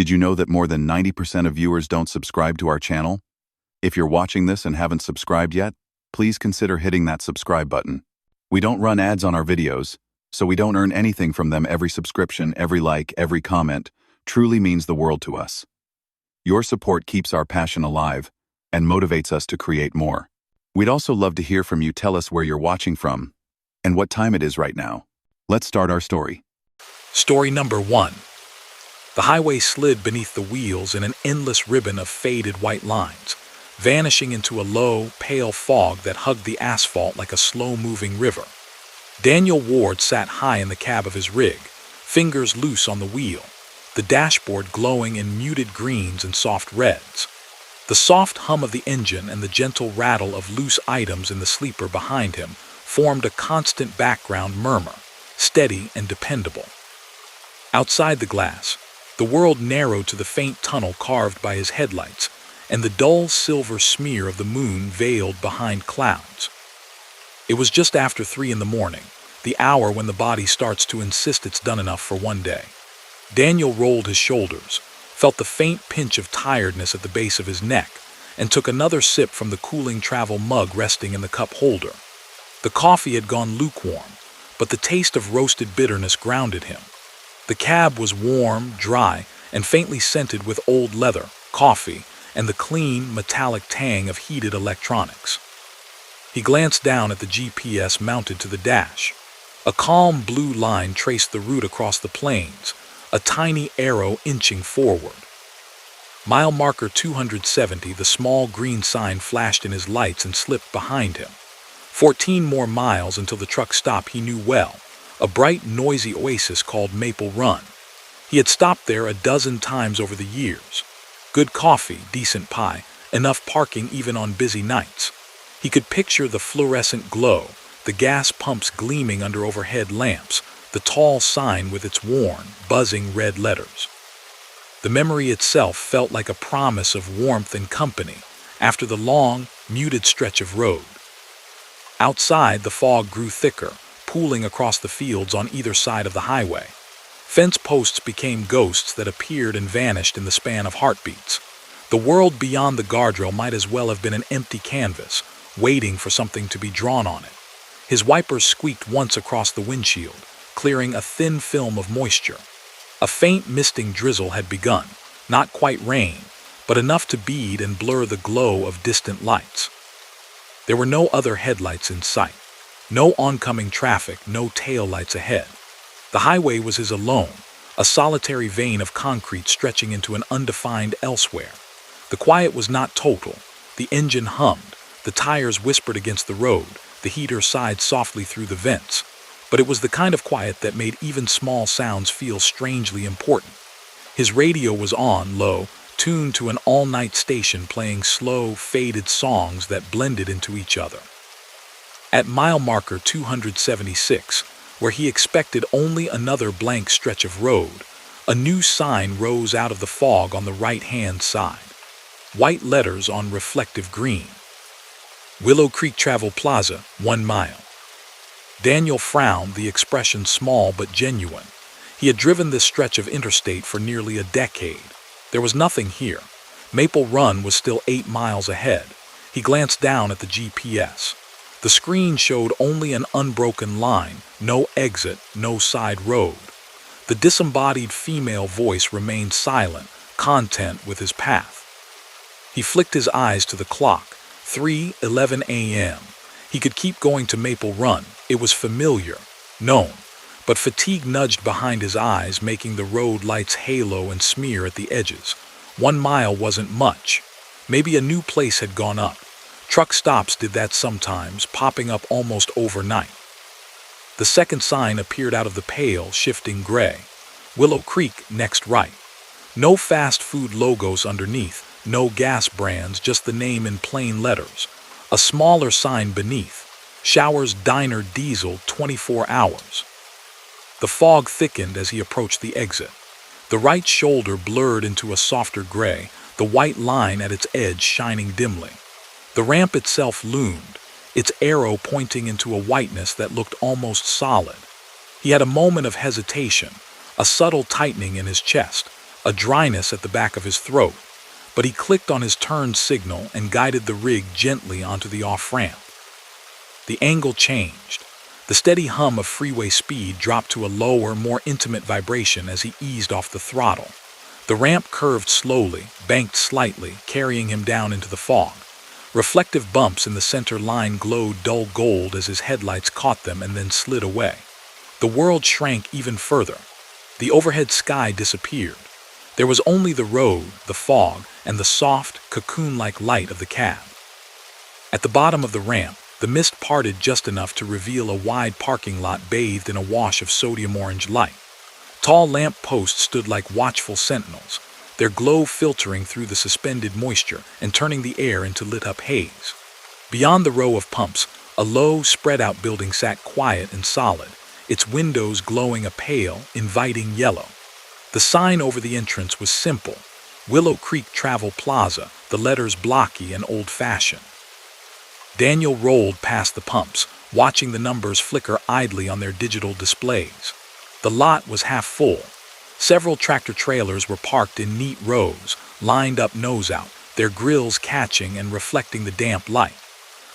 Did you know that more than 90% of viewers don't subscribe to our channel? If you're watching this and haven't subscribed yet, please consider hitting that subscribe button. We don't run ads on our videos, so we don't earn anything from them. Every subscription, every like, every comment truly means the world to us. Your support keeps our passion alive and motivates us to create more. We'd also love to hear from you. Tell us where you're watching from and what time it is right now. Let's start our story. Story number 1. The highway slid beneath the wheels in an endless ribbon of faded white lines, vanishing into a low, pale fog that hugged the asphalt like a slow-moving river. Daniel Ward sat high in the cab of his rig, fingers loose on the wheel, the dashboard glowing in muted greens and soft reds. The soft hum of the engine and the gentle rattle of loose items in the sleeper behind him formed a constant background murmur, steady and dependable. Outside the glass, the world narrowed to the faint tunnel carved by his headlights and the dull silver smear of the moon veiled behind clouds. It was just after 3 a.m, the hour when the body starts to insist it's done enough for one day. Daniel rolled his shoulders, felt the faint pinch of tiredness at the base of his neck, and took another sip from the cooling travel mug resting in the cup holder. The coffee had gone lukewarm, but the taste of roasted bitterness grounded him. The cab was warm, dry, and faintly scented with old leather, coffee, and the clean, metallic tang of heated electronics. He glanced down at the GPS mounted to the dash. A calm blue line traced the route across the plains, a tiny arrow inching forward. Mile marker 270, the small green sign flashed in his lights and slipped behind him. 14 more miles until the truck stop he knew well, a bright, noisy oasis called Maple Run. He had stopped there a dozen times over the years. Good coffee, decent pie, enough parking even on busy nights. He could picture the fluorescent glow, the gas pumps gleaming under overhead lamps, the tall sign with its worn, buzzing red letters. The memory itself felt like a promise of warmth and company after the long, muted stretch of road. Outside, the fog grew thicker, pooling across the fields on either side of the highway. Fence posts became ghosts that appeared and vanished in the span of heartbeats. The world beyond the guardrail might as well have been an empty canvas, waiting for something to be drawn on it. His wipers squeaked once across the windshield, clearing a thin film of moisture. A faint misting drizzle had begun, not quite rain, but enough to bead and blur the glow of distant lights. There were no other headlights in sight. No oncoming traffic, no taillights ahead. The highway was his alone, a solitary vein of concrete stretching into an undefined elsewhere. The quiet was not total. The engine hummed, the tires whispered against the road, the heater sighed softly through the vents. But it was the kind of quiet that made even small sounds feel strangely important. His radio was on, low, tuned to an all-night station playing slow, faded songs that blended into each other. At mile marker 276, where he expected only another blank stretch of road, a new sign rose out of the fog on the right-hand side. White letters on reflective green. Willow Creek Travel Plaza, 1 mile. Daniel frowned, the expression small but genuine. He had driven this stretch of interstate for nearly a decade. There was nothing here. Maple Run was still 8 miles ahead. He glanced down at the GPS. The screen showed only an unbroken line, no exit, no side road. The disembodied female voice remained silent, content with his path. He flicked his eyes to the clock, 3:11 a.m. He could keep going to Maple Run. It was familiar, known, but fatigue nudged behind his eyes, making the road lights halo and smear at the edges. 1 mile wasn't much. Maybe a new place had gone up. Truck stops did that sometimes, popping up almost overnight. The second sign appeared out of the pale, shifting gray. Willow Creek, next right. No fast food logos underneath, no gas brands, just the name in plain letters. A smaller sign beneath. Showers Diner Diesel, 24 hours. The fog thickened as he approached the exit. The right shoulder blurred into a softer gray, the white line at its edge shining dimly. The ramp itself loomed, its arrow pointing into a whiteness that looked almost solid. He had a moment of hesitation, a subtle tightening in his chest, a dryness at the back of his throat, but he clicked on his turn signal and guided the rig gently onto the off-ramp. The angle changed. The steady hum of freeway speed dropped to a lower, more intimate vibration as he eased off the throttle. The ramp curved slowly, banked slightly, carrying him down into the fog. Reflective bumps in the center line glowed dull gold as his headlights caught them and then slid away. The world shrank even further. The overhead sky disappeared. There was only the road, the fog, and the soft, cocoon-like light of the cab. At the bottom of the ramp, the mist parted just enough to reveal a wide parking lot bathed in a wash of sodium orange light. Tall lamp posts stood like watchful sentinels, their glow filtering through the suspended moisture and turning the air into lit-up haze. Beyond the row of pumps, a low, spread-out building sat quiet and solid, its windows glowing a pale, inviting yellow. The sign over the entrance was simple: Willow Creek Travel Plaza, the letters blocky and old-fashioned. Daniel rolled past the pumps, watching the numbers flicker idly on their digital displays. The lot was half full. Several tractor-trailers were parked in neat rows, lined up nose out, their grills catching and reflecting the damp light.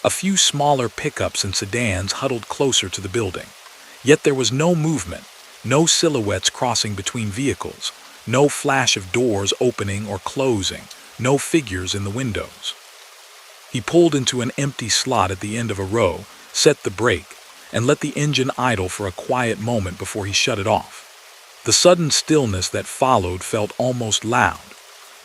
A few smaller pickups and sedans huddled closer to the building. Yet there was no movement, no silhouettes crossing between vehicles, no flash of doors opening or closing, no figures in the windows. He pulled into an empty slot at the end of a row, set the brake, and let the engine idle for a quiet moment before he shut it off. The sudden stillness that followed felt almost loud.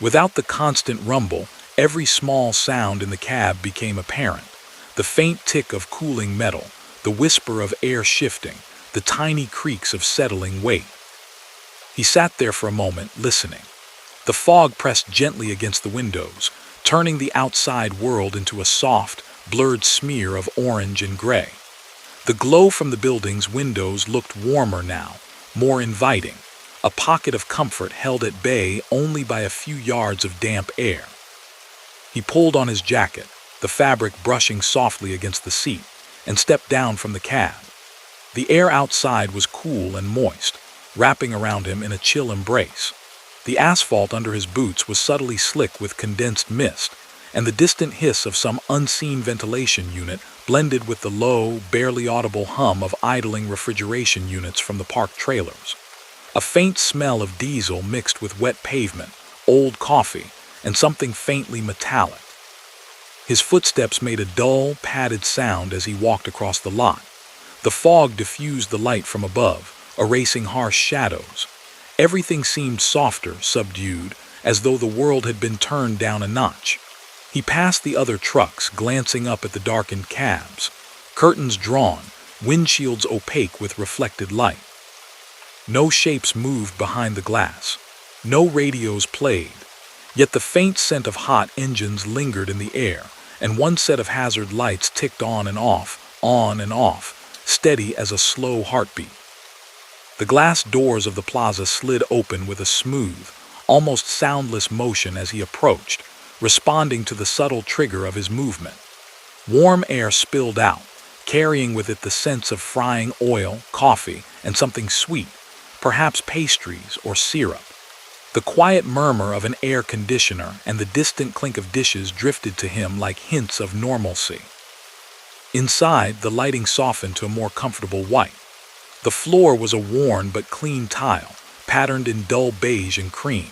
Without the constant rumble, every small sound in the cab became apparent. The faint tick of cooling metal, the whisper of air shifting, the tiny creaks of settling weight. He sat there for a moment, listening. The fog pressed gently against the windows, turning the outside world into a soft, blurred smear of orange and gray. The glow from the building's windows looked warmer now, more inviting, a pocket of comfort held at bay only by a few yards of damp air. He pulled on his jacket, the fabric brushing softly against the seat, and stepped down from the cab. The air outside was cool and moist, wrapping around him in a chill embrace. The asphalt under his boots was subtly slick with condensed mist, and the distant hiss of some unseen ventilation unit blended with the low, barely audible hum of idling refrigeration units from the parked trailers. A faint smell of diesel mixed with wet pavement, old coffee, and something faintly metallic. His footsteps made a dull, padded sound as he walked across the lot. The fog diffused the light from above, erasing harsh shadows. Everything seemed softer, subdued, as though the world had been turned down a notch. He passed the other trucks, glancing up at the darkened cabs, curtains drawn, windshields opaque with reflected light. No shapes moved behind the glass. No radios played. Yet the faint scent of hot engines lingered in the air, and one set of hazard lights ticked on and off, steady as a slow heartbeat. The glass doors of the plaza slid open with a smooth, almost soundless motion as he approached, responding to the subtle trigger of his movement. Warm air spilled out, carrying with it the sense of frying oil, coffee, and something sweet, perhaps pastries or syrup. The quiet murmur of an air conditioner and the distant clink of dishes drifted to him like hints of normalcy. Inside, the lighting softened to a more comfortable white. The floor was a worn but clean tile, patterned in dull beige and cream.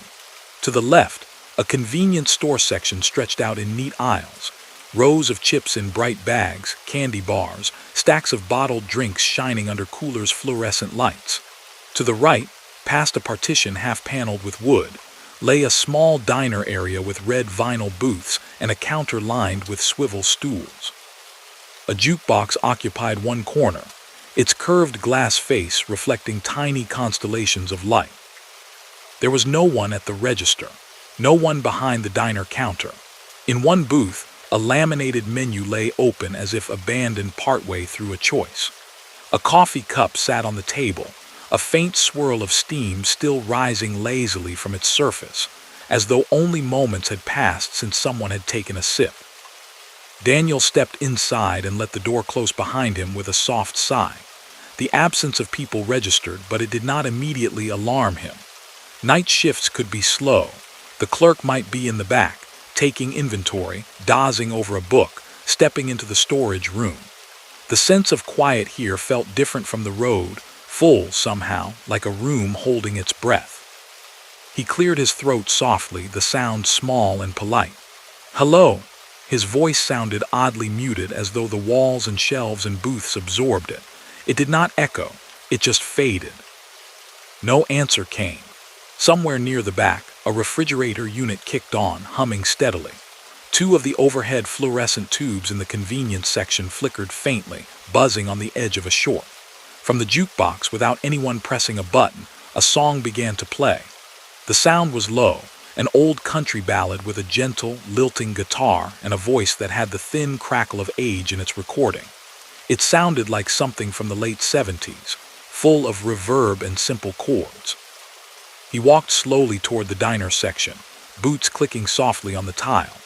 To the left, a convenience store section stretched out in neat aisles, rows of chips in bright bags, candy bars, stacks of bottled drinks shining under coolers' fluorescent lights. To the right, past a partition half-paneled with wood, lay a small diner area with red vinyl booths and a counter lined with swivel stools. A jukebox occupied one corner, its curved glass face reflecting tiny constellations of light. There was no one at the register, no one behind the diner counter. In one booth, a laminated menu lay open as if abandoned partway through a choice. A coffee cup sat on the table, a faint swirl of steam still rising lazily from its surface, as though only moments had passed since someone had taken a sip. Daniel stepped inside and let the door close behind him with a soft sigh. The absence of people registered, but it did not immediately alarm him. Night shifts could be slow. The clerk might be in the back, taking inventory, dozing over a book, stepping into the storage room. The sense of quiet here felt different from the road, full somehow, like a room holding its breath. He cleared his throat softly, the sound small and polite. "Hello." His voice sounded oddly muted, as though the walls and shelves and booths absorbed it. It did not echo, it just faded. No answer came. Somewhere near the back, a refrigerator unit kicked on, humming steadily. Two of the overhead fluorescent tubes in the convenience section flickered faintly, buzzing on the edge of a short. From the jukebox, without anyone pressing a button, a song began to play. The sound was low, an old country ballad with a gentle, lilting guitar and a voice that had the thin crackle of age in its recording. It sounded like something from the late 70s, full of reverb and simple chords. He walked slowly toward the diner section, boots clicking softly on the tile.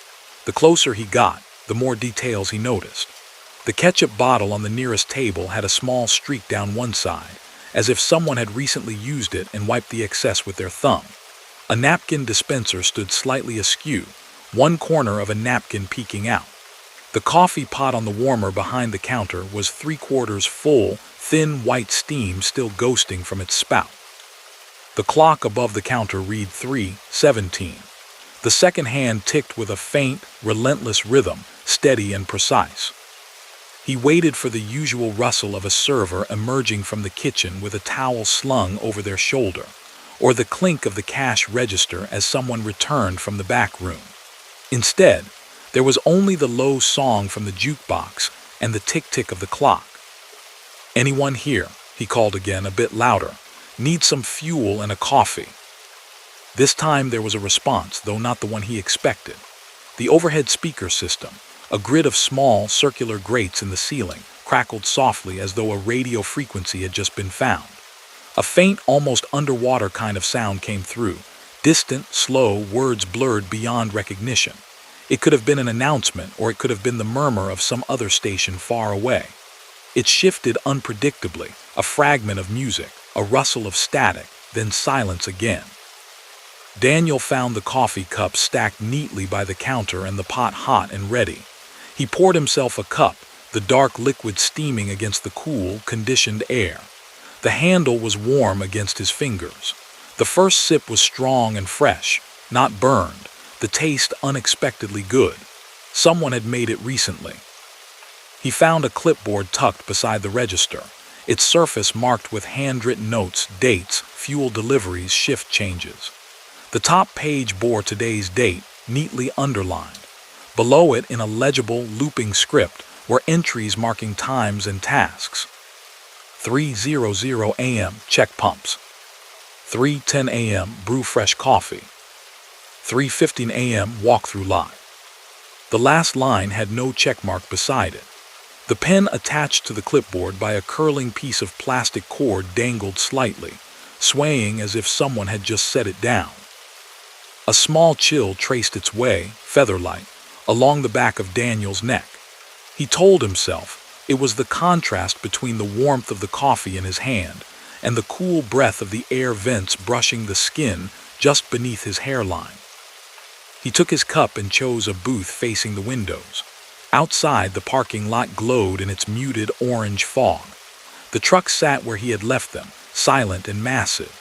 The closer he got, the more details he noticed. The ketchup bottle on the nearest table had a small streak down one side, as if someone had recently used it and wiped the excess with their thumb. A napkin dispenser stood slightly askew, one corner of a napkin peeking out. The coffee pot on the warmer behind the counter was 3/4 full, thin white steam still ghosting from its spout. The clock above the counter read 3:17. The second hand ticked with a faint, relentless rhythm, steady and precise. He waited for the usual rustle of a server emerging from the kitchen with a towel slung over their shoulder, or the clink of the cash register as someone returned from the back room. Instead, there was only the low song from the jukebox and the tick-tick of the clock. "Anyone here?" he called again, a bit louder. "Need some fuel and a coffee." This time there was a response, though not the one he expected. The overhead speaker system, a grid of small, circular grates in the ceiling, crackled softly as though a radio frequency had just been found. A faint, almost underwater kind of sound came through, distant, slow, words blurred beyond recognition. It could have been an announcement, or it could have been the murmur of some other station far away. It shifted unpredictably, a fragment of music, a rustle of static, then silence again. Daniel found the coffee cups stacked neatly by the counter and the pot hot and ready. He poured himself a cup, the dark liquid steaming against the cool, conditioned air. The handle was warm against his fingers. The first sip was strong and fresh, not burned, the taste unexpectedly good. Someone had made it recently. He found a clipboard tucked beside the register, its surface marked with handwritten notes, dates, fuel deliveries, shift changes. The top page bore today's date, neatly underlined. Below it, in a legible, looping script, were entries marking times and tasks. 3:00 a.m. check pumps. 3:10 a.m. brew fresh coffee. 3:15 a.m. walk-through lot. The last line had no checkmark beside it. The pen attached to the clipboard by a curling piece of plastic cord dangled slightly, swaying as if someone had just set it down. A small chill traced its way, feather-light, along the back of Daniel's neck. He told himself it was the contrast between the warmth of the coffee in his hand and the cool breath of the air vents brushing the skin just beneath his hairline. He took his cup and chose a booth facing the windows. Outside, the parking lot glowed in its muted orange fog. The trucks sat where he had left them, silent and massive.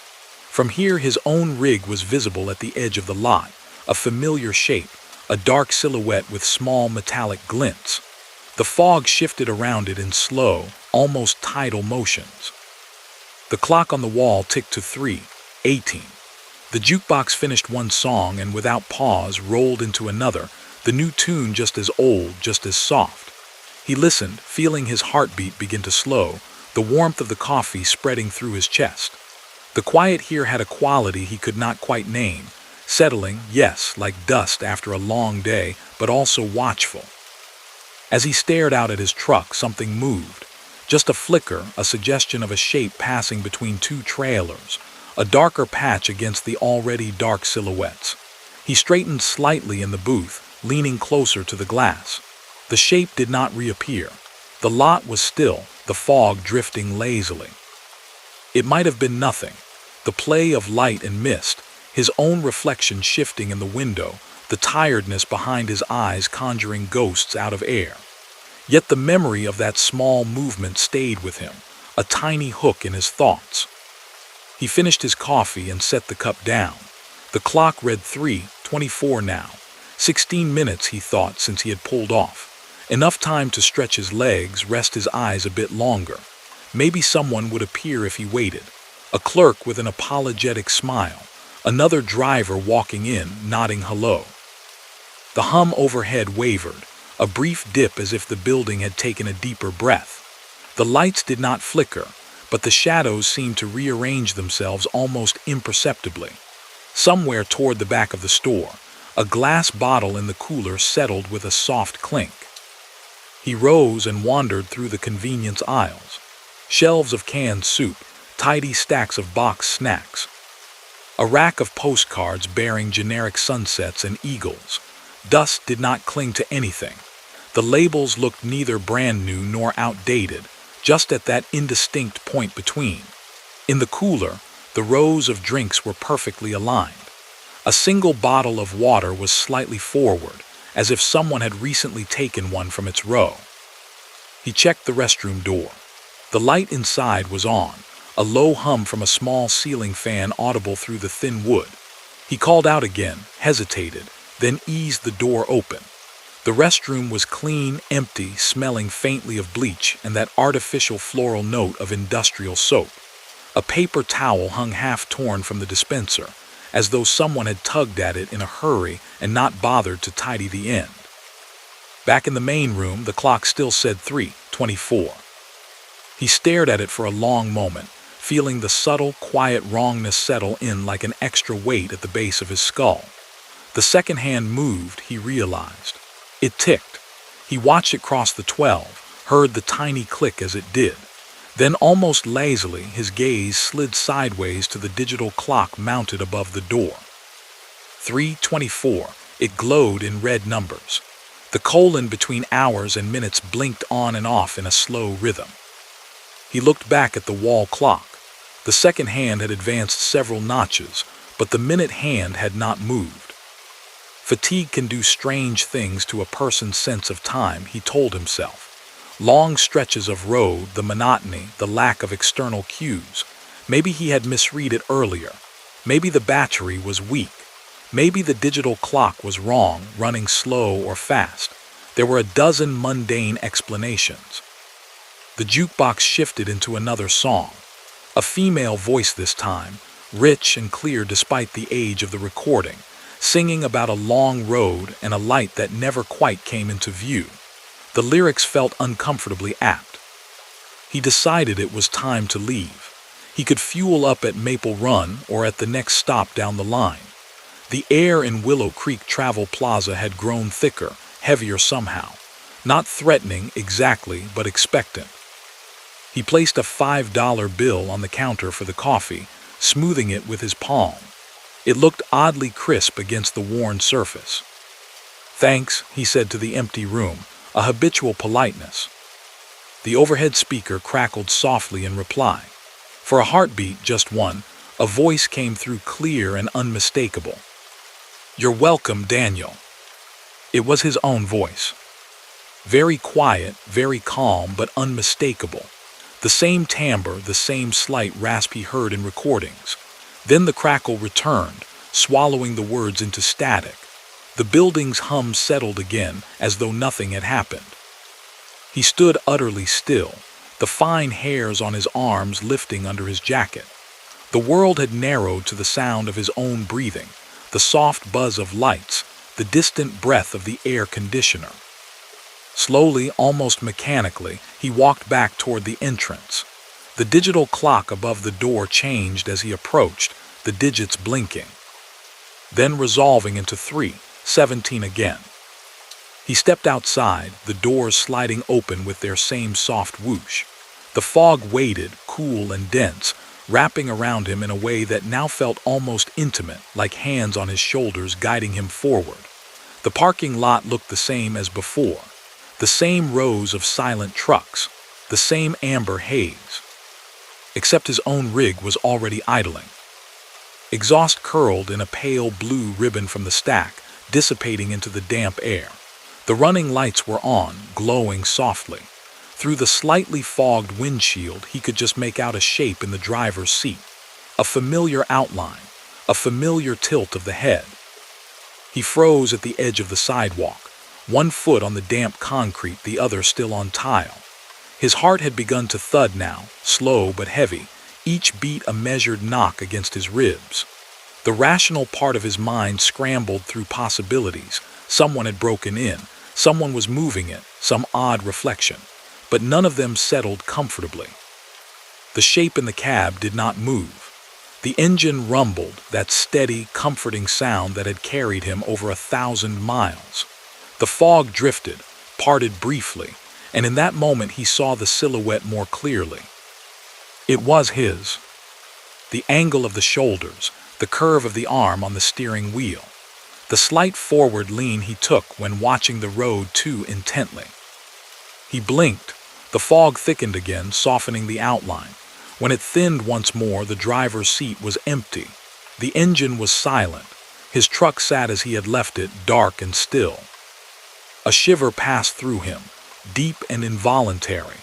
From here, his own rig was visible at the edge of the lot, a familiar shape, a dark silhouette with small metallic glints. The fog shifted around it in slow, almost tidal motions. The clock on the wall ticked to 3:18. The jukebox finished one song and without pause rolled into another, the new tune just as old, just as soft. He listened, feeling his heartbeat begin to slow, the warmth of the coffee spreading through his chest. The quiet here had a quality he could not quite name, settling, yes, like dust after a long day, but also watchful. As he stared out at his truck, something moved. Just a flicker, a suggestion of a shape passing between two trailers, a darker patch against the already dark silhouettes. He straightened slightly in the booth, leaning closer to the glass. The shape did not reappear. The lot was still, the fog drifting lazily. It might have been nothing, The play of light and mist, his own reflection shifting in the window, the tiredness behind his eyes conjuring ghosts out of air. Yet the memory of that small movement stayed with him, a tiny hook in his thoughts. He finished his coffee and set the cup down. The clock read 3:24 now. 16 minutes, he thought, since he had pulled off. Enough time to stretch his legs, rest his eyes a bit longer. Maybe someone would appear if he waited. A clerk with an apologetic smile. Another driver walking in, nodding hello. The hum overhead wavered, a brief dip as if the building had taken a deeper breath. The lights did not flicker, but the shadows seemed to rearrange themselves almost imperceptibly. Somewhere toward the back of the store, a glass bottle in the cooler settled with a soft clink. He rose and wandered through the convenience aisles. Shelves of canned soup, tidy stacks of boxed snacks. A rack of postcards bearing generic sunsets and eagles. Dust did not cling to anything. The labels looked neither brand new nor outdated, just at that indistinct point between. In the cooler, the rows of drinks were perfectly aligned. A single bottle of water was slightly forward, as if someone had recently taken one from its row. He checked the restroom door. The light inside was on, a low hum from a small ceiling fan audible through the thin wood. He called out again, hesitated, then eased the door open. The restroom was clean, empty, smelling faintly of bleach and that artificial floral note of industrial soap. A paper towel hung half-torn from the dispenser, as though someone had tugged at it in a hurry and not bothered to tidy the end. Back in the main room, the clock still said 3:24. He stared at it for a long moment, feeling the subtle, quiet wrongness settle in like an extra weight at the base of his skull. The second hand moved, he realized. It ticked. He watched it cross the 12, heard the tiny click as it did. Then, almost lazily, his gaze slid sideways to the digital clock mounted above the door. 3:24. It glowed in red numbers. The colon between hours and minutes blinked on and off in a slow rhythm. He looked back at the wall clock. The second hand had advanced several notches, but the minute hand had not moved. Fatigue can do strange things to a person's sense of time, he told himself. Long stretches of road, the monotony, the lack of external cues. Maybe he had misread it earlier. Maybe the battery was weak. Maybe the digital clock was wrong, running slow or fast. There were a dozen mundane explanations. The jukebox shifted into another song. A female voice this time, rich and clear despite the age of the recording, singing about a long road and a light that never quite came into view. The lyrics felt uncomfortably apt. He decided it was time to leave. He could fuel up at Maple Run or at the next stop down the line. The air in Willow Creek Travel Plaza had grown thicker, heavier somehow. Not threatening exactly, but expectant. He placed a $5 bill on the counter for the coffee, smoothing it with his palm. It looked oddly crisp against the worn surface. "Thanks," he said to the empty room, a habitual politeness. The overhead speaker crackled softly in reply. For a heartbeat, just one, a voice came through clear and unmistakable. "You're welcome, Daniel." It was his own voice. Very quiet, very calm, but unmistakable. The same timbre, the same slight rasp he heard in recordings. Then the crackle returned, swallowing the words into static. The building's hum settled again, as though nothing had happened. He stood utterly still, the fine hairs on his arms lifting under his jacket. The world had narrowed to the sound of his own breathing, the soft buzz of lights, the distant breath of the air conditioner. Slowly, almost mechanically, he walked back toward the entrance. The digital clock above the door changed as he approached, the digits blinking. Then resolving into 3:17 again. He stepped outside, the doors sliding open with their same soft whoosh. The fog waited, cool and dense, wrapping around him in a way that now felt almost intimate, like hands on his shoulders guiding him forward. The parking lot looked the same as before. The same rows of silent trucks, the same amber haze. Except his own rig was already idling. exhaust curled in a pale blue ribbon from the stack, dissipating into the damp air. The running lights were on, glowing softly. Through the slightly fogged windshield, he could just make out a shape in the driver's seat. A familiar outline, a familiar tilt of the head. He froze at the edge of the sidewalk, one foot on the damp concrete, the other still on tile. His heart had begun to thud now, slow but heavy, each beat a measured knock against his ribs. The rational part of his mind scrambled through possibilities. Someone had broken in, someone was moving it, some odd reflection, but none of them settled comfortably. The shape in the cab did not move. The engine rumbled, that steady, comforting sound that had carried him over 1,000 miles. The fog drifted, parted briefly, and in that moment he saw the silhouette more clearly. It was his. The angle of the shoulders, the curve of the arm on the steering wheel, the slight forward lean he took when watching the road too intently. He blinked. The fog thickened again, softening the outline. When it thinned once more, the driver's seat was empty. The engine was silent. His truck sat as he had left it, dark and still. A shiver passed through him, deep and involuntary.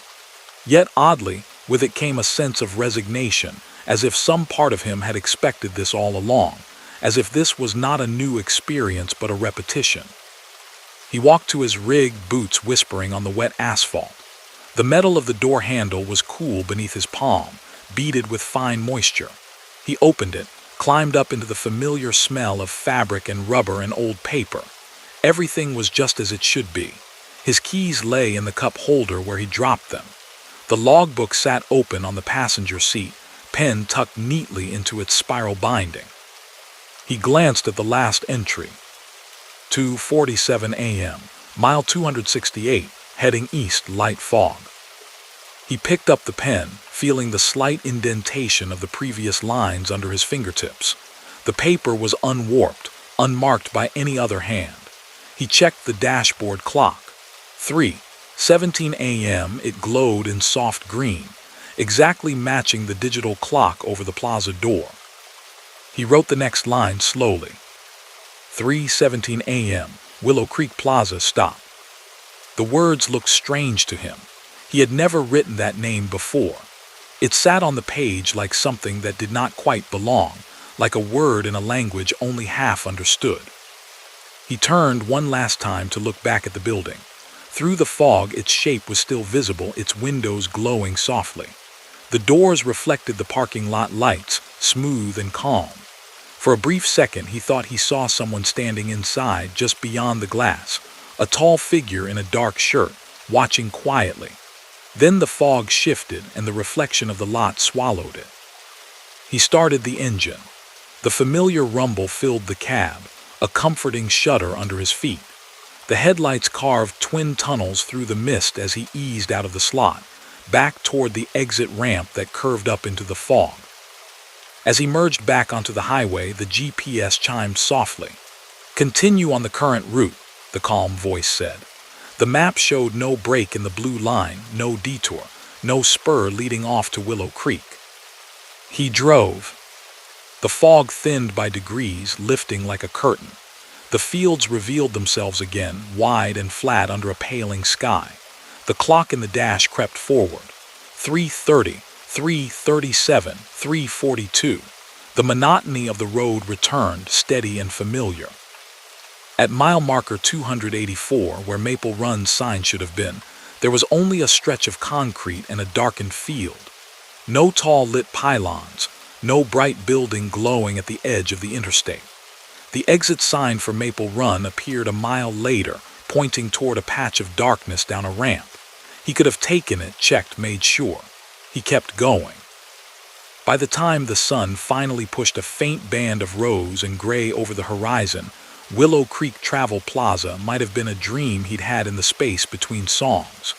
Yet oddly, with it came a sense of resignation, as if some part of him had expected this all along, as if this was not a new experience but a repetition. He walked to his rig, boots whispering on the wet asphalt. The metal of the door handle was cool beneath his palm, beaded with fine moisture. He opened it, climbed up into the familiar smell of fabric and rubber and old paper. Everything was just as it should be. His keys lay in the cup holder where he dropped them. The logbook sat open on the passenger seat, pen tucked neatly into its spiral binding. He glanced at the last entry. 2:47 a.m., mile 268, heading east, light fog. He picked up the pen, feeling the slight indentation of the previous lines under his fingertips. The paper was unwarped, unmarked by any other hand. He checked the dashboard clock. 3:17 a.m. It glowed in soft green, exactly matching the digital clock over the plaza door. He wrote the next line slowly. 3:17 a.m., Willow Creek Plaza stop. The words looked strange to him. He had never written that name before. It sat on the page like something that did not quite belong, like a word in a language only half understood. He turned one last time to look back at the building. Through the fog, its shape was still visible, its windows glowing softly. The doors reflected the parking lot lights, smooth and calm. For a brief second, he thought he saw someone standing inside, just beyond the glass, a tall figure in a dark shirt, watching quietly. Then the fog shifted and the reflection of the lot swallowed it. He started the engine. The familiar rumble filled the cab, a comforting shudder under his feet. The headlights carved twin tunnels through the mist as he eased out of the slot, back toward the exit ramp that curved up into the fog. As he merged back onto the highway, the GPS chimed softly. "Continue on the current route," the calm voice said. The map showed no break in the blue line, no detour, no spur leading off to Willow Creek. He drove. The fog thinned by degrees, lifting like a curtain. The fields revealed themselves again, wide and flat under a paling sky. The clock in the dash crept forward. 3:30, 3:37, 3:42. The monotony of the road returned, steady and familiar. At mile marker 284, where Maple Run's sign should have been, there was only a stretch of concrete and a darkened field. No tall lit pylons, no bright building glowing at the edge of the interstate. The exit sign for Maple Run appeared a mile later, pointing toward a patch of darkness down a ramp. He could have taken it, checked, made sure. He kept going. By the time the sun finally pushed a faint band of rose and gray over the horizon, Willow Creek Travel Plaza might have been a dream he'd had in the space between songs.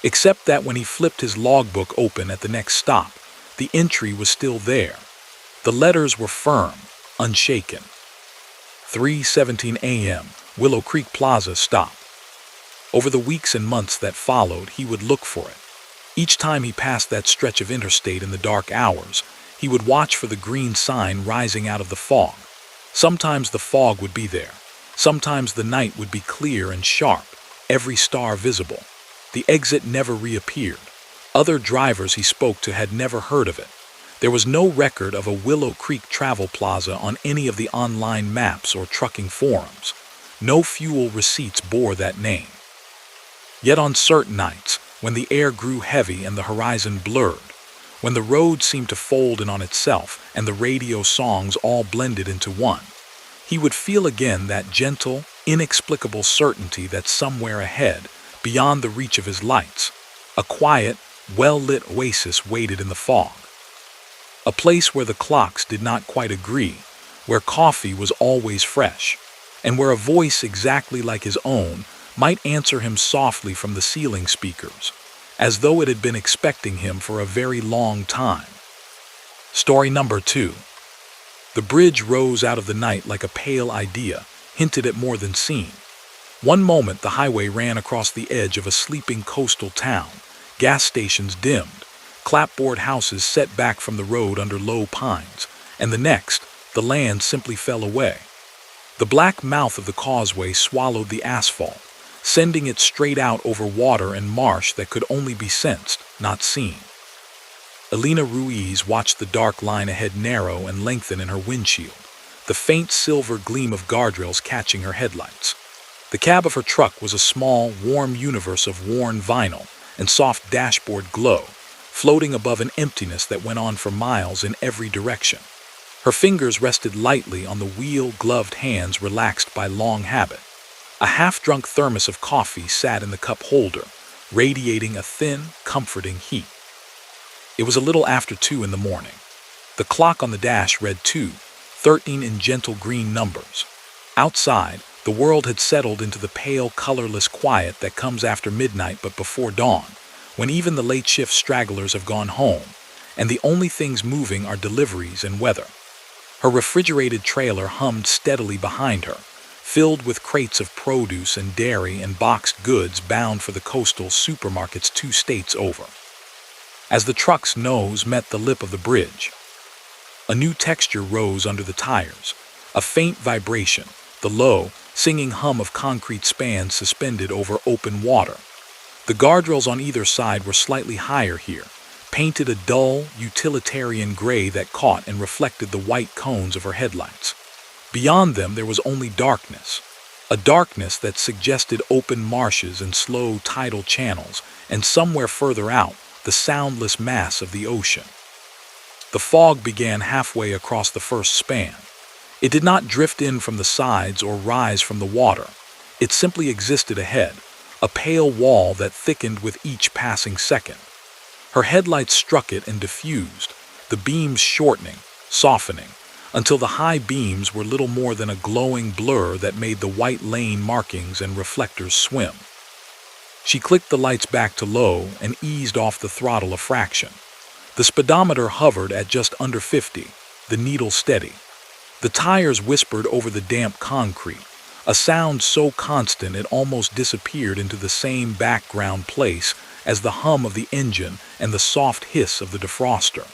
Except that when he flipped his logbook open at the next stop, the entry was still there. The letters were firm, unshaken. 3:17 a.m., Willow Creek Plaza stop. Over the weeks and months that followed, he would look for it. Each time he passed that stretch of interstate in the dark hours, He would watch for the green sign rising out of the fog. Sometimes the fog would be there. Sometimes the night would be clear and sharp, every star visible. The exit never reappeared. Other drivers he spoke to had never heard of it. There was no record of a Willow Creek travel plaza on any of the online maps or trucking forums. No fuel receipts bore that name. Yet on certain nights, when the air grew heavy and the horizon blurred, when the road seemed to fold in on itself and the radio songs all blended into one, he would feel again that gentle, inexplicable certainty that somewhere ahead, beyond the reach of his lights, a quiet, well-lit oasis waited in the fog. A place where the clocks did not quite agree, where coffee was always fresh, and where a voice exactly like his own might answer him softly from the ceiling speakers, as though it had been expecting him for a very long time. Story number 2. The bridge rose out of the night like a pale idea, hinted at more than seen. One moment the highway ran across the edge of a sleeping coastal town, gas stations dimmed, clapboard houses set back from the road under low pines, and the next, the land simply fell away. The black mouth of the causeway swallowed the asphalt, sending it straight out over water and marsh that could only be sensed, not seen. Elena Ruiz watched the dark line ahead narrow and lengthen in her windshield, the faint silver gleam of guardrails catching her headlights. The cab of her truck was a small, warm universe of worn vinyl and soft dashboard glow, floating above an emptiness that went on for miles in every direction. Her fingers rested lightly on the wheel-gloved hands relaxed by long habit. A half-drunk thermos of coffee sat in the cup holder, radiating a thin, comforting heat. It was a little after 2 in the morning. The clock on the dash read 2:13 in gentle green numbers. Outside, the world had settled into the pale, colorless quiet that comes after midnight but before dawn, when even the late-shift stragglers have gone home, and the only things moving are deliveries and weather. Her refrigerated trailer hummed steadily behind her, filled with crates of produce and dairy and boxed goods bound for the coastal supermarkets 2 states over. As the truck's nose met the lip of the bridge, a new texture rose under the tires, a faint vibration, the low, singing hum of concrete spans suspended over open water. The guardrails on either side were slightly higher here, painted a dull, utilitarian gray that caught and reflected the white cones of her headlights. Beyond them there was only darkness, a darkness that suggested open marshes and slow tidal channels, and somewhere further out, the soundless mass of the ocean. The fog began halfway across the first span. It did not drift in from the sides or rise from the water. It simply existed ahead, a pale wall that thickened with each passing second. Her headlights struck it and diffused, the beams shortening, softening, until the high beams were little more than a glowing blur that made the white lane markings and reflectors swim. She clicked the lights back to low and eased off the throttle a fraction. The speedometer hovered at just under 50, the needle steady. The tires whispered over the damp concrete, a sound so constant it almost disappeared into the same background place as the hum of the engine and the soft hiss of the defroster.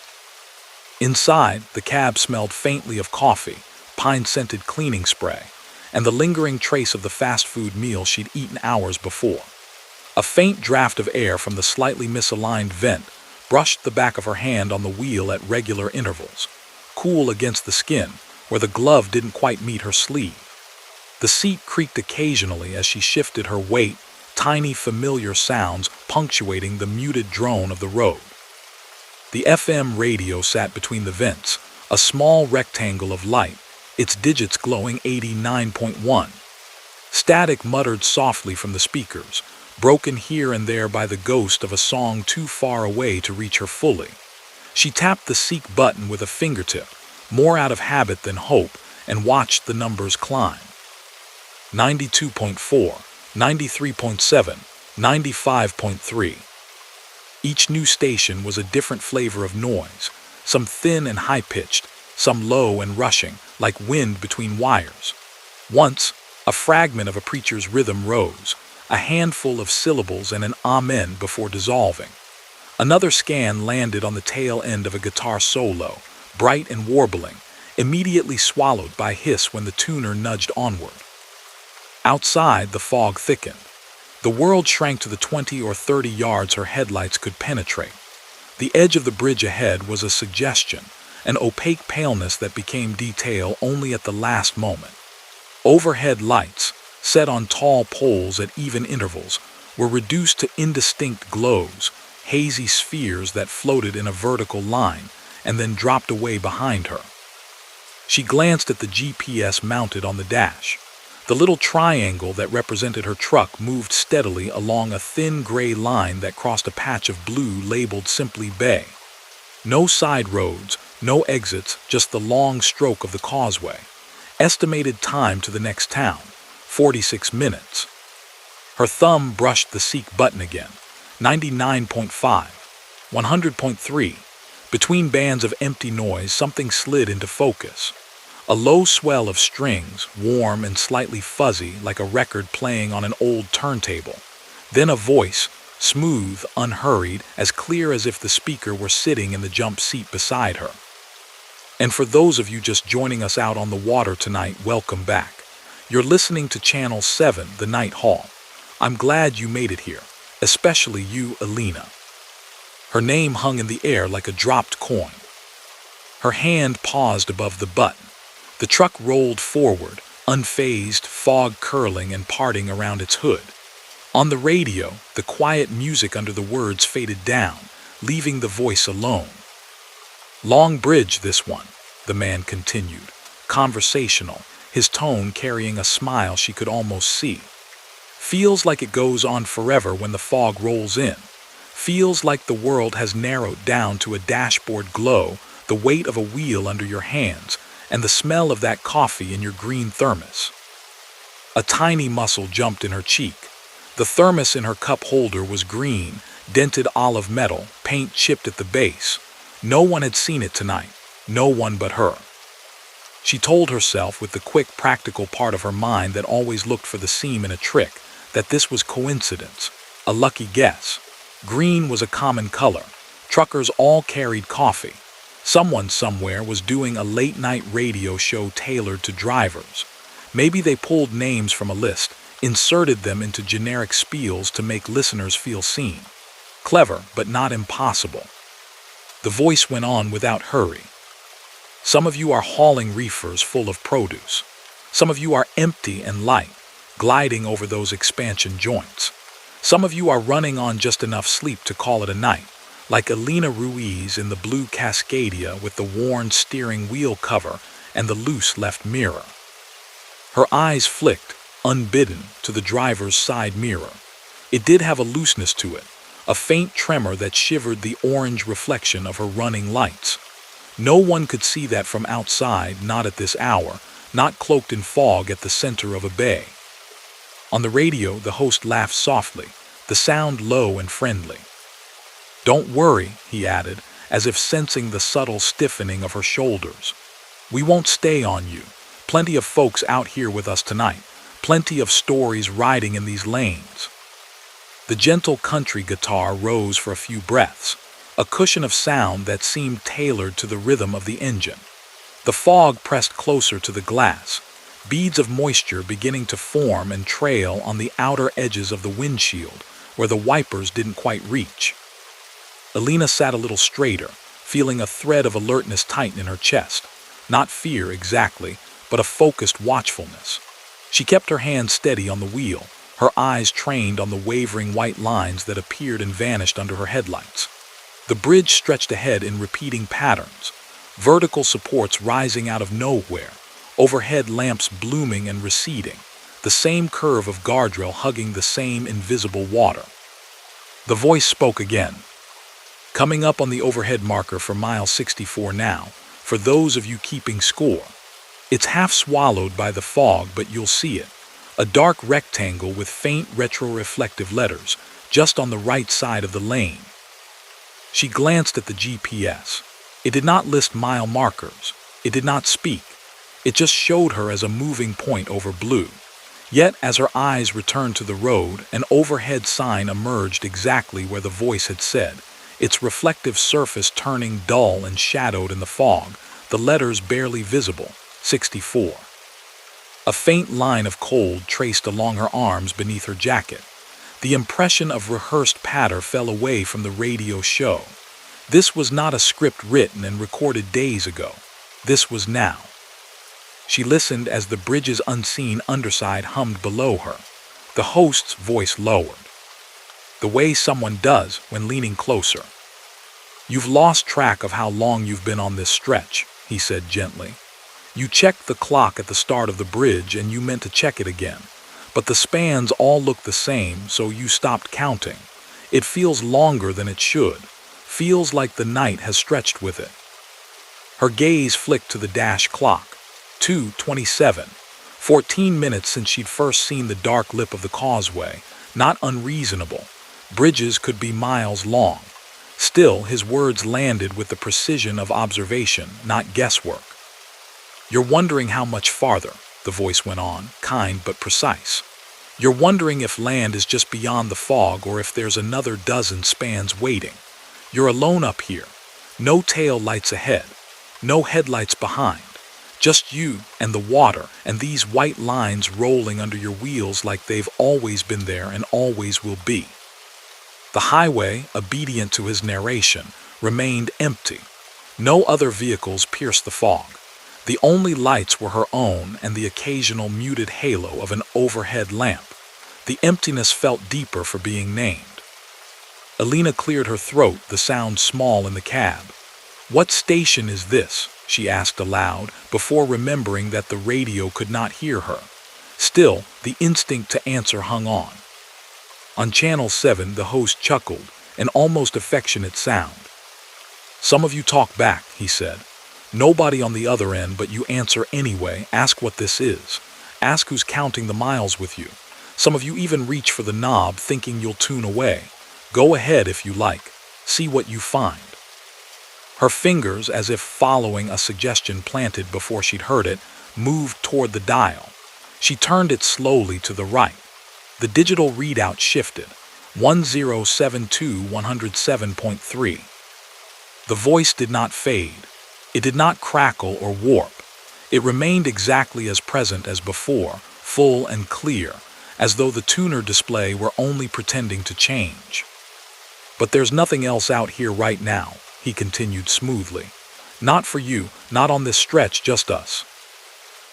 Inside, the cab smelled faintly of coffee, pine-scented cleaning spray, and the lingering trace of the fast food meal she'd eaten hours before. A faint draft of air from the slightly misaligned vent brushed the back of her hand on the wheel at regular intervals, cool against the skin, where the glove didn't quite meet her sleeve. The seat creaked occasionally as she shifted her weight, tiny familiar sounds punctuating the muted drone of the road. The FM radio sat between the vents, a small rectangle of light, its digits glowing 89.1. Static muttered softly from the speakers, broken here and there by the ghost of a song too far away to reach her fully. She tapped the seek button with a fingertip, more out of habit than hope, and watched the numbers climb. 92.4, 93.7, 95.3. Each new station was a different flavor of noise, some thin and high-pitched, some low and rushing, like wind between wires. Once, a fragment of a preacher's rhythm rose, a handful of syllables and an amen before dissolving. Another scan landed on the tail end of a guitar solo, bright and warbling, immediately swallowed by hiss when the tuner nudged onward. Outside, the fog thickened. The world shrank to the 20 or 30 yards her headlights could penetrate. The edge of the bridge ahead was a suggestion, an opaque paleness that became detail only at the last moment. Overhead lights, set on tall poles at even intervals, were reduced to indistinct glows, hazy spheres that floated in a vertical line and then dropped away behind her. She glanced at the GPS mounted on the dash. The little triangle that represented her truck moved steadily along a thin gray line that crossed a patch of blue labeled simply Bay. No side roads, no exits, just the long stroke of the causeway. Estimated time to the next town, 46 minutes. Her thumb brushed the seek button again. 99.5, 100.3. Between bands of empty noise, something slid into focus. A low swell of strings, warm and slightly fuzzy like a record playing on an old turntable. Then a voice, smooth, unhurried, as clear as if the speaker were sitting in the jump seat beside her. And for those of you just joining us out on the water tonight, welcome back. You're listening to Channel 7, The Night Hall. I'm glad you made it here, especially you, Alina. Her name hung in the air like a dropped coin. Her hand paused above the button. The truck rolled forward, unfazed, fog curling and parting around its hood. On the radio, the quiet music under the words faded down, leaving the voice alone. Long bridge, this one, the man continued, conversational, his tone carrying a smile she could almost see. Feels like it goes on forever when the fog rolls in. Feels like the world has narrowed down to a dashboard glow, the weight of a wheel under your hands, and the smell of that coffee in your green thermos. A tiny muscle jumped in her cheek. The thermos in her cup holder was green, dented olive metal, paint chipped at the base. No one had seen it tonight, no one but her. She told herself with the quick, practical part of her mind that always looked for the seam in a trick, that this was coincidence, a lucky guess. Green was a common color. Truckers all carried coffee. Someone somewhere was doing a late-night radio show tailored to drivers. Maybe they pulled names from a list, inserted them into generic spiels to make listeners feel seen. Clever, but not impossible. The voice went on without hurry. Some of you are hauling reefers full of produce. Some of you are empty and light, gliding over those expansion joints. Some of you are running on just enough sleep to call it a night, like Alina Ruiz in the blue Cascadia with the worn steering wheel cover and the loose left mirror. Her eyes flicked, unbidden, to the driver's side mirror. It did have a looseness to it, a faint tremor that shivered the orange reflection of her running lights. No one could see that from outside, not at this hour, not cloaked in fog at the center of a bay. On the radio, the host laughed softly, the sound low and friendly. "Don't worry," he added, as if sensing the subtle stiffening of her shoulders. "We won't stay on you. Plenty of folks out here with us tonight. Plenty of stories riding in these lanes." The gentle country guitar rose for a few breaths, a cushion of sound that seemed tailored to the rhythm of the engine. The fog pressed closer to the glass, beads of moisture beginning to form and trail on the outer edges of the windshield, where the wipers didn't quite reach. Alina sat a little straighter, feeling a thread of alertness tighten in her chest. Not fear exactly, but a focused watchfulness. She kept her hand steady on the wheel, her eyes trained on the wavering white lines that appeared and vanished under her headlights. The bridge stretched ahead in repeating patterns, vertical supports rising out of nowhere, overhead lamps blooming and receding, the same curve of guardrail hugging the same invisible water. The voice spoke again. "Coming up on the overhead marker for mile 64 now, for those of you keeping score. It's half swallowed by the fog, but you'll see it. A dark rectangle with faint retroreflective letters, just on the right side of the lane." She glanced at the GPS. It did not list mile markers. It did not speak. It just showed her as a moving point over blue. Yet, as her eyes returned to the road, an overhead sign emerged exactly where the voice had said. its reflective surface turning dull and shadowed in the fog, the letters barely visible, 64. A faint line of cold traced along her arms beneath her jacket. The impression of rehearsed patter fell away from the radio show. This was not a script written and recorded days ago. This was now. She listened as the bridge's unseen underside hummed below her. The host's voice lowered, the way someone does when leaning closer. "You've lost track of how long you've been on this stretch," he said gently. "You checked the clock at the start of the bridge and you meant to check it again. But the spans all look the same, so you stopped counting. It feels longer than it should. Feels like the night has stretched with it." Her gaze flicked to the dash clock. 2:27. 14 minutes since she'd first seen the dark lip of the causeway. Not unreasonable. Bridges could be miles long. Still, his words landed with the precision of observation, not guesswork. "You're wondering how much farther," the voice went on, kind but precise. "You're wondering if land is just beyond the fog or if there's another dozen spans waiting. You're alone up here. No tail lights ahead. No headlights behind. Just you and the water and these white lines rolling under your wheels like they've always been there and always will be." The highway, obedient to his narration, remained empty. No other vehicles pierced the fog. The only lights were her own and the occasional muted halo of an overhead lamp. The emptiness felt deeper for being named. Alina cleared her throat, the sound small in the cab. "What station is this?" she asked aloud, before remembering that the radio could not hear her. Still, the instinct to answer hung on. On Channel 7, the host chuckled, an almost affectionate sound. "Some of you talk back," he said. "Nobody on the other end, but you answer anyway. Ask what this is. Ask who's counting the miles with you. Some of you even reach for the knob, thinking you'll tune away. Go ahead if you like. See what you find." Her fingers, as if following a suggestion planted before she'd heard it, moved toward the dial. She turned it slowly to the right. The digital readout shifted. 1072 107.3. The voice did not fade. It did not crackle or warp. It remained exactly as present as before, full and clear, as though the tuner display were only pretending to change. "But there's nothing else out here right now," he continued smoothly. "Not for you, not on this stretch, just us."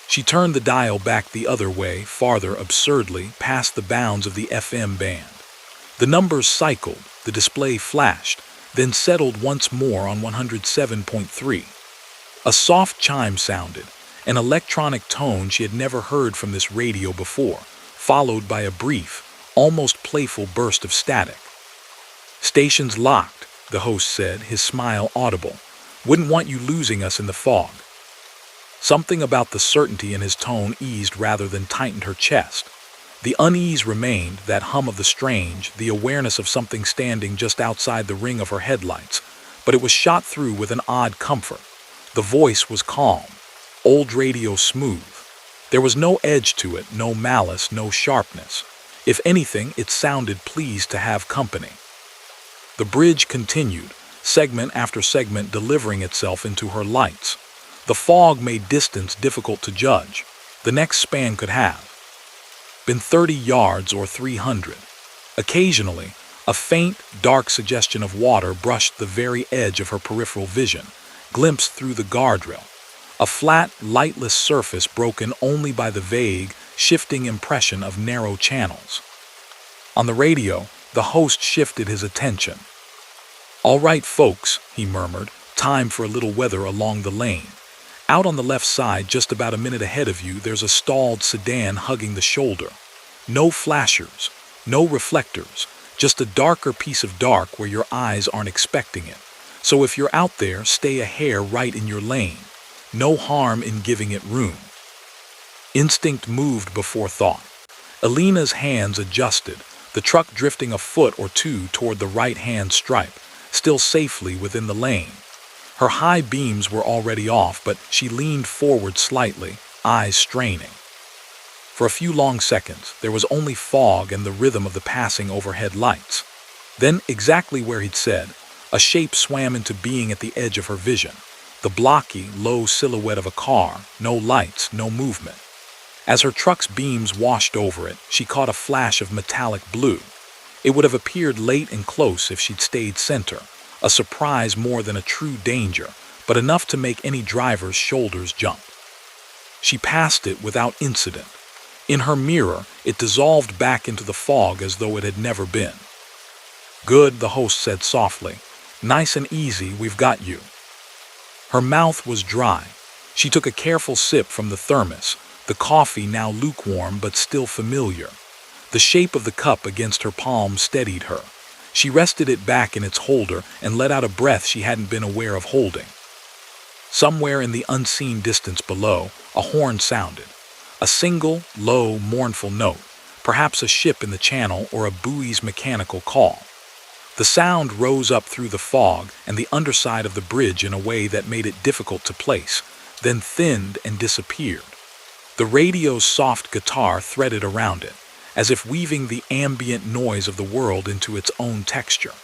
She turned the dial back the other way, farther, absurdly, past the bounds of the FM band. The numbers cycled, the display flashed, then settled once more on 107.3. A soft chime sounded, an electronic tone she had never heard from this radio before, followed by a brief, almost playful burst of static. "Station's locked," the host said, his smile audible. "Wouldn't want you losing us in the fog." Something about the certainty in his tone eased rather than tightened her chest. The unease remained, that hum of the strange, the awareness of something standing just outside the ring of her headlights, but it was shot through with an odd comfort. The voice was calm, old radio smooth. There was no edge to it, no malice, no sharpness. If anything, it sounded pleased to have company. The bridge continued, segment after segment delivering itself into her lights. The fog made distance difficult to judge. The next span could have been 30 yards or 300. Occasionally, a faint, dark suggestion of water brushed the very edge of her peripheral vision, glimpsed through the guardrail. A flat, lightless surface broken only by the vague, shifting impression of narrow channels. On the radio, the host shifted his attention. "All right, folks," he murmured, "time for a little weather along the lane. Out on the left side, just about a minute ahead of you, there's a stalled sedan hugging the shoulder. No flashers, no reflectors, just a darker piece of dark where your eyes aren't expecting it. So if you're out there, stay a hair right in your lane. No harm in giving it room." Instinct moved before thought. Alina's hands adjusted, the truck drifting a foot or two toward the right-hand stripe, still safely within the lane. Her high beams were already off, but she leaned forward slightly, eyes straining. For a few long seconds, there was only fog and the rhythm of the passing overhead lights. Then, exactly where he'd said, A shape swam into being at the edge of her vision. The blocky, low silhouette of a car, no lights, no movement. As her truck's beams washed over it, she caught a flash of metallic blue. It would have appeared late and close if she'd stayed center, a surprise more than a true danger, but enough to make any driver's shoulders jump. She passed it without incident. In her mirror, it dissolved back into the fog as though it had never been. "Good," the host said softly. "Nice and easy, we've got you." Her mouth was dry. She took a careful sip from the thermos, the coffee now lukewarm but still familiar. The shape of the cup against her palm steadied her. She rested it back in its holder and let out a breath she hadn't been aware of holding. Somewhere in the unseen distance below, a horn sounded. A single, low, mournful note, perhaps a ship in the channel or a buoy's mechanical call. The sound rose up through the fog and the underside of the bridge in a way that made it difficult to place, then thinned and disappeared. The radio's soft guitar threaded around it, as if weaving the ambient noise of the world into its own texture.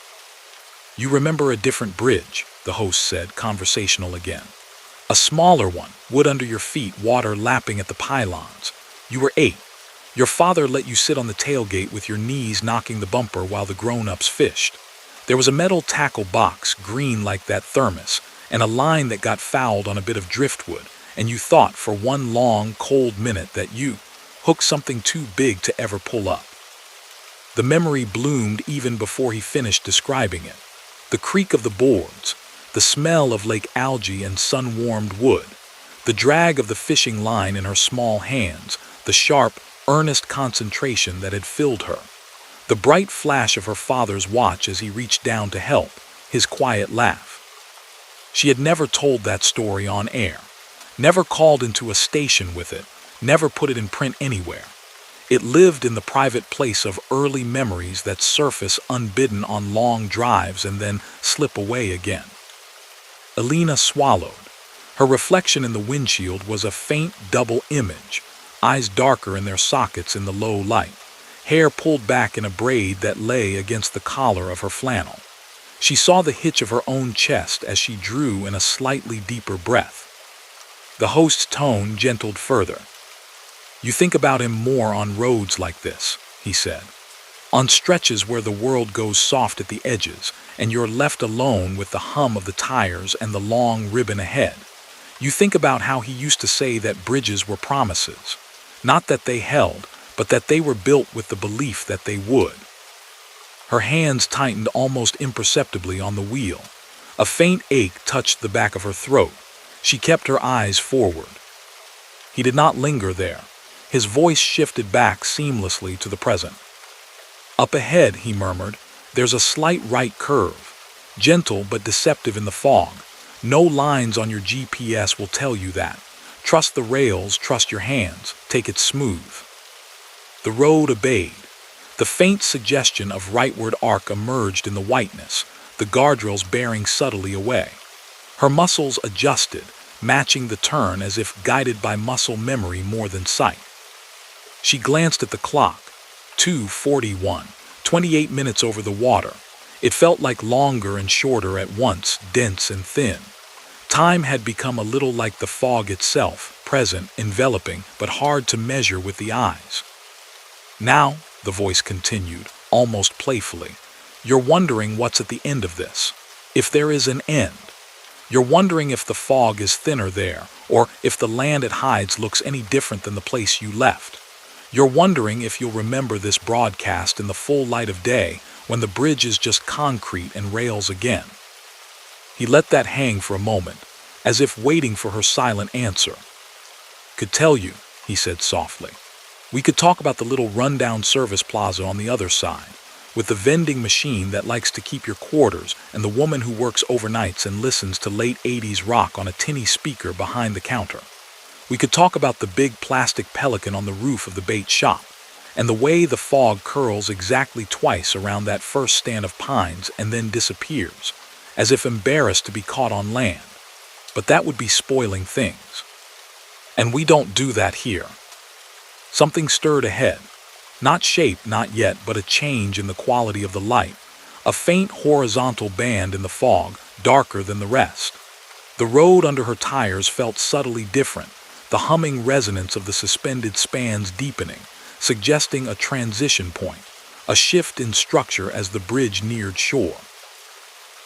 "You remember a different bridge," the host said, conversational again. "A smaller one, wood under your feet, water lapping at the pylons. You were 8. Your father let you sit on the tailgate with your knees knocking the bumper while the grown-ups fished. There was a metal tackle box, green like that thermos, and a line that got fouled on a bit of driftwood, and you thought for one long, cold minute that you hooked something too big to ever pull up." The memory bloomed even before he finished describing it. The creak of the boards, the smell of lake algae and sun-warmed wood, the drag of the fishing line in her small hands, the sharp, earnest concentration that had filled her. The bright flash of her father's watch as he reached down to help, his quiet laugh. She had never told that story on air, never called into a station with it, never put it in print anywhere. It lived in the private place of early memories that surface unbidden on long drives and then slip away again. Alina swallowed. Her reflection in the windshield was a faint double image, eyes darker in their sockets in the low light, hair pulled back in a braid that lay against the collar of her flannel. She saw the hitch of her own chest as she drew in a slightly deeper breath. The host's tone gentled further. "You think about him more on roads like this," he said. "On stretches where the world goes soft at the edges, and you're left alone with the hum of the tires and the long ribbon ahead. You think about how he used to say that bridges were promises. Not that they held, but that they were built with the belief that they would." Her hands tightened almost imperceptibly on the wheel. A faint ache touched the back of her throat. She kept her eyes forward. He did not linger there. His voice shifted back seamlessly to the present. "Up ahead," he murmured, "there's a slight right curve, gentle but deceptive in the fog. No lines on your GPS will tell you that. Trust the rails, trust your hands, take it smooth." The road obeyed. The faint suggestion of rightward arc emerged in the whiteness, the guardrails bearing subtly away. Her muscles adjusted, matching the turn as if guided by muscle memory more than sight. She glanced at the clock. 2:41, 28 minutes over the water. It felt like longer and shorter at once, dense and thin. Time had become a little like the fog itself, present, enveloping, but hard to measure with the eyes. "Now," the voice continued, almost playfully, "you're wondering what's at the end of this, if there is an end. You're wondering if the fog is thinner there, or if the land it hides looks any different than the place you left. You're wondering if you'll remember this broadcast in the full light of day, when the bridge is just concrete and rails again." He let that hang for a moment, as if waiting for her silent answer. "Could tell you," he said softly. "We could talk about the little rundown service plaza on the other side, with the vending machine that likes to keep your quarters and the woman who works overnights and listens to late 80s rock on a tinny speaker behind the counter. We could talk about the big plastic pelican on the roof of the bait shop, and the way the fog curls exactly twice around that first stand of pines and then disappears, as if embarrassed to be caught on land. But that would be spoiling things. And we don't do that here." Something stirred ahead. Not shape, not yet, but a change in the quality of the light. a faint horizontal band in the fog, darker than the rest. The road under her tires felt subtly different, the humming resonance of the suspended spans deepening, suggesting a transition point, a shift in structure as the bridge neared shore.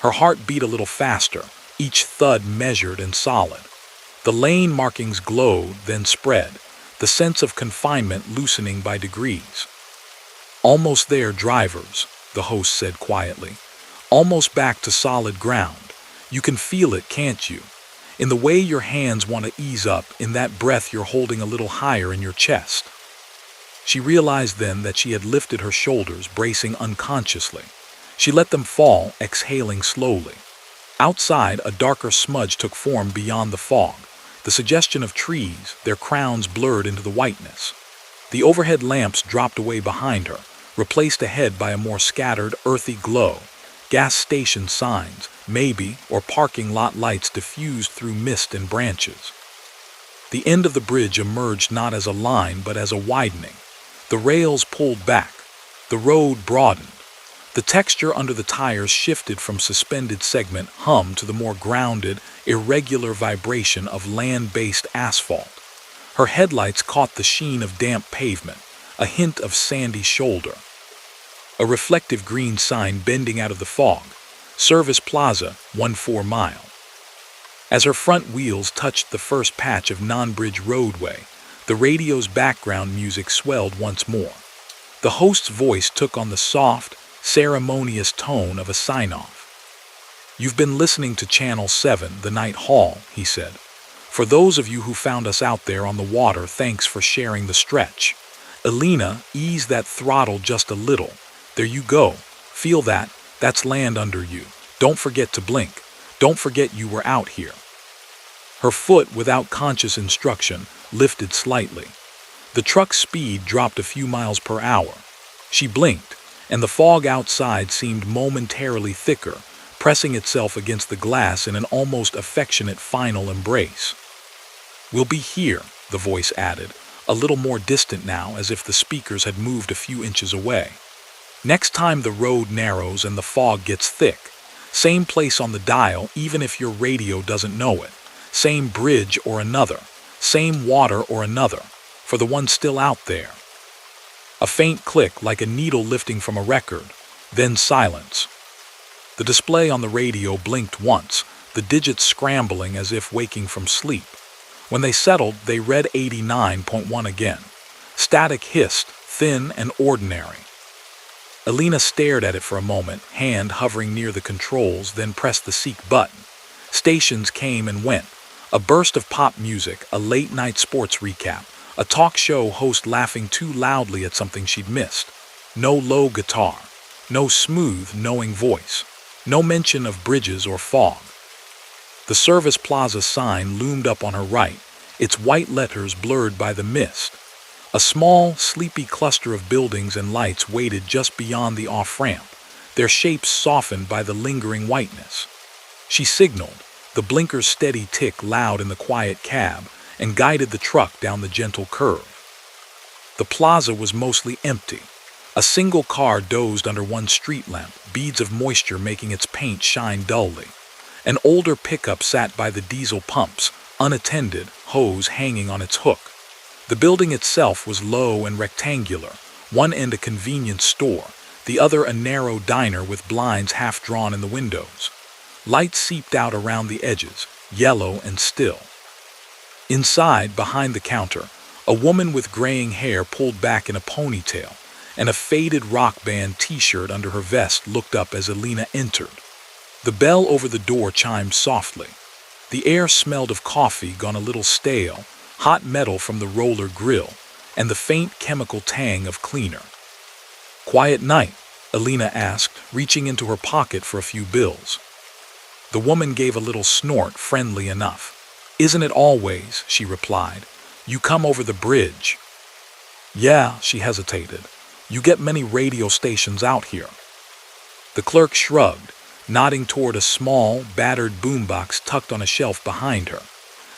Her heart beat a little faster, each thud measured and solid. The lane markings glowed, then spread, the sense of confinement loosening by degrees. "Almost there, drivers," the host said quietly. "Almost back to solid ground. You can feel it, can't you? In the way your hands want to ease up, in that breath you're holding a little higher in your chest." She realized then that she had lifted her shoulders, bracing unconsciously. She let them fall, exhaling slowly. Outside, a darker smudge took form beyond the fog, the suggestion of trees, their crowns blurred into the whiteness. The overhead lamps dropped away behind her, replaced ahead by a more scattered, earthy glow. Gas station signs, maybe, or parking lot lights diffused through mist and branches. The end of the bridge emerged not as a line, but as a widening. The rails pulled back. The road broadened. The texture under the tires shifted from suspended segment hum to the more grounded, irregular vibration of land-based asphalt. Her headlights caught the sheen of damp pavement, a hint of sandy shoulder. A reflective green sign bending out of the fog. Service Plaza, 14 mile. As her front wheels touched the first patch of non-bridge roadway, the radio's background music swelled once more. The host's voice took on the soft, ceremonious tone of a sign-off. "You've been listening to Channel 7, The Night Hall," he said. "For those of you who found us out there on the water, thanks for sharing the stretch. Elena, ease that throttle just a little. There you go. Feel that? That's land under you. Don't forget to blink. Don't forget you were out here." Her foot, without conscious instruction, lifted slightly. The truck's speed dropped a few miles per hour. She blinked, and the fog outside seemed momentarily thicker, pressing itself against the glass in an almost affectionate final embrace. "We'll be here," the voice added, a little more distant now, as if the speakers had moved a few inches away. "Next time the road narrows and the fog gets thick, same place on the dial even if your radio doesn't know it, same bridge or another, same water or another, for the one still out there." A faint click like a needle lifting from a record, then silence. The display on the radio blinked once, the digits scrambling as if waking from sleep. When they settled, they read 89.1 again. Static hissed, thin and ordinary. Elena stared at it for a moment, hand hovering near the controls, then pressed the seek button. Stations came and went. A burst of pop music, a late-night sports recap, a talk show host laughing too loudly at something she'd missed. No low guitar. No smooth, knowing voice. No mention of bridges or fog. The Service Plaza sign loomed up on her right, its white letters blurred by the mist. A small, sleepy cluster of buildings and lights waited just beyond the off-ramp, their shapes softened by the lingering whiteness. She signaled, the blinker's steady tick loud in the quiet cab, and guided the truck down the gentle curve. The plaza was mostly empty. A single car dozed under one street lamp, beads of moisture making its paint shine dully. An older pickup sat by the diesel pumps, unattended, hose hanging on its hook. The building itself was low and rectangular, one end a convenience store, the other a narrow diner with blinds half drawn in the windows. Light seeped out around the edges, yellow and still. Inside, behind the counter, a woman with graying hair pulled back in a ponytail, and a faded rock band t-shirt under her vest looked up as Elena entered. The bell over the door chimed softly. The air smelled of coffee gone a little stale, hot metal from the roller grill, and the faint chemical tang of cleaner. "Quiet night?" Elena asked, reaching into her pocket for a few bills. The woman gave a little snort, friendly enough. "Isn't it always?" she replied. "You come over the bridge." "Yeah," she hesitated. "You get many radio stations out here." The clerk shrugged, nodding toward a small, battered boombox tucked on a shelf behind her.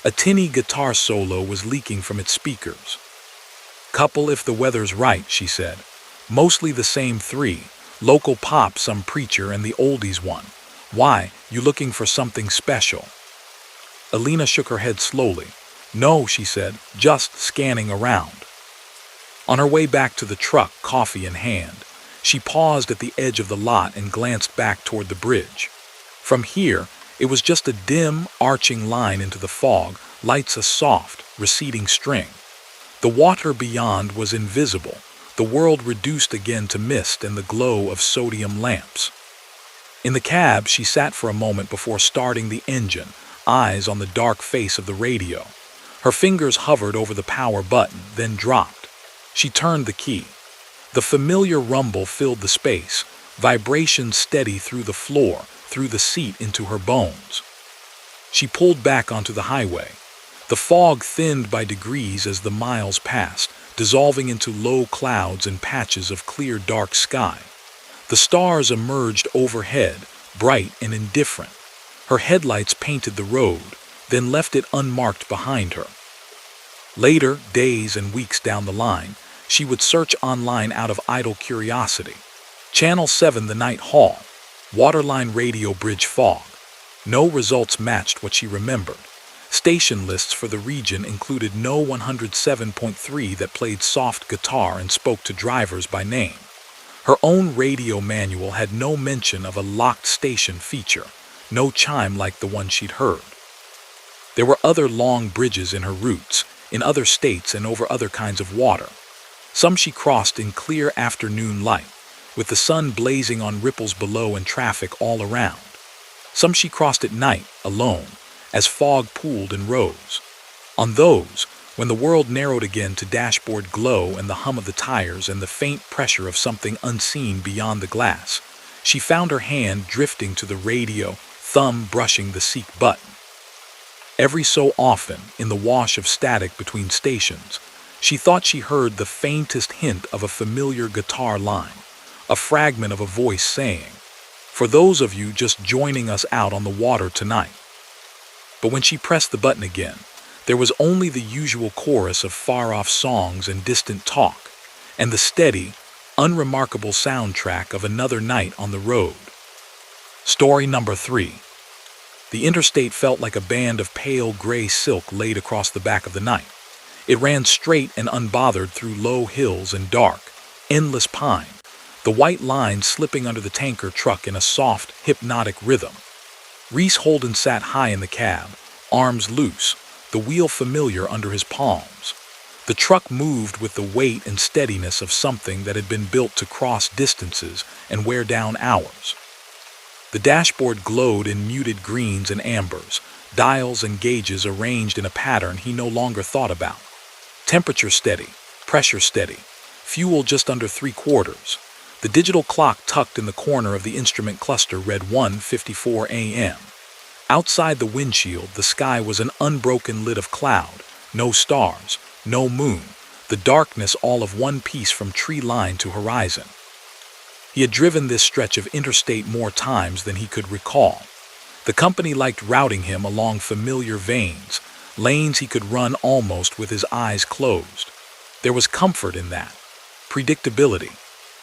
A tinny guitar solo was leaking from its speakers. "Couple if the weather's right," she said. "Mostly the same three, Local pop, some preacher, and the oldies one. Why, you looking for something special? Alina shook her head slowly. No, she said, just scanning around. On her way back to the truck, coffee in hand, she paused at the edge of the lot and glanced back toward the bridge. From here, it was just a dim, arching line into the fog, lights a soft, receding string. The water beyond was invisible, the world reduced again to mist and the glow of sodium lamps. In the cab, she sat for a moment before starting the engine, eyes on the dark face of the radio. Her fingers hovered over the power button, then dropped. She turned the key. The familiar rumble filled the space, vibration steady through the floor, through the seat into her bones. She pulled back onto the highway. The fog thinned by degrees as the miles passed, dissolving into low clouds and patches of clear dark sky. The stars emerged overhead, bright and indifferent. Her headlights painted the road, then left it unmarked behind her. Later, days and weeks down the line, she would search online out of idle curiosity. Channel 7 the night hall, waterline radio bridge fog. No results matched what she remembered. Station lists for the region included no 107.3 that played soft guitar and spoke to drivers by name. Her own radio manual had no mention of a locked station feature, no chime like the one she'd heard. There were other long bridges in her routes, in other states and over other kinds of water. Some she crossed in clear afternoon light, with the sun blazing on ripples below and traffic all around. Some she crossed at night, alone, as fog pooled and rose. On those, when the world narrowed again to dashboard glow and the hum of the tires and the faint pressure of something unseen beyond the glass, she found her hand drifting to the radio, thumb brushing the seek button. Every so often, in the wash of static between stations, she thought she heard the faintest hint of a familiar guitar line, a fragment of a voice saying, "For those of you just joining us out on the water tonight." But when she pressed the button again, there was only the usual chorus of far-off songs and distant talk, and the steady, unremarkable soundtrack of another night on the road. Story number 3. The interstate felt like a band of pale gray silk laid across the back of the night. It ran straight and unbothered through low hills and dark, endless pine, the white lines slipping under the tanker truck in a soft, hypnotic rhythm. Reese Holden sat high in the cab, arms loose, the wheel familiar under his palms. The truck moved with the weight and steadiness of something that had been built to cross distances and wear down hours. The dashboard glowed in muted greens and ambers, dials and gauges arranged in a pattern he no longer thought about. Temperature steady, pressure steady, fuel just under 3/4. The digital clock tucked in the corner of the instrument cluster read 1:54 a.m. Outside the windshield, the sky was an unbroken lid of cloud, no stars, no moon, the darkness all of one piece from tree line to horizon. He had driven this stretch of interstate more times than he could recall. The company liked routing him along familiar veins, lanes he could run almost with his eyes closed. There was comfort in that. Predictability.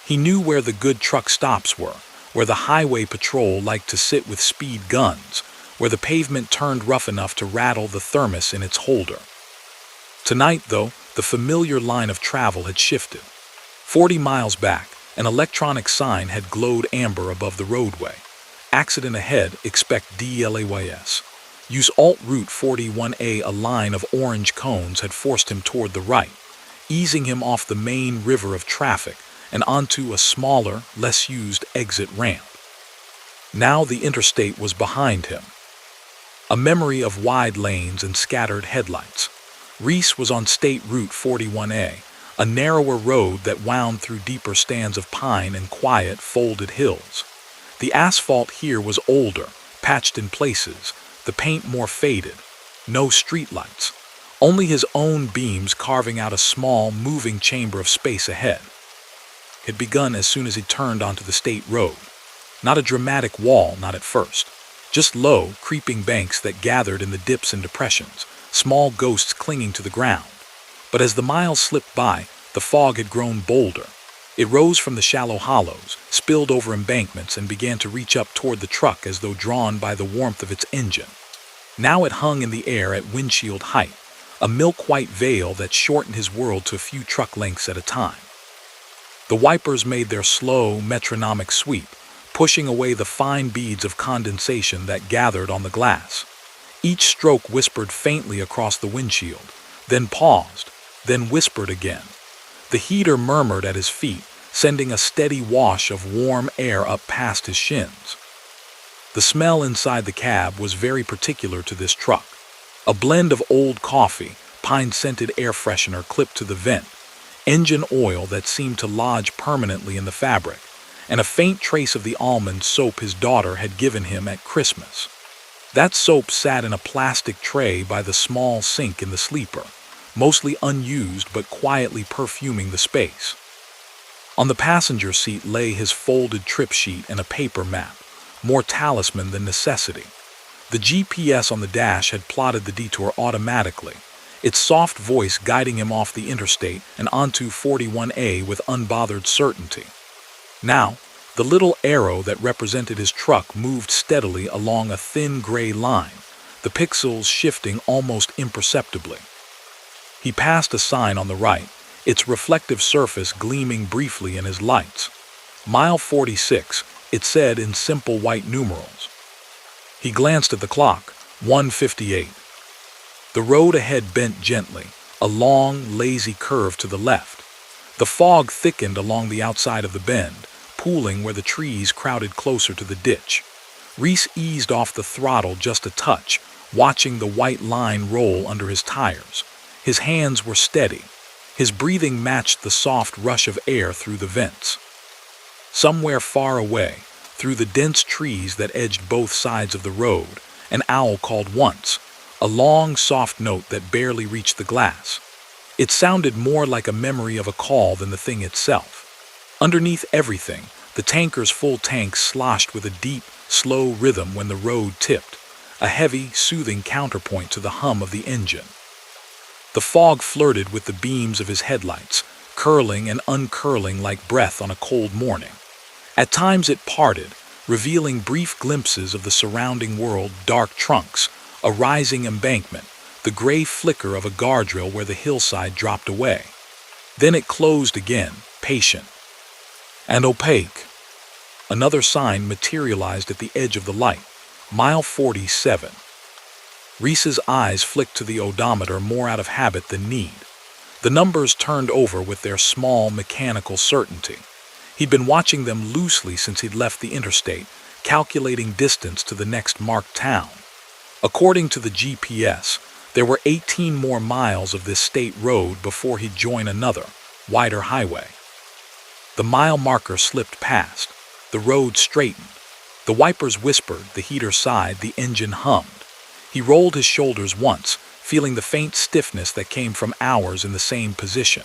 He knew where the good truck stops were, where the highway patrol liked to sit with speed guns, where the pavement turned rough enough to rattle the thermos in its holder. Tonight, though, the familiar line of travel had shifted. 40 miles back, an electronic sign had glowed amber above the roadway. Accident ahead, expect delays. Use Alt Route 41A. A line of orange cones had forced him toward the right, easing him off the main river of traffic and onto a smaller, less used exit ramp. Now the interstate was behind him. A memory of wide lanes and scattered headlights. Reese was on State Route 41A, a narrower road that wound through deeper stands of pine and quiet, folded hills. The asphalt here was older, patched in places, the paint more faded. No streetlights, only his own beams carving out a small, moving chamber of space ahead. It begun as soon as he turned onto the state road. Not a dramatic wall, not at first. Just low, creeping banks that gathered in the dips and depressions, small ghosts clinging to the ground. But as the miles slipped by, the fog had grown bolder. It rose from the shallow hollows, spilled over embankments, and began to reach up toward the truck as though drawn by the warmth of its engine. Now it hung in the air at windshield height, a milk-white veil that shortened his world to a few truck lengths at a time. The wipers made their slow, metronomic sweep, pushing away the fine beads of condensation that gathered on the glass. Each stroke whispered faintly across the windshield, then paused, then whispered again. The heater murmured at his feet, sending a steady wash of warm air up past his shins. The smell inside the cab was very particular to this truck. A blend of old coffee, pine-scented air freshener clipped to the vent, engine oil that seemed to lodge permanently in the fabric, and a faint trace of the almond soap his daughter had given him at Christmas. That soap sat in a plastic tray by the small sink in the sleeper, mostly unused but quietly perfuming the space. On the passenger seat lay his folded trip sheet and a paper map, more talisman than necessity. The GPS on the dash had plotted the detour automatically, its soft voice guiding him off the interstate and onto 41A with unbothered certainty. Now, the little arrow that represented his truck moved steadily along a thin gray line, the pixels shifting almost imperceptibly. He passed a sign on the right, its reflective surface gleaming briefly in his lights. Mile 46, it said in simple white numerals. He glanced at the clock, 1:58. The road ahead bent gently, a long, lazy curve to the left. The fog thickened along the outside of the bend, pooling where the trees crowded closer to the ditch. Reese eased off the throttle just a touch, watching the white line roll under his tires. His hands were steady. His breathing matched the soft rush of air through the vents. Somewhere far away, through the dense trees that edged both sides of the road, an owl called once, a long, soft note that barely reached the glass. It sounded more like a memory of a call than the thing itself. Underneath everything, the tanker's full tank sloshed with a deep, slow rhythm when the road tipped, a heavy, soothing counterpoint to the hum of the engine. The fog flirted with the beams of his headlights, curling and uncurling like breath on a cold morning. At times it parted, revealing brief glimpses of the surrounding world, dark trunks, a rising embankment, the gray flicker of a guardrail where the hillside dropped away. Then it closed again, patient and opaque. Another sign materialized at the edge of the light, mile 47. Reese's eyes flicked to the odometer more out of habit than need. The numbers turned over with their small, mechanical certainty. He'd been watching them loosely since he'd left the interstate, calculating distance to the next marked town. According to the GPS, there were 18 more miles of this state road before he'd join another, wider highway. The mile marker slipped past. The road straightened. The wipers whispered, the heater sighed, the engine hummed. He rolled his shoulders once, feeling the faint stiffness that came from hours in the same position.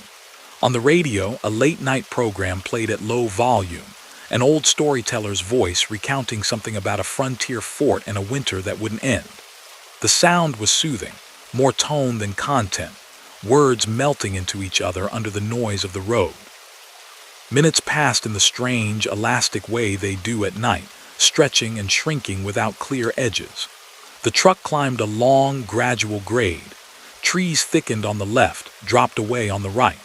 On the radio, a late-night program played at low volume, an old storyteller's voice recounting something about a frontier fort and a winter that wouldn't end. The sound was soothing, more tone than content, words melting into each other under the noise of the road. Minutes passed in the strange, elastic way they do at night, stretching and shrinking without clear edges. The truck climbed a long, gradual grade. Trees thickened on the left, dropped away on the right.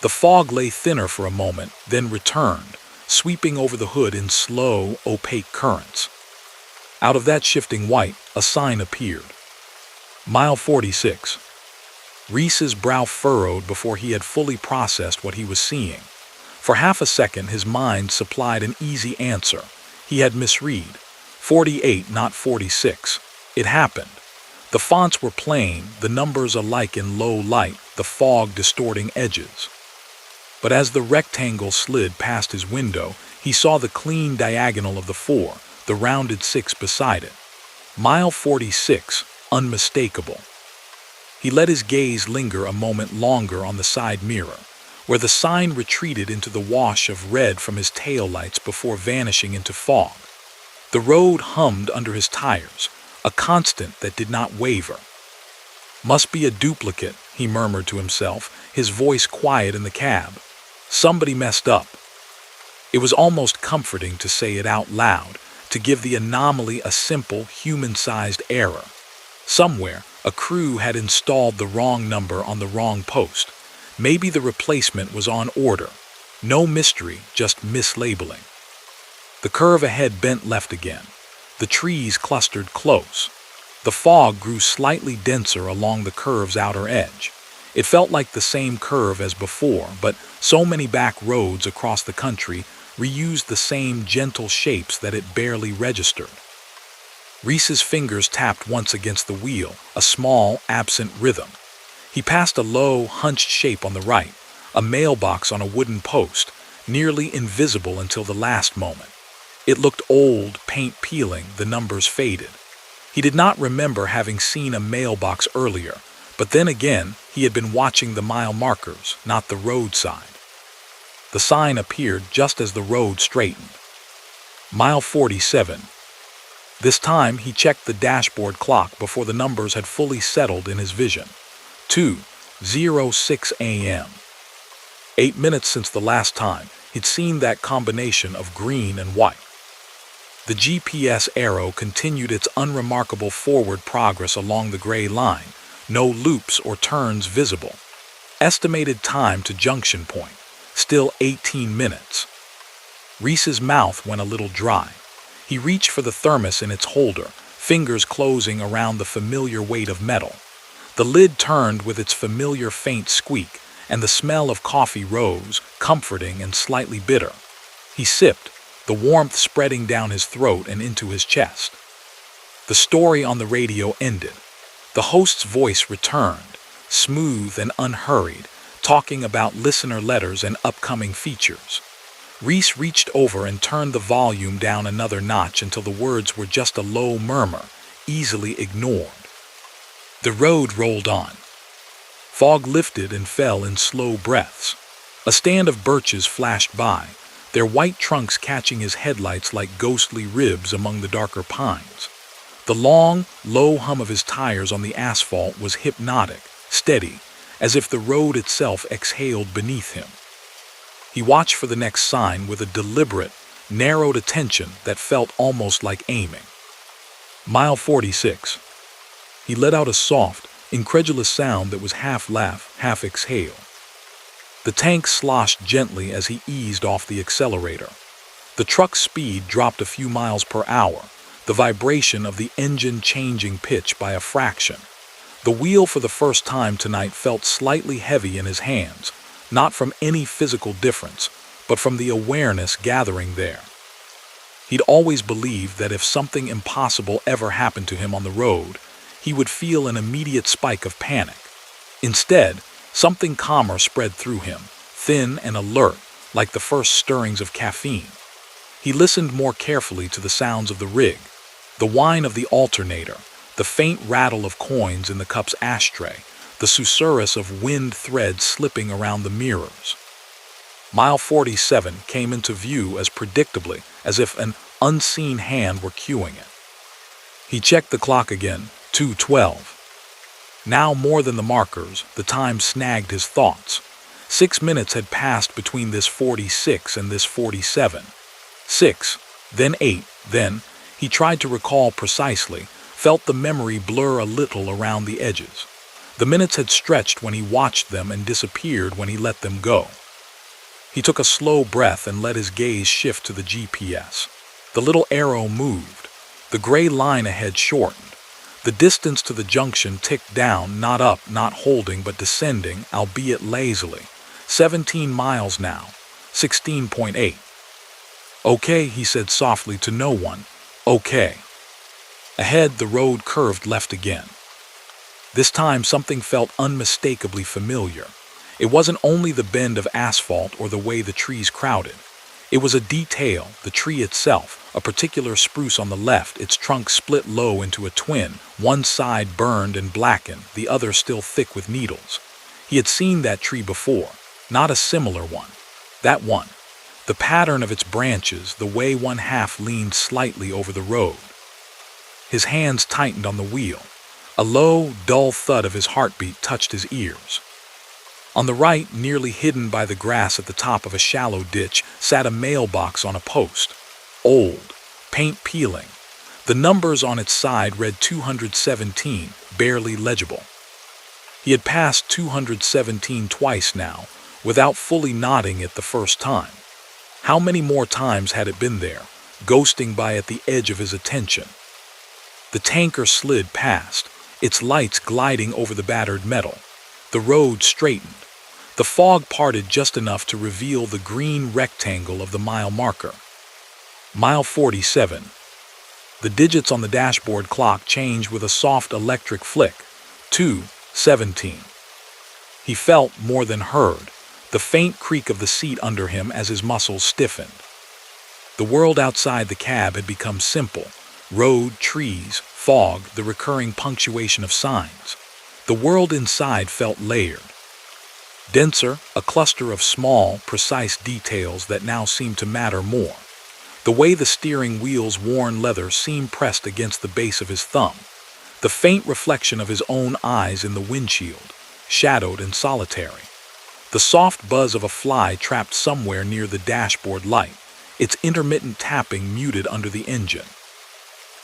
The fog lay thinner for a moment, then returned, sweeping over the hood in slow, opaque currents. Out of that shifting white, a sign appeared. Mile 46. Reese's brow furrowed before he had fully processed what he was seeing. For half a second, his mind supplied an easy answer. He had misread. 48, not 46. It happened. The fonts were plain, the numbers alike in low light, the fog distorting edges. But as the rectangle slid past his window, he saw the clean diagonal of the 4, the rounded 6 beside it. Mile 46, unmistakable. He let his gaze linger a moment longer on the side mirror, where the sign retreated into the wash of red from his taillights before vanishing into fog. The road hummed under his tires, a constant that did not waver. Must be a duplicate, he murmured to himself, his voice quiet in the cab. Somebody messed up. It was almost comforting to say it out loud, to give the anomaly a simple, human-sized error. Somewhere, a crew had installed the wrong number on the wrong post. Maybe the replacement was on order. No mystery, just mislabeling. The curve ahead bent left again. The trees clustered close. The fog grew slightly denser along the curve's outer edge. It felt like the same curve as before, but so many back roads across the country reused the same gentle shapes that it barely registered. Reese's fingers tapped once against the wheel, a small, absent rhythm. He passed a low, hunched shape on the right, a mailbox on a wooden post, nearly invisible until the last moment. It looked old, paint peeling, the numbers faded. He did not remember having seen a mailbox earlier, but then again, he had been watching the mile markers, not the road sign. The sign appeared just as the road straightened. Mile 47. This time, he checked the dashboard clock before the numbers had fully settled in his vision. 2:06 a.m. 8 minutes since the last time he'd seen that combination of green and white. The GPS arrow continued its unremarkable forward progress along the gray line, no loops or turns visible. Estimated time to junction point, still 18 minutes. Reese's mouth went a little dry. He reached for the thermos in its holder, fingers closing around the familiar weight of metal. The lid turned with its familiar faint squeak, and the smell of coffee rose, comforting and slightly bitter. He sipped, the warmth spreading down his throat and into his chest. The story on the radio ended. The host's voice returned, smooth and unhurried, talking about listener letters and upcoming features. Reese reached over and turned the volume down another notch until the words were just a low murmur, easily ignored. The road rolled on. Fog lifted and fell in slow breaths. A stand of birches flashed by, their white trunks catching his headlights like ghostly ribs among the darker pines. The long, low hum of his tires on the asphalt was hypnotic, steady, as if the road itself exhaled beneath him. He watched for the next sign with a deliberate, narrowed attention that felt almost like aiming. Mile 46. He let out a soft, incredulous sound that was half laugh, half exhale. The tank sloshed gently as he eased off the accelerator. The truck's speed dropped a few miles per hour, the vibration of the engine changing pitch by a fraction. The wheel for the first time tonight felt slightly heavy in his hands, not from any physical difference, but from the awareness gathering there. He'd always believed that if something impossible ever happened to him on the road, he would feel an immediate spike of panic. Instead, something calmer spread through him, thin and alert, like the first stirrings of caffeine. He listened more carefully to the sounds of the rig, the whine of the alternator, the faint rattle of coins in the cup's ashtray, the susurrus of wind threads slipping around the mirrors. Mile 47 came into view as predictably as if an unseen hand were cueing it. He checked the clock again, 2:12. Now more than the markers, the time snagged his thoughts. 6 minutes had passed between this 46 and this 47. 6, then 8, then, he tried to recall precisely, felt the memory blur a little around the edges. The minutes had stretched when he watched them and disappeared when he let them go. He took a slow breath and let his gaze shift to the GPS. The little arrow moved. The gray line ahead shortened. The distance to the junction ticked down, not up, not holding, but descending, albeit lazily. 17 miles now, 16.8. Okay, he said softly to no one. Okay. Ahead, the road curved left again. This time, something felt unmistakably familiar. It wasn't only the bend of asphalt or the way the trees crowded. It was a detail, the tree itself, a particular spruce on the left, its trunk split low into a twin, one side burned and blackened, the other still thick with needles. He had seen that tree before, not a similar one. That one. The pattern of its branches, the way one half leaned slightly over the road. His hands tightened on the wheel. A low, dull thud of his heartbeat touched his ears. On the right, nearly hidden by the grass at the top of a shallow ditch, sat a mailbox on a post. Old, paint peeling. The numbers on its side read 217, barely legible. He had passed 217 twice now, without fully nodding it the first time. How many more times had it been there, ghosting by at the edge of his attention? The tanker slid past, its lights gliding over the battered metal. The road straightened. The fog parted just enough to reveal the green rectangle of the mile marker. Mile 47. The digits on the dashboard clock changed with a soft electric flick. 2:17. He felt, more than heard, the faint creak of the seat under him as his muscles stiffened. The world outside the cab had become simple. Road, trees, fog, the recurring punctuation of signs. The world inside felt layered. Denser, a cluster of small, precise details that now seemed to matter more. The way the steering wheel's worn leather seemed pressed against the base of his thumb. The faint reflection of his own eyes in the windshield, shadowed and solitary. The soft buzz of a fly trapped somewhere near the dashboard light, its intermittent tapping muted under the engine.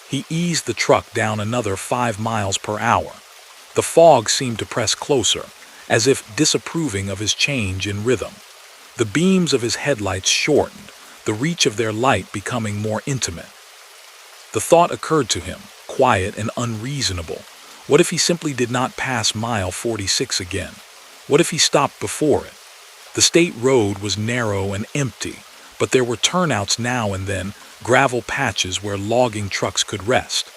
He eased the truck down another 5 miles per hour. The fog seemed to press closer, as if disapproving of his change in rhythm. The beams of his headlights shortened, the reach of their light becoming more intimate. The thought occurred to him, quiet and unreasonable. What if he simply did not pass mile 46 again? What if he stopped before it? The state road was narrow and empty, but there were turnouts now and then, gravel patches where logging trucks could rest.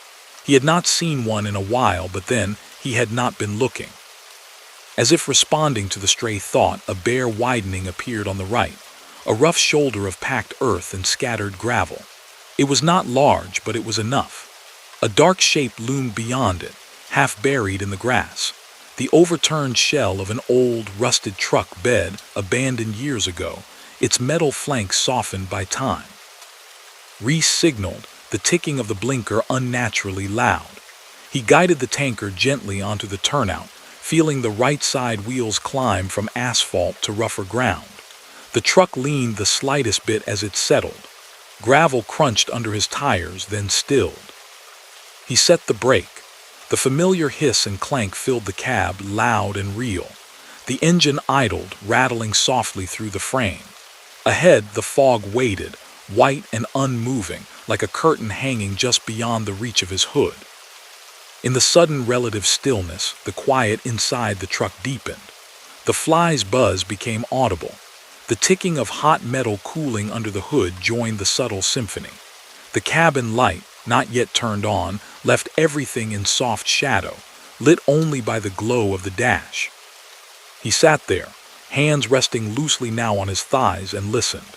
He had not seen one in a while, but then he had not been looking. As if responding to the stray thought, a bare widening appeared on the right, a rough shoulder of packed earth and scattered gravel. It was not large, but it was enough. A dark shape loomed beyond it, half buried in the grass. The overturned shell of an old, rusted truck bed, abandoned years ago, its metal flanks softened by time. Reese signaled, the ticking of the blinker unnaturally loud. He guided the tanker gently onto the turnout, feeling the right side wheels climb from asphalt to rougher ground. The truck leaned the slightest bit as it settled. Gravel crunched under his tires, then stilled. He set the brake. The familiar hiss and clank filled the cab, loud and real. The engine idled, rattling softly through the frame. Ahead, the fog waited, white and unmoving, like a curtain hanging just beyond the reach of his hood. In the sudden relative stillness, the quiet inside the truck deepened. The fly's buzz became audible. The ticking of hot metal cooling under the hood joined the subtle symphony. The cabin light, not yet turned on, left everything in soft shadow, lit only by the glow of the dash. He sat there, hands resting loosely now on his thighs, and listened.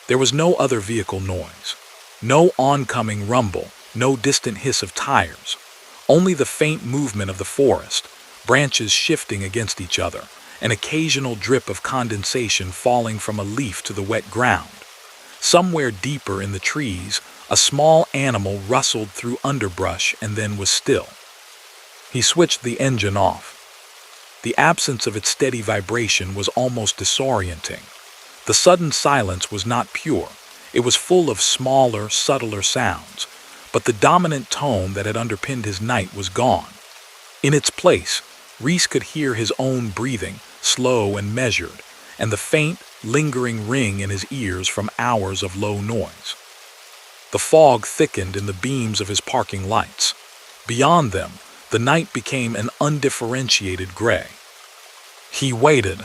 There was no other vehicle noise. No oncoming rumble, no distant hiss of tires. Only the faint movement of the forest, branches shifting against each other, an occasional drip of condensation falling from a leaf to the wet ground. Somewhere deeper in the trees, a small animal rustled through underbrush and then was still. He switched the engine off. The absence of its steady vibration was almost disorienting. The sudden silence was not pure. It was full of smaller, subtler sounds, but the dominant tone that had underpinned his night was gone. In its place, Reese could hear his own breathing, slow and measured, and the faint, lingering ring in his ears from hours of low noise. The fog thickened in the beams of his parking lights. Beyond them, the night became an undifferentiated gray. He waited.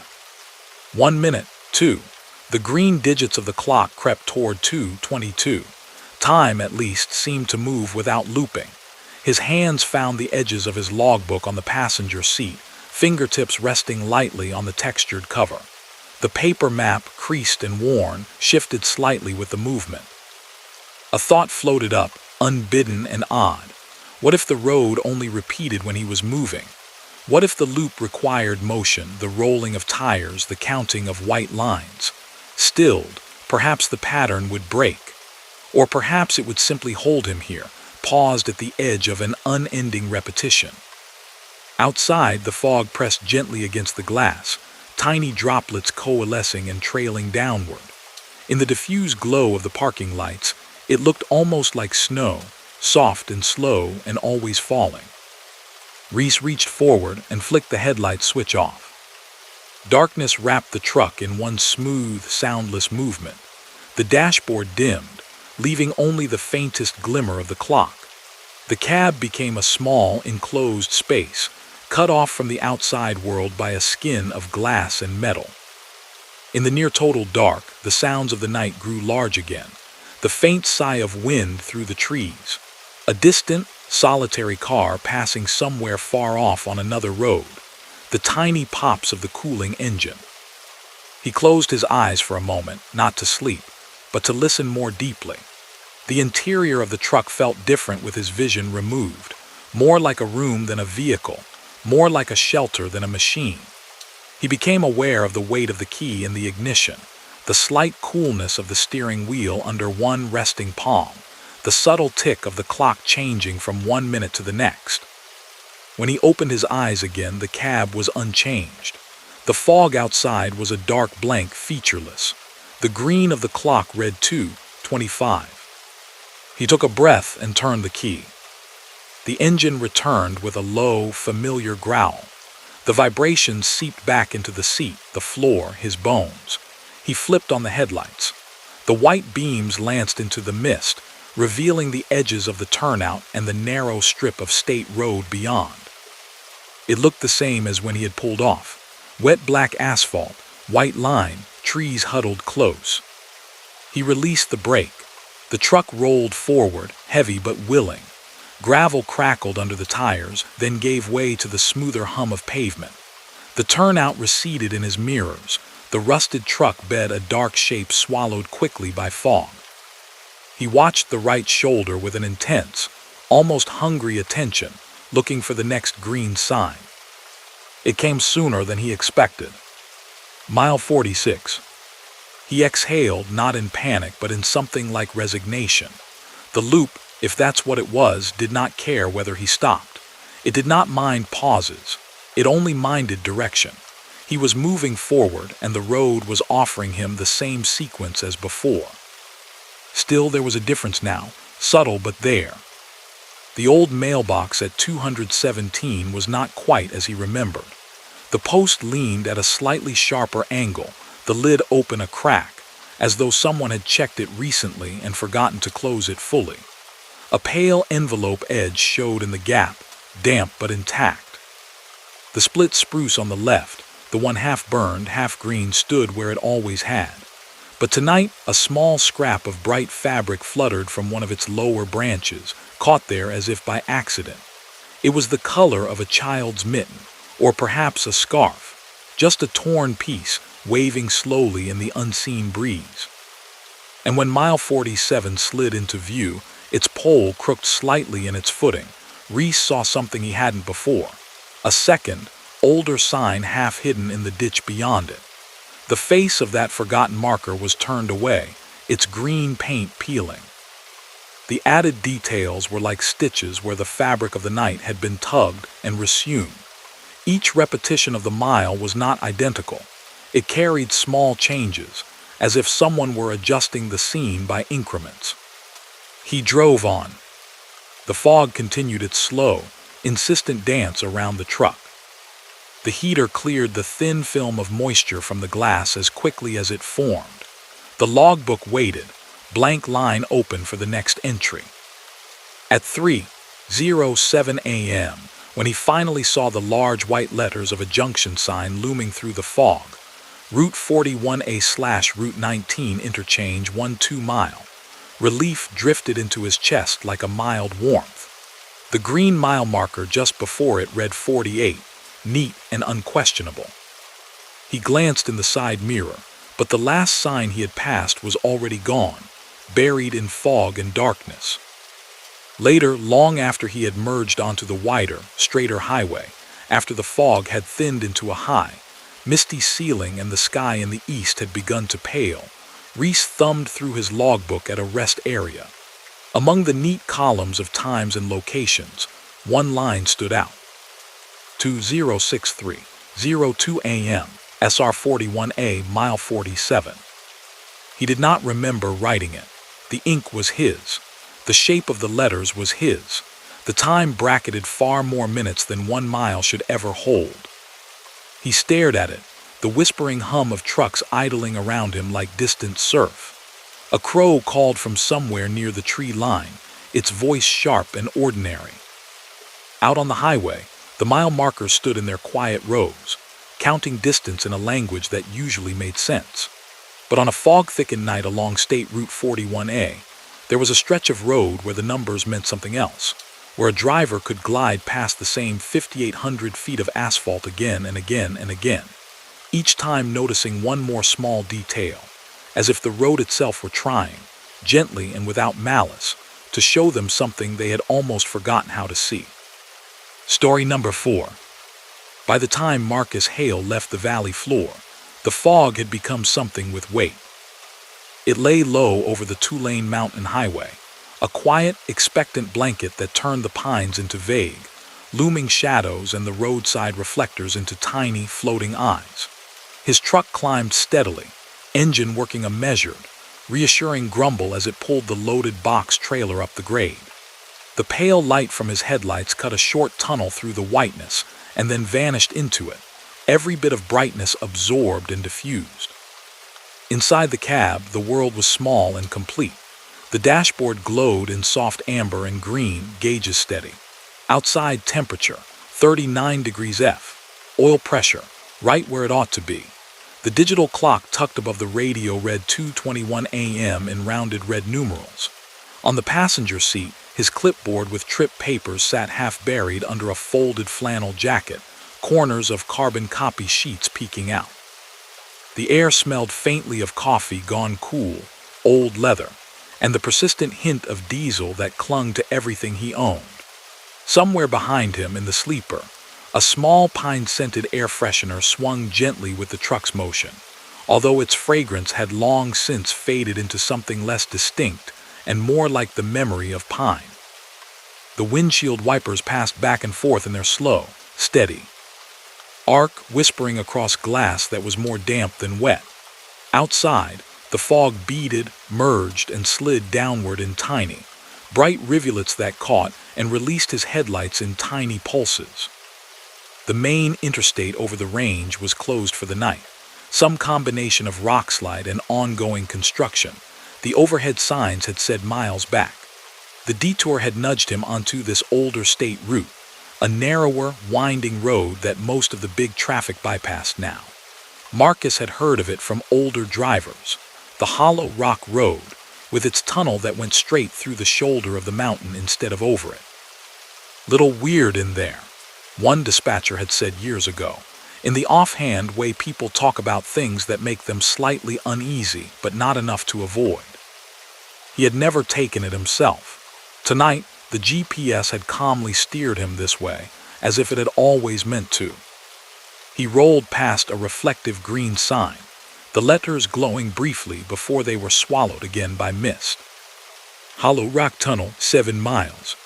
1 minute, 2. The green digits of the clock crept toward 2:22. Time, at least, seemed to move without looping. His hands found the edges of his logbook on the passenger seat, fingertips resting lightly on the textured cover. The paper map, creased and worn, shifted slightly with the movement. A thought floated up, unbidden and odd. What if the road only repeated when he was moving? What if the loop required motion, the rolling of tires, the counting of white lines? Stilled, perhaps the pattern would break. Or perhaps it would simply hold him here, paused at the edge of an unending repetition. Outside, the fog pressed gently against the glass, tiny droplets coalescing and trailing downward. In the diffused glow of the parking lights, it looked almost like snow, soft and slow and always falling. Reese reached forward and flicked the headlight switch off. Darkness wrapped the truck in one smooth, soundless movement. The dashboard dimmed, leaving only the faintest glimmer of the clock. The cab became a small, enclosed space, cut off from the outside world by a skin of glass and metal. In the near-total dark, the sounds of the night grew large again, the faint sigh of wind through the trees. A distant, solitary car passing somewhere far off on another road, the tiny pops of the cooling engine. He closed his eyes for a moment, not to sleep, but to listen more deeply. The interior of the truck felt different with his vision removed, more like a room than a vehicle, more like a shelter than a machine. He became aware of the weight of the key in the ignition, the slight coolness of the steering wheel under one resting palm, the subtle tick of the clock changing from 1 minute to the next. When he opened his eyes again, the cab was unchanged. The fog outside was a dark blank, featureless. The green of the clock read 2:25. He took a breath and turned the key. The engine returned with a low, familiar growl. The vibrations seeped back into the seat, the floor, his bones. He flipped on the headlights. The white beams lanced into the mist, revealing the edges of the turnout and the narrow strip of state road beyond. It looked the same as when he had pulled off. Wet black asphalt, white line, trees huddled close. He released the brake. The truck rolled forward, heavy but willing. Gravel crackled under the tires, then gave way to the smoother hum of pavement. The turnout receded in his mirrors, the rusted truck bed a dark shape swallowed quickly by fog. He watched the right shoulder with an intense, almost hungry attention, looking for the next green sign. It came sooner than he expected. Mile 46. He exhaled, not in panic, but in something like resignation. The loop, if that's what it was, did not care whether he stopped. It did not mind pauses. It only minded direction. He was moving forward, and the road was offering him the same sequence as before. Still, there was a difference now, subtle but there. The old mailbox at 217 was not quite as he remembered. The post leaned at a slightly sharper angle, the lid open a crack, as though someone had checked it recently and forgotten to close it fully. A pale envelope edge showed in the gap, damp but intact. The split spruce on the left, the one half burned, half green, stood where it always had. But tonight, a small scrap of bright fabric fluttered from one of its lower branches, caught there as if by accident. It was the color of a child's mitten, or perhaps a scarf, just a torn piece, waving slowly in the unseen breeze. And when mile 47 slid into view, its pole crooked slightly in its footing, Reese saw something he hadn't before. A second, older sign half hidden in the ditch beyond it. The face of that forgotten marker was turned away, its green paint peeling. The added details were like stitches where the fabric of the night had been tugged and resewn. Each repetition of the mile was not identical. It carried small changes, as if someone were adjusting the scene by increments. He drove on. The fog continued its slow, insistent dance around the truck. The heater cleared the thin film of moisture from the glass as quickly as it formed. The logbook waited, blank line open for the next entry. At 3:07 a.m., when he finally saw the large white letters of a junction sign looming through the fog, Route 41A/Route 19 interchange 1-2 mile, relief drifted into his chest like a mild warmth. The green mile marker just before it read 48, neat and unquestionable. He glanced in the side mirror, but the last sign he had passed was already gone, buried in fog and darkness. Later, long after he had merged onto the wider, straighter highway, after the fog had thinned into a high, misty ceiling and the sky in the east had begun to pale, Reese thumbed through his logbook at a rest area. Among the neat columns of times and locations, one line stood out. 2063:02 a.m., SR41A, mile 47. He did not remember writing it. The ink was his. The shape of the letters was his. The time bracketed far more minutes than 1 mile should ever hold. He stared at it, the whispering hum of trucks idling around him like distant surf. A crow called from somewhere near the tree line, its voice sharp and ordinary. Out on the highway, the mile markers stood in their quiet rows, counting distance in a language that usually made sense. But on a fog-thickened night along State Route 41A, there was a stretch of road where the numbers meant something else, where a driver could glide past the same 5,800 feet of asphalt again and again and again, each time noticing one more small detail, as if the road itself were trying, gently and without malice, to show them something they had almost forgotten how to see. Story number 4. By the time Marcus Hale left the valley floor, the fog had become something with weight. It lay low over the 2-lane mountain highway, a quiet, expectant blanket that turned the pines into vague, looming shadows and the roadside reflectors into tiny, floating eyes. His truck climbed steadily, engine working a measured, reassuring grumble as it pulled the loaded box trailer up the grade. The pale light from his headlights cut a short tunnel through the whiteness and then vanished into it, every bit of brightness absorbed and diffused. Inside the cab, the world was small and complete. The dashboard glowed in soft amber and green, gauges steady. Outside temperature, 39 degrees F. Oil pressure, right where it ought to be. The digital clock tucked above the radio read 2:21 a.m. in rounded red numerals. On the passenger seat, his clipboard with trip papers sat half buried under a folded flannel jacket, corners of carbon copy sheets peeking out. The air smelled faintly of coffee gone cool, old leather, and the persistent hint of diesel that clung to everything he owned. Somewhere behind him in the sleeper, a small pine-scented air freshener swung gently with the truck's motion, although its fragrance had long since faded into something less distinct and more like the memory of pine. The windshield wipers passed back and forth in their slow, steady arc, whispering across glass that was more damp than wet. Outside, the fog beaded, merged, and slid downward in tiny, bright rivulets that caught and released his headlights in tiny pulses. The main interstate over the range was closed for the night, some combination of rockslide and ongoing construction. The overhead signs had said miles back. The detour had nudged him onto this older state route, a narrower, winding road that most of the big traffic bypassed now. Marcus had heard of it from older drivers, the hollow rock road, with its tunnel that went straight through the shoulder of the mountain instead of over it. "Little weird in there," one dispatcher had said years ago, in the offhand way people talk about things that make them slightly uneasy but not enough to avoid. He had never taken it himself. Tonight, the GPS had calmly steered him this way, as if it had always meant to. He rolled past a reflective green sign, the letters glowing briefly before they were swallowed again by mist. Hollow Rock Tunnel, 7 miles.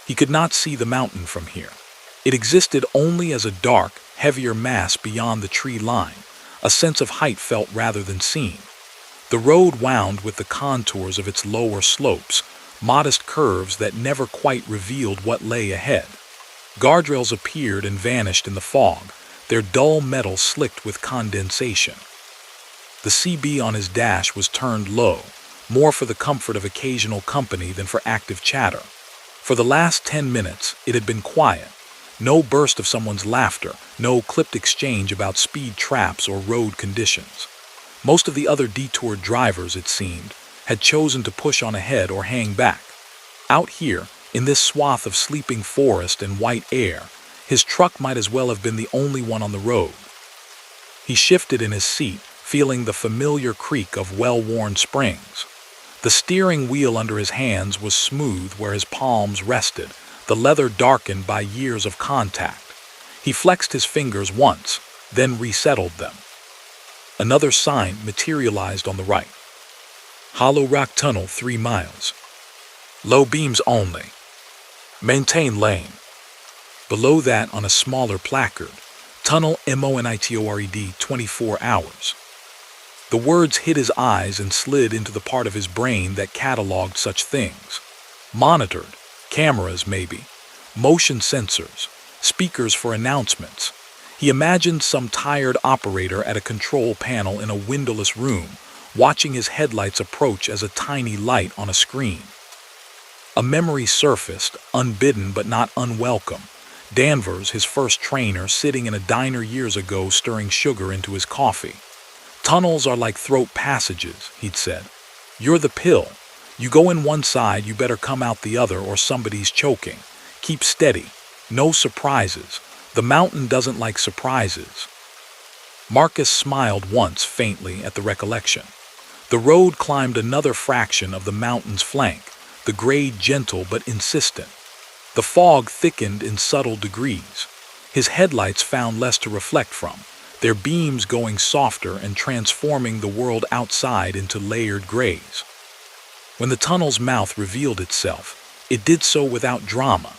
He could not see the mountain from here. It existed only as a dark, heavier mass beyond the tree line, a sense of height felt rather than seen. The road wound with the contours of its lower slopes, modest curves that never quite revealed what lay ahead. Guardrails appeared and vanished in the fog, their dull metal slicked with condensation. The CB on his dash was turned low, more for the comfort of occasional company than for active chatter. For the last 10 minutes, it had been quiet. No burst of someone's laughter, no clipped exchange about speed traps or road conditions. Most of the other detoured drivers, it seemed, had chosen to push on ahead or hang back. Out here, in this swath of sleeping forest and white air, his truck might as well have been the only one on the road. He shifted in his seat, feeling the familiar creak of well-worn springs. The steering wheel under his hands was smooth where his palms rested, the leather darkened by years of contact. He flexed his fingers once, then resettled them. Another sign materialized on the right. Hollow Rock Tunnel, 3 miles. Low beams only. Maintain lane. Below that, on a smaller placard, Tunnel MONITORED 24 hours. The words hit his eyes and slid into the part of his brain that cataloged such things. Monitored, cameras maybe, motion sensors, speakers for announcements. He imagined some tired operator at a control panel in a windowless room, watching his headlights approach as a tiny light on a screen. A memory surfaced, unbidden but not unwelcome. Danvers, his first trainer, sitting in a diner years ago stirring sugar into his coffee. "Tunnels are like throat passages," he'd said. "You're the pill. You go in one side, you better come out the other or somebody's choking. Keep steady. No surprises. The mountain doesn't like surprises." Marcus smiled once faintly at the recollection. The road climbed another fraction of the mountain's flank, the grade gentle but insistent. The fog thickened in subtle degrees. His headlights found less to reflect from, their beams going softer and transforming the world outside into layered grays. When the tunnel's mouth revealed itself, it did so without drama.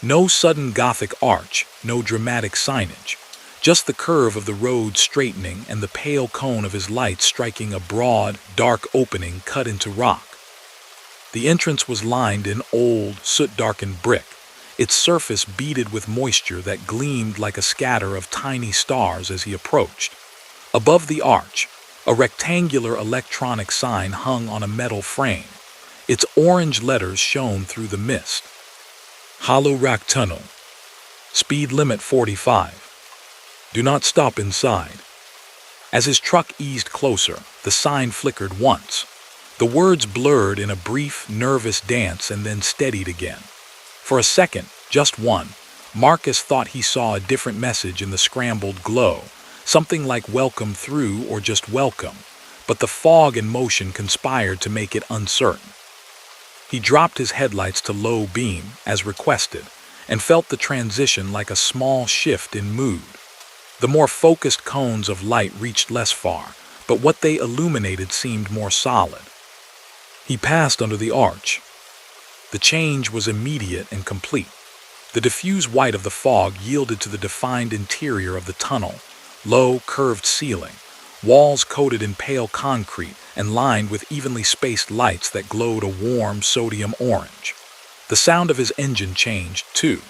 No sudden Gothic arch, no dramatic signage, just the curve of the road straightening and the pale cone of his lights striking a broad, dark opening cut into rock. The entrance was lined in old, soot-darkened brick, its surface beaded with moisture that gleamed like a scatter of tiny stars as he approached. Above the arch, a rectangular electronic sign hung on a metal frame. Its orange letters shone through the mist. Hollow Rock Tunnel. Speed limit 45. Do not stop inside. As his truck eased closer, the sign flickered once. The words blurred in a brief, nervous dance and then steadied again. For a second, just one, Marcus thought he saw a different message in the scrambled glow, something like welcome through or just welcome, but the fog and motion conspired to make it uncertain. He dropped his headlights to low beam, as requested, and felt the transition like a small shift in mood. The more focused cones of light reached less far, but what they illuminated seemed more solid. He passed under the arch. The change was immediate and complete. The diffuse white of the fog yielded to the defined interior of the tunnel, low, curved ceiling, walls coated in pale concrete and lined with evenly spaced lights that glowed a warm sodium orange. The sound of his engine changed, too.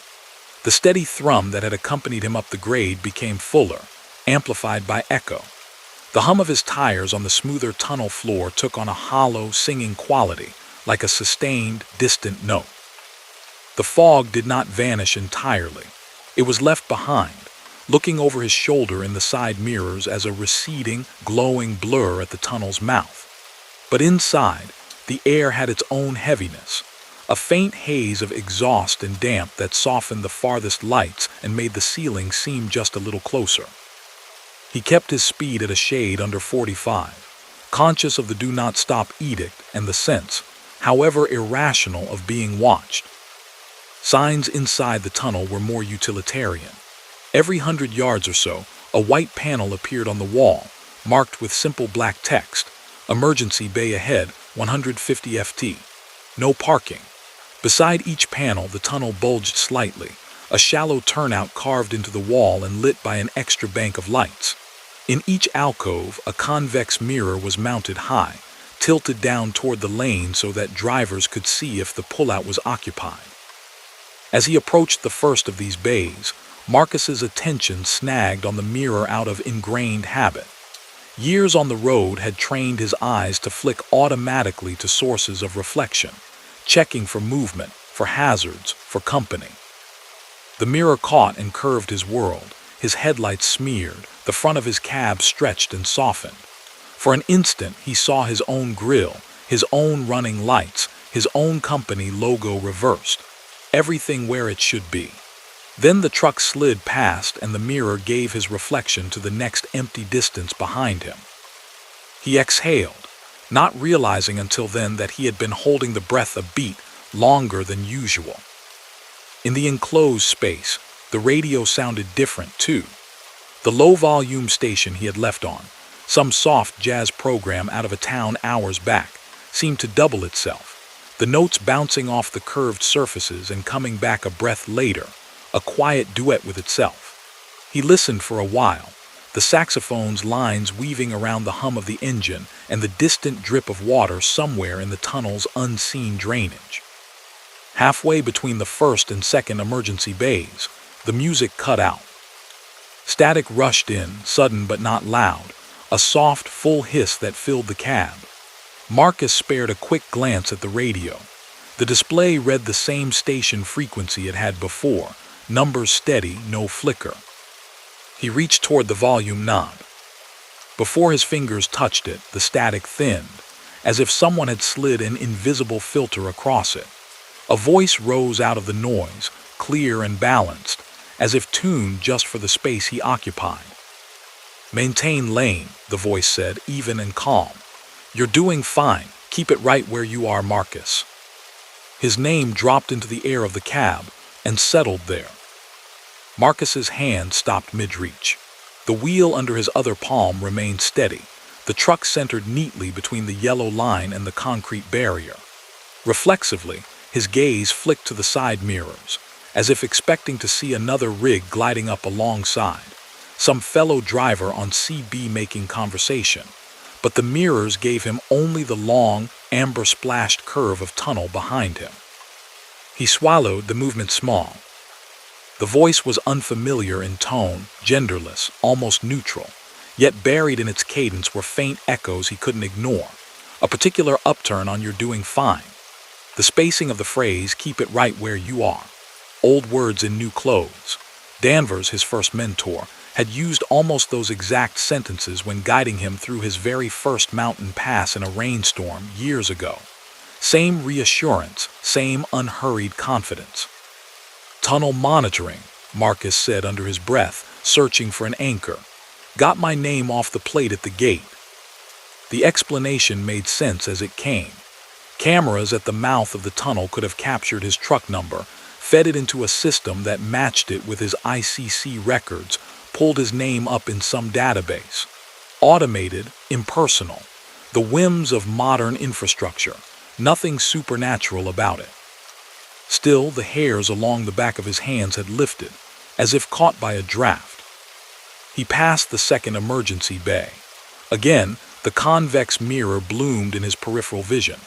The steady thrum that had accompanied him up the grade became fuller, amplified by echo. The hum of his tires on the smoother tunnel floor took on a hollow, singing quality, like a sustained, distant note. The fog did not vanish entirely. It was left behind, looking over his shoulder in the side mirrors as a receding, glowing blur at the tunnel's mouth. But inside, the air had its own heaviness, a faint haze of exhaust and damp that softened the farthest lights and made the ceiling seem just a little closer. He kept his speed at a shade under 45, conscious of the do not stop edict and the sense, however irrational, of being watched. Signs inside the tunnel were more utilitarian. Every 100 yards or so, a white panel appeared on the wall, marked with simple black text, "Emergency bay ahead, 150 FT. No parking." Beside each panel, the tunnel bulged slightly, a shallow turnout carved into the wall and lit by an extra bank of lights. In each alcove, a convex mirror was mounted high, tilted down toward the lane so that drivers could see if the pullout was occupied. As he approached the first of these bays, Marcus's attention snagged on the mirror out of ingrained habit. Years on the road had trained his eyes to flick automatically to sources of reflection, checking for movement, for hazards, for company. The mirror caught and curved his world, his headlights smeared, the front of his cab stretched and softened. For an instant, he saw his own grille, his own running lights, his own company logo reversed, everything where it should be. Then the truck slid past and the mirror gave his reflection to the next empty distance behind him. He exhaled, not realizing until then that he had been holding the breath a beat longer than usual. In the enclosed space, the radio sounded different too. The low-volume station he had left on, some soft jazz program out of a town hours back, seemed to double itself, the notes bouncing off the curved surfaces and coming back a breath later, a quiet duet with itself. He listened for a while, the saxophone's lines weaving around the hum of the engine and the distant drip of water somewhere in the tunnel's unseen drainage. Halfway between the first and second emergency bays, the music cut out. Static rushed in, sudden but not loud, a soft, full hiss that filled the cab. Marcus spared a quick glance at the radio. The display read the same station frequency it had before, numbers steady, no flicker. He reached toward the volume knob. Before his fingers touched it, the static thinned, as if someone had slid an invisible filter across it. A voice rose out of the noise, clear and balanced, as if tuned just for the space he occupied. "Maintain lane," the voice said, even and calm. "You're doing fine. Keep it right where you are, Marcus." His name dropped into the air of the cab and settled there. Marcus's hand stopped mid-reach. The wheel under his other palm remained steady, the truck centered neatly between the yellow line and the concrete barrier. Reflexively, his gaze flicked to the side mirrors, as if expecting to see another rig gliding up alongside, some fellow driver on CB making conversation, but the mirrors gave him only the long, amber-splashed curve of tunnel behind him. He swallowed, the movement small. The voice was unfamiliar in tone, genderless, almost neutral, yet buried in its cadence were faint echoes he couldn't ignore, a particular upturn on "you're doing fine." The spacing of the phrase, "keep it right where you are." Old words in new clothes. Danvers, his first mentor, had used almost those exact sentences when guiding him through his very first mountain pass in a rainstorm years ago. Same reassurance, same unhurried confidence. "Tunnel monitoring," Marcus said under his breath, searching for an anchor. "Got my name off the plate at the gate." The explanation made sense as it came. Cameras at the mouth of the tunnel could have captured his truck number, fed it into a system that matched it with his ICC records, pulled his name up in some database. Automated, impersonal. The whims of modern infrastructure. Nothing supernatural about it. Still, the hairs along the back of his hands had lifted, as if caught by a draft. He passed the second emergency bay. Again, the convex mirror bloomed in his peripheral vision.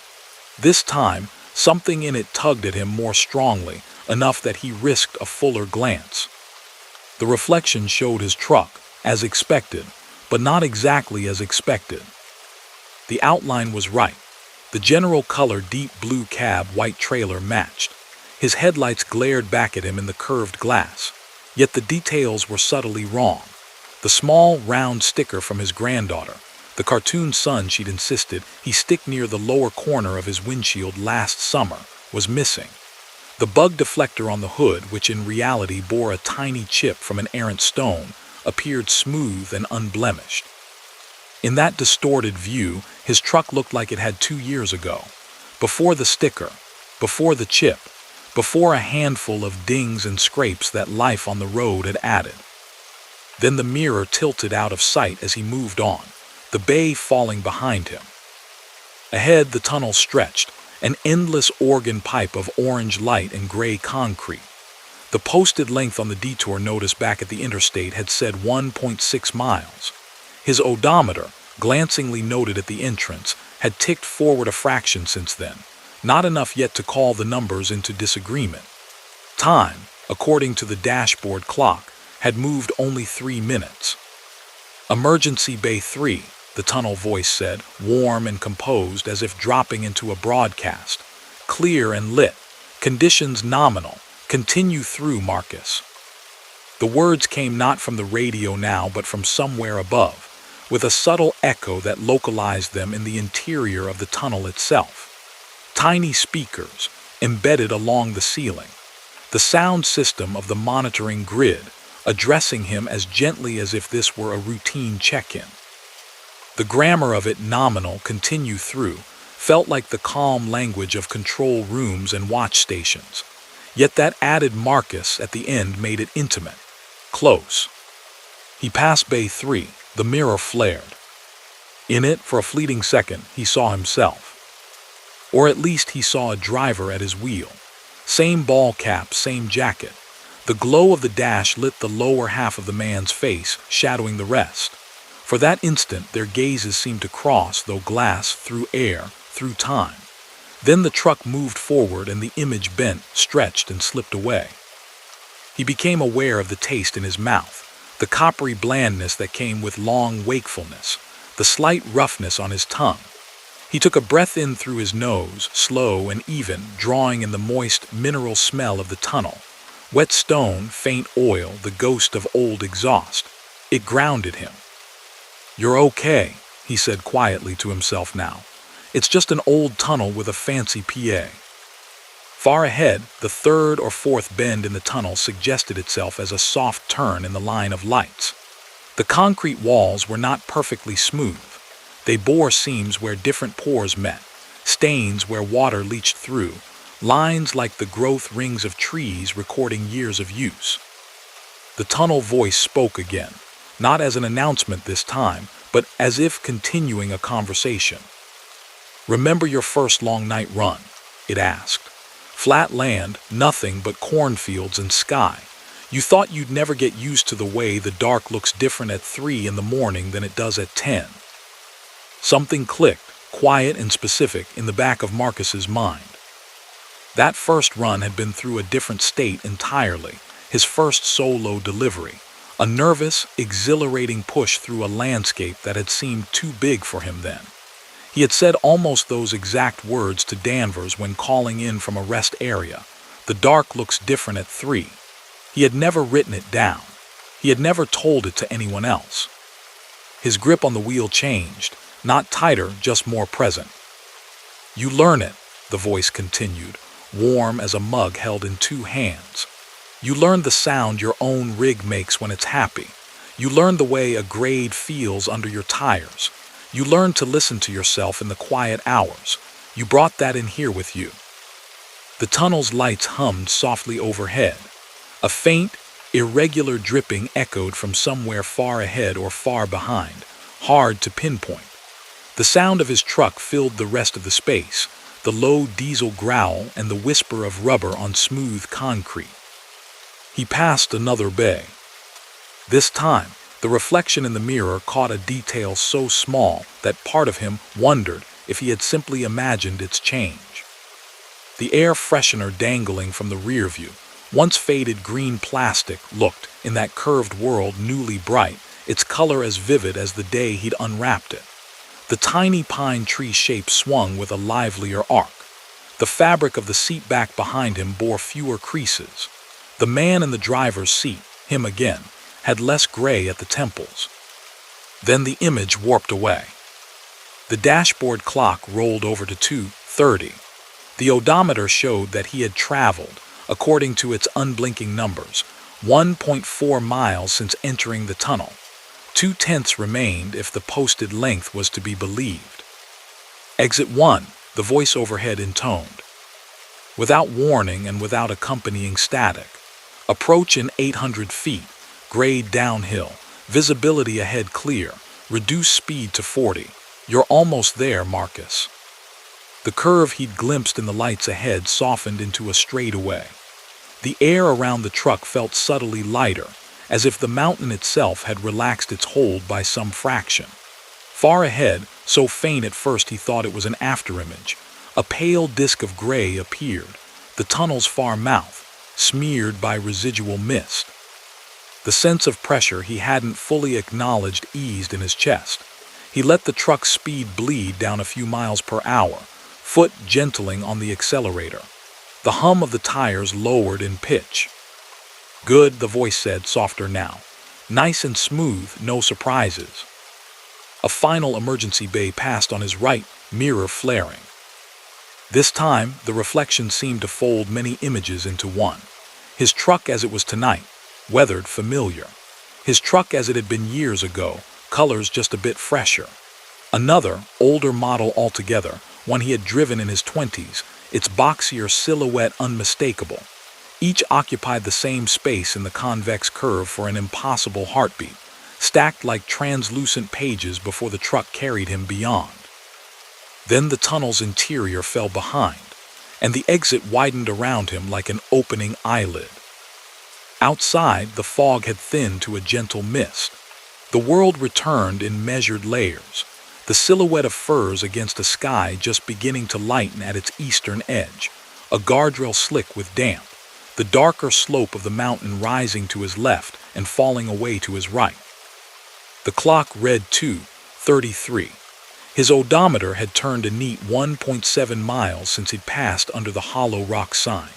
This time, something in it tugged at him more strongly, enough that he risked a fuller glance. The reflection showed his truck, as expected, but not exactly as expected. The outline was right. The general color deep blue cab white trailer matched. His headlights glared back at him in the curved glass, yet the details were subtly wrong. The small, round sticker from his granddaughter, the cartoon sun she'd insisted he stick near the lower corner of his windshield last summer, was missing. The bug deflector on the hood, which in reality bore a tiny chip from an errant stone, appeared smooth and unblemished. In that distorted view, his truck looked like it had 2 years ago. Before the sticker, before the chip, before a handful of dings and scrapes that life on the road had added. Then the mirror tilted out of sight as he moved on, the bay falling behind him. Ahead, the tunnel stretched, an endless organ pipe of orange light and gray concrete. The posted length on the detour notice back at the interstate had said 1.6 miles. His odometer, glancingly noted at the entrance, had ticked forward a fraction since then, not enough yet to call the numbers into disagreement. Time, according to the dashboard clock, had moved only 3 minutes. "Emergency Bay 3, the tunnel voice said, warm and composed as if dropping into a broadcast. "Clear and lit. Conditions nominal. Continue through, Marcus." The words came not from the radio now but from somewhere above, with a subtle echo that localized them in the interior of the tunnel itself. Tiny speakers, embedded along the ceiling. The sound system of the monitoring grid, addressing him as gently as if this were a routine check-in. The grammar of it, nominal, continue through, felt like the calm language of control rooms and watch stations. Yet that added Marcus at the end made it intimate, close. He passed Bay 3, the mirror flared. In it, for a fleeting second, he saw himself. Or at least he saw a driver at his wheel. Same ball cap, same jacket. The glow of the dash lit the lower half of the man's face, shadowing the rest. For that instant, their gazes seemed to cross, though glass, through air, through time. Then the truck moved forward and the image bent, stretched, and slipped away. He became aware of the taste in his mouth, the coppery blandness that came with long wakefulness, the slight roughness on his tongue. He took a breath in through his nose, slow and even, drawing in the moist, mineral smell of the tunnel. Wet stone, faint oil, the ghost of old exhaust. It grounded him. "You're okay," he said quietly to himself now. "It's just an old tunnel with a fancy PA." Far ahead, the third or fourth bend in the tunnel suggested itself as a soft turn in the line of lights. The concrete walls were not perfectly smooth. They bore seams where different pores met, stains where water leached through, lines like the growth rings of trees recording years of use. The tunnel voice spoke again, not as an announcement this time, but as if continuing a conversation. "Remember your first long night run?" it asked. "Flat land, nothing but cornfields and sky. You thought you'd never get used to the way the dark looks different at 3 in the morning than it does at 10. Something clicked, quiet and specific, in the back of Marcus's mind. That first run had been through a different state entirely, his first solo delivery, a nervous, exhilarating push through a landscape that had seemed too big for him then. He had said almost those exact words to Danvers when calling in from a rest area. The dark looks different at 3. He had never written it down. He had never told it to anyone else. His grip on the wheel changed, not tighter, just more present. "You learn it," the voice continued, warm as a mug held in 2 hands. "You learn the sound your own rig makes when it's happy. You learn the way a grade feels under your tires. You learn to listen to yourself in the quiet hours. You brought that in here with you." The tunnel's lights hummed softly overhead. A faint, irregular dripping echoed from somewhere far ahead or far behind, hard to pinpoint. The sound of his truck filled the rest of the space, the low diesel growl and the whisper of rubber on smooth concrete. He passed another bay. This time, the reflection in the mirror caught a detail so small that part of him wondered if he had simply imagined its change. The air freshener dangling from the rear view, once faded green plastic, looked, in that curved world, newly bright, its color as vivid as the day he'd unwrapped it. The tiny pine tree shape swung with a livelier arc. The fabric of the seat back behind him bore fewer creases. The man in the driver's seat, him again, had less gray at the temples. Then the image warped away. The dashboard clock rolled over to 2:30. The odometer showed that he had traveled, according to its unblinking numbers, 1.4 miles since entering the tunnel. 2/10 remained if the posted length was to be believed. "Exit 1, the voice overhead intoned. Without warning and without accompanying static. Approach in 800 feet, grade downhill, visibility ahead clear, reduce speed to 40. You're almost there, Marcus." The curve he'd glimpsed in the lights ahead softened into a straightaway. The air around the truck felt subtly lighter, as if the mountain itself had relaxed its hold by some fraction. Far ahead, so faint at first he thought it was an afterimage, a pale disk of gray appeared, the tunnel's far mouth, smeared by residual mist. The sense of pressure he hadn't fully acknowledged eased in his chest. He let the truck's speed bleed down a few miles per hour, foot gentling on the accelerator. The hum of the tires lowered in pitch. "Good," the voice said, softer now. "Nice and smooth, no surprises." A final emergency bay passed on his right, mirror flaring. This time, the reflection seemed to fold many images into one. His truck as it was tonight, weathered, familiar. His truck as it had been years ago, colors just a bit fresher. Another, older model altogether, one he had driven in his 20s, its boxier silhouette unmistakable. Each occupied the same space in the convex curve for an impossible heartbeat, stacked like translucent pages before the truck carried him beyond. Then the tunnel's interior fell behind, and the exit widened around him like an opening eyelid. Outside, the fog had thinned to a gentle mist. The world returned in measured layers, the silhouette of firs against a sky just beginning to lighten at its eastern edge, a guardrail slick with damp, the darker slope of the mountain rising to his left and falling away to his right. The clock read 2:33. His odometer had turned a neat 1.7 miles since he'd passed under the hollow rock sign.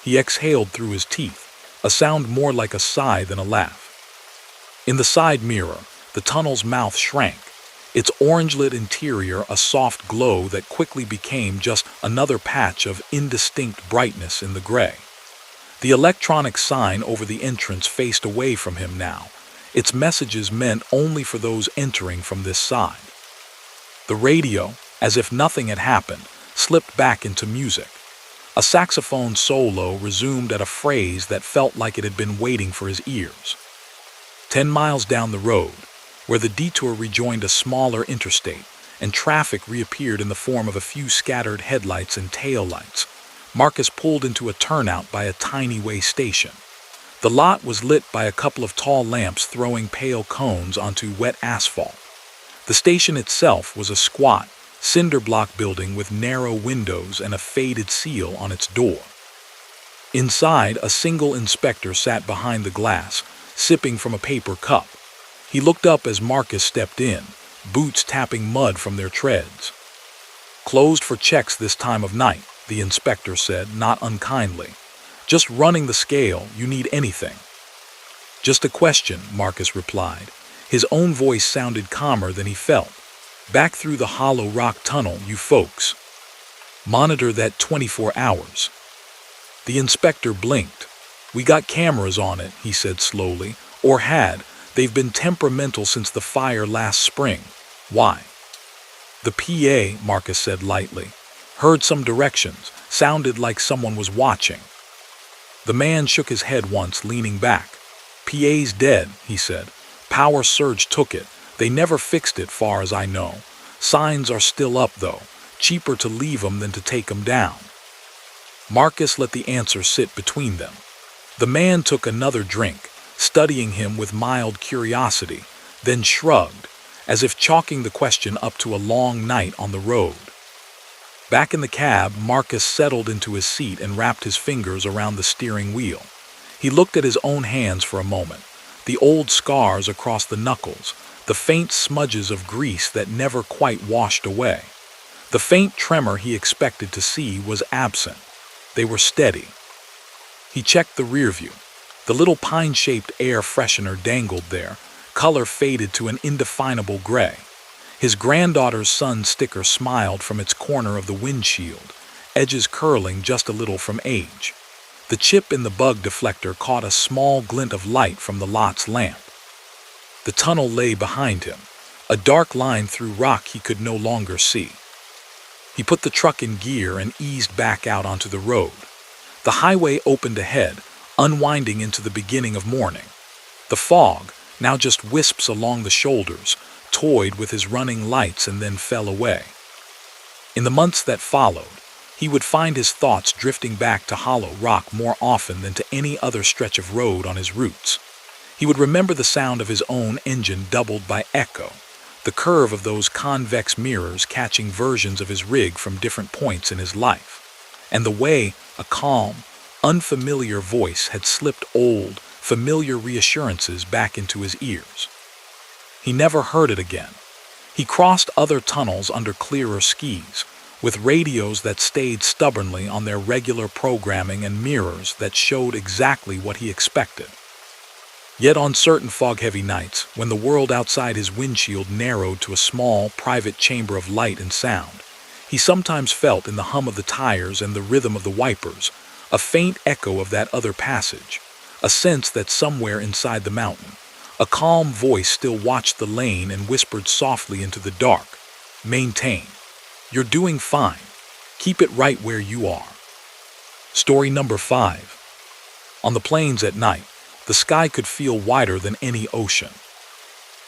He exhaled through his teeth, a sound more like a sigh than a laugh. In the side mirror, the tunnel's mouth shrank, its orange-lit interior a soft glow that quickly became just another patch of indistinct brightness in the gray. The electronic sign over the entrance faced away from him now, its messages meant only for those entering from this side. The radio, as if nothing had happened, slipped back into music. A saxophone solo resumed at a phrase that felt like it had been waiting for his ears. 10 miles down the road, where the detour rejoined a smaller interstate and traffic reappeared in the form of a few scattered headlights and taillights, Marcus pulled into a turnout by a tiny way station. The lot was lit by a couple of tall lamps throwing pale cones onto wet asphalt. The station itself was a squat, cinder block building with narrow windows and a faded seal on its door. Inside, a single inspector sat behind the glass, sipping from a paper cup. He looked up as Marcus stepped in, boots tapping mud from their treads. "Closed for checks this time of night," the inspector said, not unkindly. "Just running the scale, you need anything." "Just a question," Marcus replied. His own voice sounded calmer than he felt. "Back through the hollow rock tunnel, you folks. Monitor that 24 hours. The inspector blinked. "We got cameras on it," he said slowly. "Or had. They've been temperamental since the fire last spring. Why?" "The PA," Marcus said lightly. "Heard some directions. Sounded like someone was watching." The man shook his head once, leaning back. "PA's dead," he said. "Power surge took it. They never fixed it, far as I know. Signs are still up, though. Cheaper to leave 'em than to take 'em down." Marcus let the answer sit between them. The man took another drink, studying him with mild curiosity, then shrugged, as if chalking the question up to a long night on the road. Back in the cab, Marcus settled into his seat and wrapped his fingers around the steering wheel. He looked at his own hands for a moment, the old scars across the knuckles, the faint smudges of grease that never quite washed away. The faint tremor he expected to see was absent. They were steady. He checked the rear view. The little pine-shaped air freshener dangled there, color faded to an indefinable gray. His granddaughter's sun sticker smiled from its corner of the windshield, edges curling just a little from age. The chip in the bug deflector caught a small glint of light from the lot's lamp. The tunnel lay behind him, a dark line through rock he could no longer see. He put the truck in gear and eased back out onto the road. The highway opened ahead, unwinding into the beginning of morning. The fog, now just wisps along the shoulders, toyed with his running lights and then fell away. In the months that followed, he would find his thoughts drifting back to hollow rock more often than to any other stretch of road on his routes. He would remember the sound of his own engine doubled by echo, the curve of those convex mirrors catching versions of his rig from different points in his life, and the way a calm, unfamiliar voice had slipped old, familiar reassurances back into his ears. He never heard it again. He crossed other tunnels under clearer skies, with radios that stayed stubbornly on their regular programming and mirrors that showed exactly what he expected. Yet on certain fog-heavy nights, when the world outside his windshield narrowed to a small, private chamber of light and sound, he sometimes felt in the hum of the tires and the rhythm of the wipers a faint echo of that other passage, a sense that somewhere inside the mountain, a calm voice still watched the lane and whispered softly into the dark, "Maintain. You're doing fine. Keep it right where you are." Story number 5. On the plains at night, the sky could feel wider than any ocean.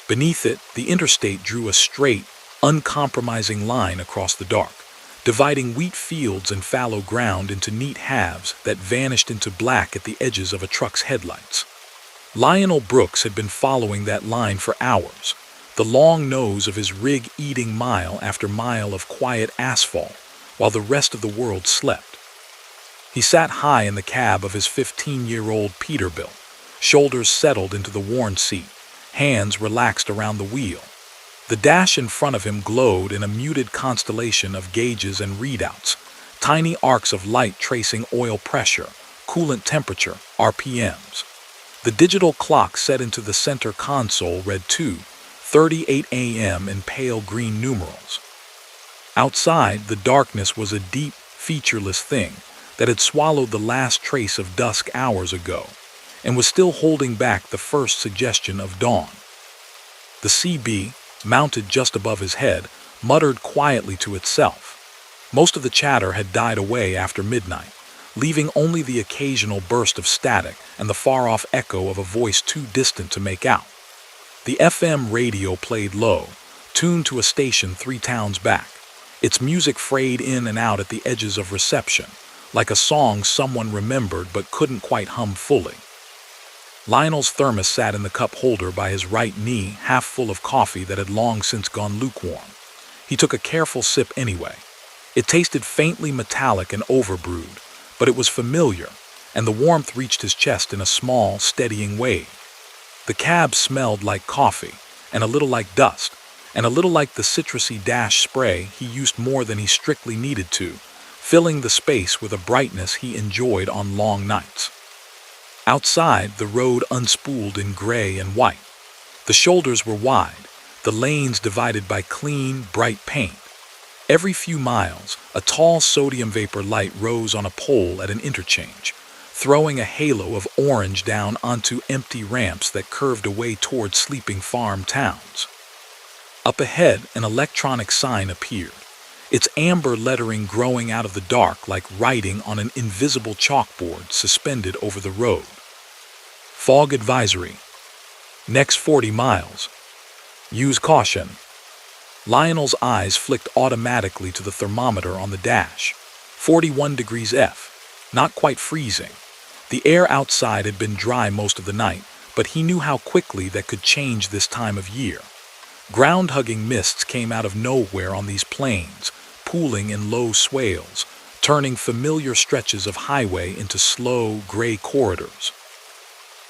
Beneath it, the interstate drew a straight, uncompromising line across the dark, dividing wheat fields and fallow ground into neat halves that vanished into black at the edges of a truck's headlights. Lionel Brooks had been following that line for hours, the long nose of his rig eating mile after mile of quiet asphalt, while the rest of the world slept. He sat high in the cab of his 15-year-old Peterbilt, shoulders settled into the worn seat, hands relaxed around the wheel. The dash in front of him glowed in a muted constellation of gauges and readouts, tiny arcs of light tracing oil pressure, coolant temperature, RPMs. The digital clock set into the center console read 2:38 a.m. in pale green numerals. Outside, the darkness was a deep, featureless thing that had swallowed the last trace of dusk hours ago and was still holding back the first suggestion of dawn. The CB, mounted just above his head, muttered quietly to itself. Most of the chatter had died away after midnight, leaving only the occasional burst of static and the far-off echo of a voice too distant to make out. The FM radio played low, tuned to a station 3 towns back. Its music frayed in and out at the edges of reception, like a song someone remembered but couldn't quite hum fully. Lionel's thermos sat in the cup holder by his right knee, half full of coffee that had long since gone lukewarm. He took a careful sip anyway. It tasted faintly metallic and overbrewed, but it was familiar, and the warmth reached his chest in a small, steadying wave. The cab smelled like coffee, and a little like dust, and a little like the citrusy dash spray he used more than he strictly needed to, filling the space with a brightness he enjoyed on long nights. Outside, the road unspooled in gray and white. The shoulders were wide, the lanes divided by clean, bright paint. Every few miles, a tall sodium vapor light rose on a pole at an interchange, throwing a halo of orange down onto empty ramps that curved away toward sleeping farm towns. Up ahead, an electronic sign appeared, its amber lettering growing out of the dark like writing on an invisible chalkboard suspended over the road. Fog advisory. Next 40 miles. Use caution. Lionel's eyes flicked automatically to the thermometer on the dash. 41 degrees F. Not quite freezing. The air outside had been dry most of the night, but he knew how quickly that could change this time of year. Ground-hugging mists came out of nowhere on these plains, pooling in low swales, turning familiar stretches of highway into slow, gray corridors.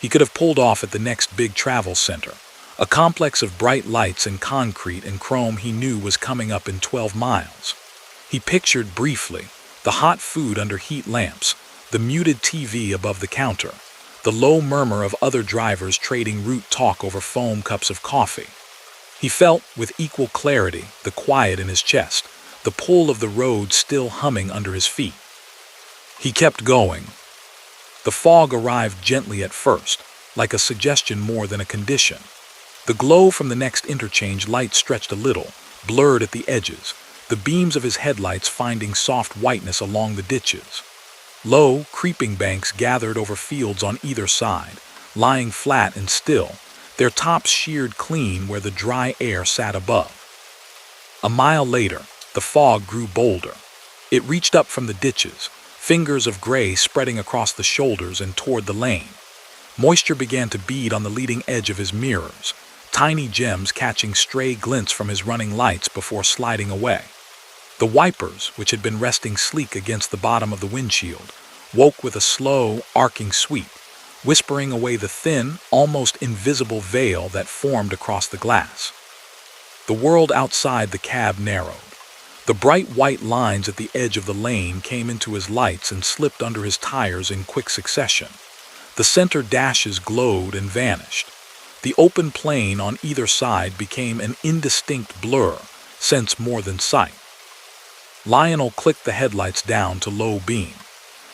He could have pulled off at the next big travel center, a complex of bright lights and concrete and chrome he knew was coming up in 12 miles. He pictured briefly the hot food under heat lamps, the muted TV above the counter, the low murmur of other drivers trading route talk over foam cups of coffee. He felt, with equal clarity, the quiet in his chest, the pull of the road still humming under his feet. He kept going. The fog arrived gently at first, like a suggestion more than a condition. The glow from the next interchange light stretched a little, blurred at the edges, the beams of his headlights finding soft whiteness along the ditches. Low, creeping banks gathered over fields on either side, lying flat and still, their tops sheared clean where the dry air sat above. A mile later, the fog grew bolder. It reached up from the ditches, fingers of gray spreading across the shoulders and toward the lane. Moisture began to bead on the leading edge of his mirrors, tiny gems catching stray glints from his running lights before sliding away. The wipers, which had been resting sleek against the bottom of the windshield, woke with a slow, arcing sweep, whispering away the thin, almost invisible veil that formed across the glass. The world outside the cab narrowed. The bright white lines at the edge of the lane came into his lights and slipped under his tires in quick succession. The center dashes glowed and vanished. The open plain on either side became an indistinct blur, sense more than sight. Lionel clicked the headlights down to low beam.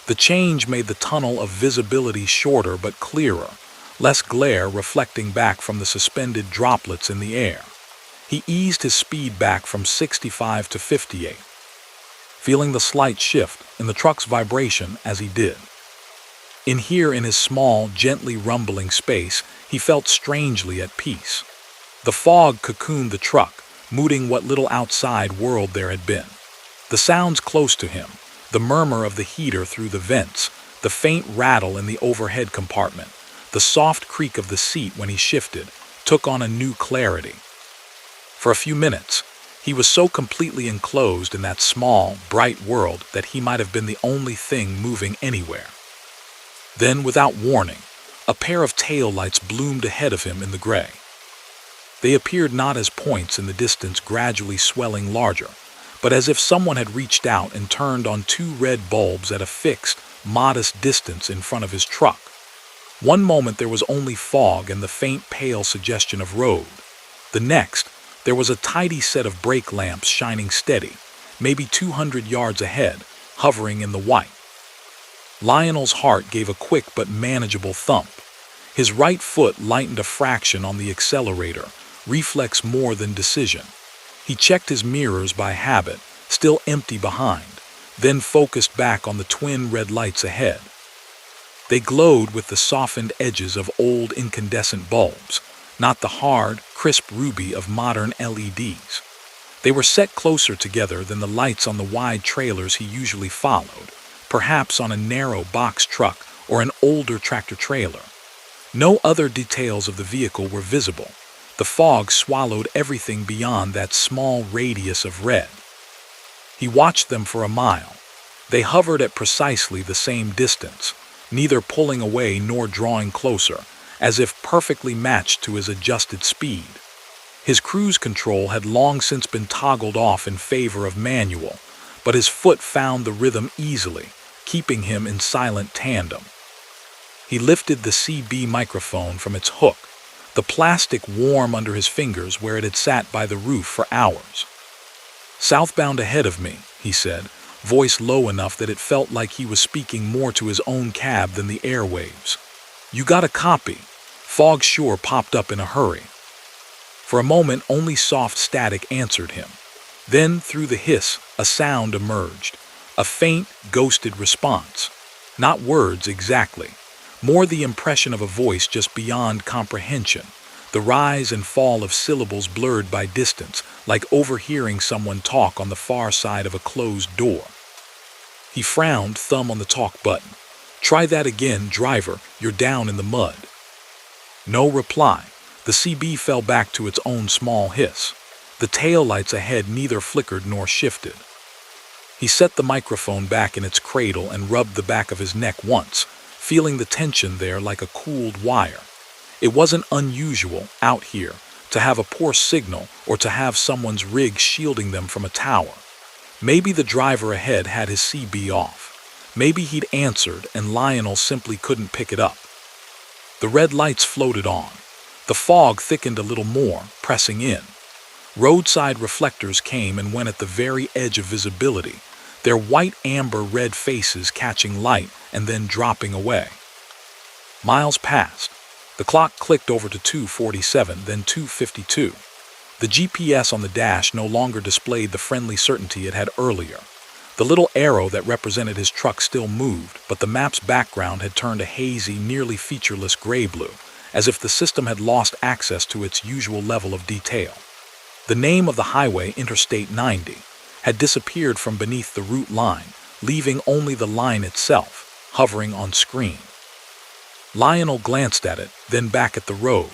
The change made the tunnel of visibility shorter but clearer, less glare reflecting back from the suspended droplets in the air. He eased his speed back from 65 to 58, feeling the slight shift in the truck's vibration as he did. In his small, gently rumbling space, he felt strangely at peace. The fog cocooned the truck, mooting what little outside world there had been. The sounds close to him, the murmur of the heater through the vents, the faint rattle in the overhead compartment, the soft creak of the seat when he shifted, took on a new clarity. For a few minutes, he was so completely enclosed in that small, bright world that he might have been the only thing moving anywhere. Then, without warning, a pair of taillights bloomed ahead of him in the gray. They appeared not as points in the distance gradually swelling larger, but as if someone had reached out and turned on two red bulbs at a fixed, modest distance in front of his truck. One moment there was only fog and the faint pale suggestion of road. The next, there was a tidy set of brake lamps shining steady, maybe 200 yards ahead, hovering in the white. Lionel's heart gave a quick but manageable thump. His right foot lightened a fraction on the accelerator, reflex more than decision. He checked his mirrors by habit, still empty behind, then focused back on the twin red lights ahead. They glowed with the softened edges of old incandescent bulbs, not the hard, crisp ruby of modern LEDs. They were set closer together than the lights on the wide trailers he usually followed, perhaps on a narrow box truck or an older tractor-trailer. No other details of the vehicle were visible. The fog swallowed everything beyond that small radius of red. He watched them for a mile. They hovered at precisely the same distance, neither pulling away nor drawing closer, as if perfectly matched to his adjusted speed. His cruise control had long since been toggled off in favor of manual, but his foot found the rhythm easily, keeping him in silent tandem. He lifted the CB microphone from its hook, the plastic warm under his fingers where it had sat by the roof for hours. "Southbound ahead of me," he said, voice low enough that it felt like he was speaking more to his own cab than the airwaves. "You got a copy?" Fog sure popped up in a hurry. For a moment, only soft static answered him. Then, through the hiss, a sound emerged, a faint, ghosted response. Not words exactly, more the impression of a voice just beyond comprehension, the rise and fall of syllables blurred by distance, like overhearing someone talk on the far side of a closed door. He frowned, thumb on the talk button. "Try that again, driver, you're down in the mud." No reply. The CB fell back to its own small hiss. The taillights ahead neither flickered nor shifted. He set the microphone back in its cradle and rubbed the back of his neck once, feeling the tension there like a cooled wire. It wasn't unusual, out here, to have a poor signal or to have someone's rig shielding them from a tower. Maybe the driver ahead had his CB off. Maybe he'd answered and Lionel simply couldn't pick it up. The red lights floated on. The fog thickened a little more, pressing in. Roadside reflectors came and went at the very edge of visibility, their white amber red faces catching light and then dropping away. Miles passed. The clock clicked over to 2:47, then 2:52. The GPS on the dash no longer displayed the friendly certainty it had earlier. The little arrow that represented his truck still moved, but the map's background had turned a hazy, nearly featureless gray-blue, as if the system had lost access to its usual level of detail. The name of the highway, Interstate 90, had disappeared from beneath the route line, leaving only the line itself, hovering on screen. Lionel glanced at it, then back at the road.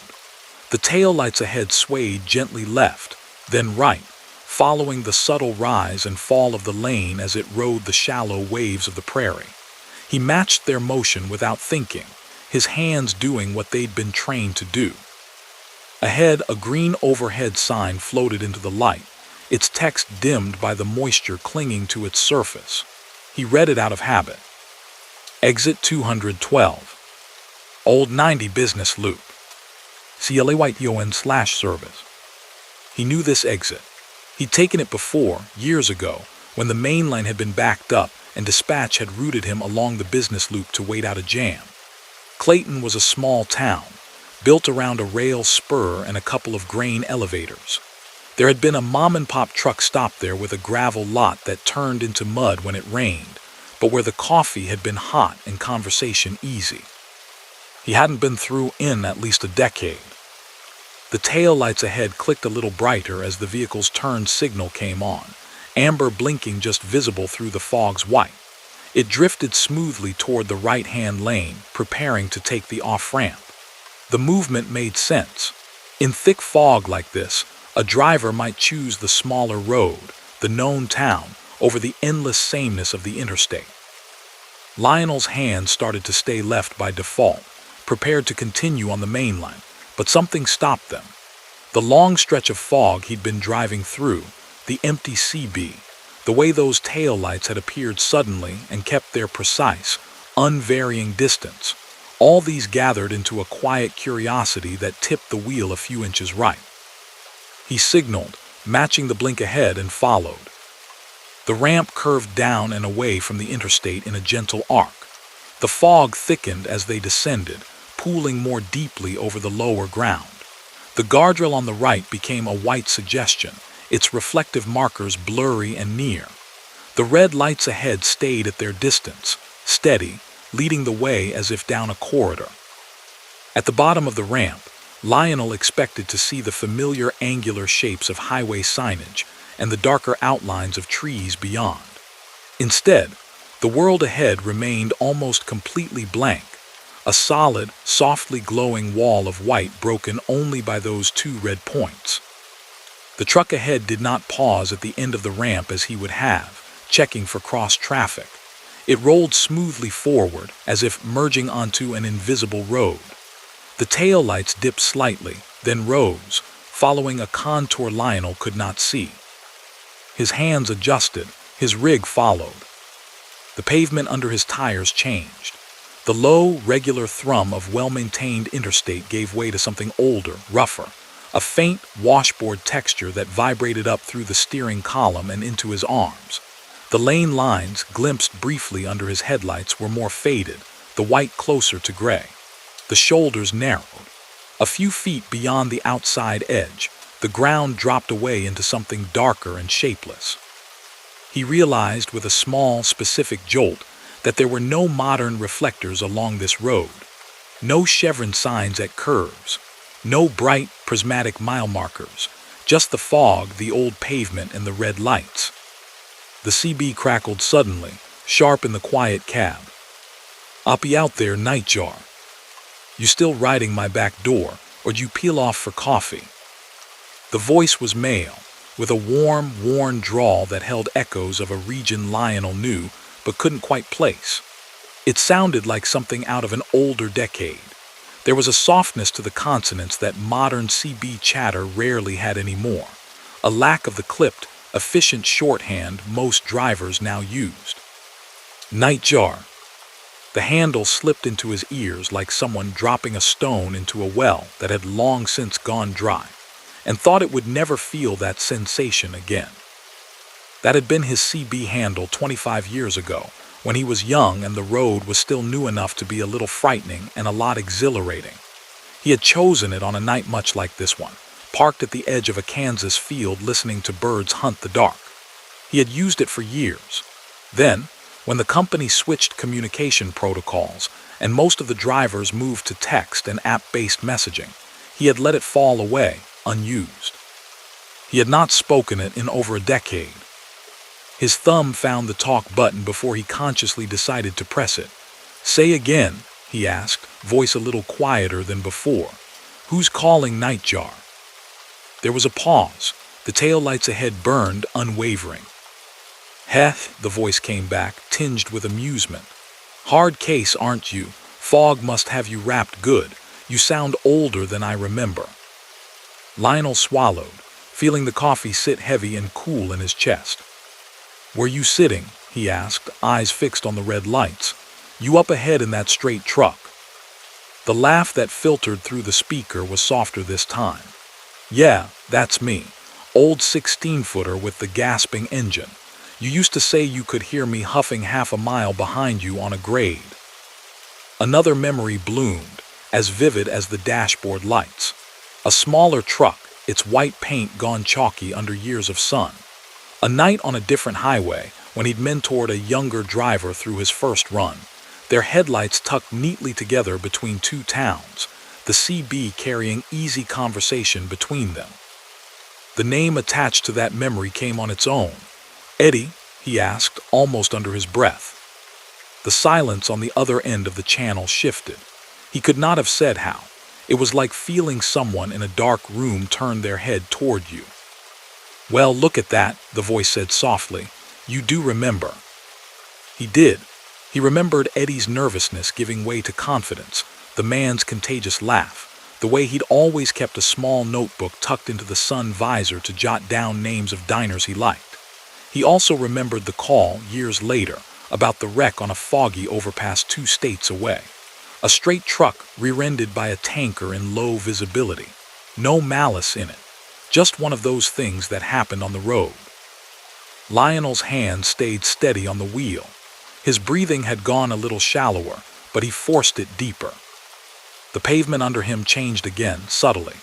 The taillights ahead swayed gently left, then right, following the subtle rise and fall of the lane as it rode the shallow waves of the prairie. He matched their motion without thinking, his hands doing what they'd been trained to do. Ahead, a green overhead sign floated into the light, its text dimmed by the moisture clinging to its surface. He read it out of habit. Exit 212. Old 90 Business Loop. CLAYTON/service. He knew this exit. He'd taken it before, years ago, when the main line had been backed up and dispatch had routed him along the business loop to wait out a jam. Clayton was a small town, built around a rail spur and a couple of grain elevators. There had been a mom-and-pop truck stop there with a gravel lot that turned into mud when it rained, but where the coffee had been hot and conversation easy. He hadn't been through in at least a decade. The tail lights ahead clicked a little brighter as the vehicle's turn signal came on, amber blinking just visible through the fog's white. It drifted smoothly toward the right-hand lane, preparing to take the off-ramp. The movement made sense. In thick fog like this, a driver might choose the smaller road, the known town, over the endless sameness of the interstate. Lionel's hands started to stay left by default, prepared to continue on the main line, but something stopped them. The long stretch of fog he'd been driving through, the empty CB, the way those taillights had appeared suddenly and kept their precise, unvarying distance, all these gathered into a quiet curiosity that tipped the wheel a few inches right. He signaled, matching the blink ahead, and followed. The ramp curved down and away from the interstate in a gentle arc. The fog thickened as they descended, pooling more deeply over the lower ground. The guardrail on the right became a white suggestion, its reflective markers blurry and near. The red lights ahead stayed at their distance, steady, leading the way as if down a corridor. At the bottom of the ramp, Lionel expected to see the familiar angular shapes of highway signage and the darker outlines of trees beyond. Instead, the world ahead remained almost completely blank, a solid, softly glowing wall of white broken only by those two red points. The truck ahead did not pause at the end of the ramp as he would have, checking for cross traffic. It rolled smoothly forward, as if merging onto an invisible road. The taillights dipped slightly, then rose, following a contour Lionel could not see. His hands adjusted, his rig followed. The pavement under his tires changed. The low, regular thrum of well-maintained interstate gave way to something older, rougher, a faint washboard texture that vibrated up through the steering column and into his arms. The lane lines, glimpsed briefly under his headlights, were more faded, the white closer to gray. The shoulders narrowed. A few feet beyond the outside edge, the ground dropped away into something darker and shapeless. He realized with a small, specific jolt that there were no modern reflectors along this road, no chevron signs at curves, no bright, prismatic mile markers, just the fog, the old pavement, and the red lights. The CB crackled suddenly, sharp in the quiet cab. "I'll be out there, Nightjar. You still riding my back door, or do you peel off for coffee?" The voice was male, with a warm, worn drawl that held echoes of a region Lionel knew but couldn't quite place. It sounded like something out of an older decade. There was a softness to the consonants that modern CB chatter rarely had anymore, a lack of the clipped, efficient shorthand most drivers now used. Nightjar. The handle slipped into his ears like someone dropping a stone into a well that had long since gone dry, and thought it would never feel that sensation again. That had been his CB handle 25 years ago, when he was young and the road was still new enough to be a little frightening and a lot exhilarating. He had chosen it on a night much like this one, parked at the edge of a Kansas field listening to birds hunt the dark. He had used it for years. Then, when the company switched communication protocols and most of the drivers moved to text and app-based messaging, he had let it fall away, unused. He had not spoken it in over a decade. His thumb found the talk button before he consciously decided to press it. "Say again," he asked, voice a little quieter than before. "Who's calling, Nightjar?" There was a pause. The taillights ahead burned, unwavering. "Heth," the voice came back, tinged with amusement. "Hard case, aren't you? Fog must have you wrapped good. You sound older than I remember." Lionel swallowed, feeling the coffee sit heavy and cool in his chest. "Where you sitting?" he asked, eyes fixed on the red lights. "You up ahead in that straight truck?" The laugh that filtered through the speaker was softer this time. "Yeah, that's me. Old 16-footer with the gasping engine. You used to say you could hear me huffing half a mile behind you on a grade." Another memory bloomed, as vivid as the dashboard lights. A smaller truck, its white paint gone chalky under years of sun. A night on a different highway when he'd mentored a younger driver through his first run, their headlights tucked neatly together between two towns, the CB carrying easy conversation between them. The name attached to that memory came on its own, "Eddie?" he asked, almost under his breath. The silence on the other end of the channel shifted. He could not have said how. It was like feeling someone in a dark room turn their head toward you. "Well, look at that," the voice said softly. "You do remember." He did. He remembered Eddie's nervousness giving way to confidence, the man's contagious laugh, the way he'd always kept a small notebook tucked into the sun visor to jot down names of diners he liked. He also remembered the call, years later, about the wreck on a foggy overpass 2 states away. A straight truck rear-ended by a tanker in low visibility. No malice in it. Just one of those things that happened on the road. Lionel's hand stayed steady on the wheel. His breathing had gone a little shallower, but he forced it deeper. The pavement under him changed again, subtly.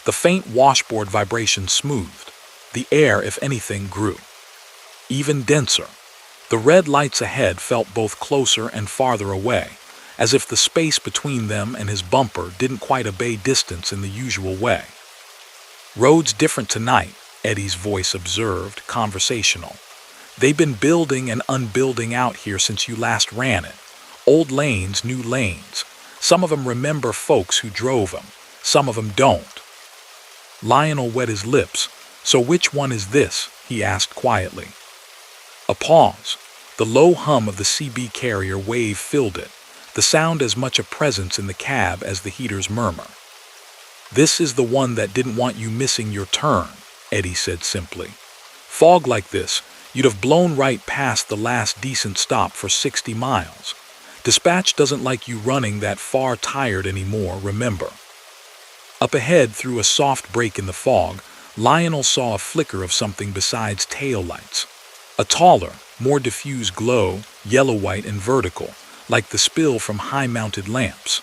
The faint washboard vibration smoothed. The air, if anything, grew. Even denser. The red lights ahead felt both closer and farther away, as if the space between them and his bumper didn't quite obey distance in the usual way. "Road's different tonight," Eddie's voice observed, conversational. "They've been building and unbuilding out here since you last ran it. Old lanes, new lanes. Some of them remember folks who drove them. Some of them don't." Lionel wet his lips. "So which one is this?" he asked quietly. A pause. The low hum of the CB carrier wave filled it, the sound as much a presence in the cab as the heater's murmur. "This is the one that didn't want you missing your turn," Eddie said simply. "Fog like this, you'd have blown right past the last decent stop for 60 miles. Dispatch doesn't like you running that far tired anymore, remember." Up ahead, through a soft break in the fog, Lionel saw a flicker of something besides taillights. A taller, more diffuse glow, yellow-white and vertical, like the spill from high-mounted lamps.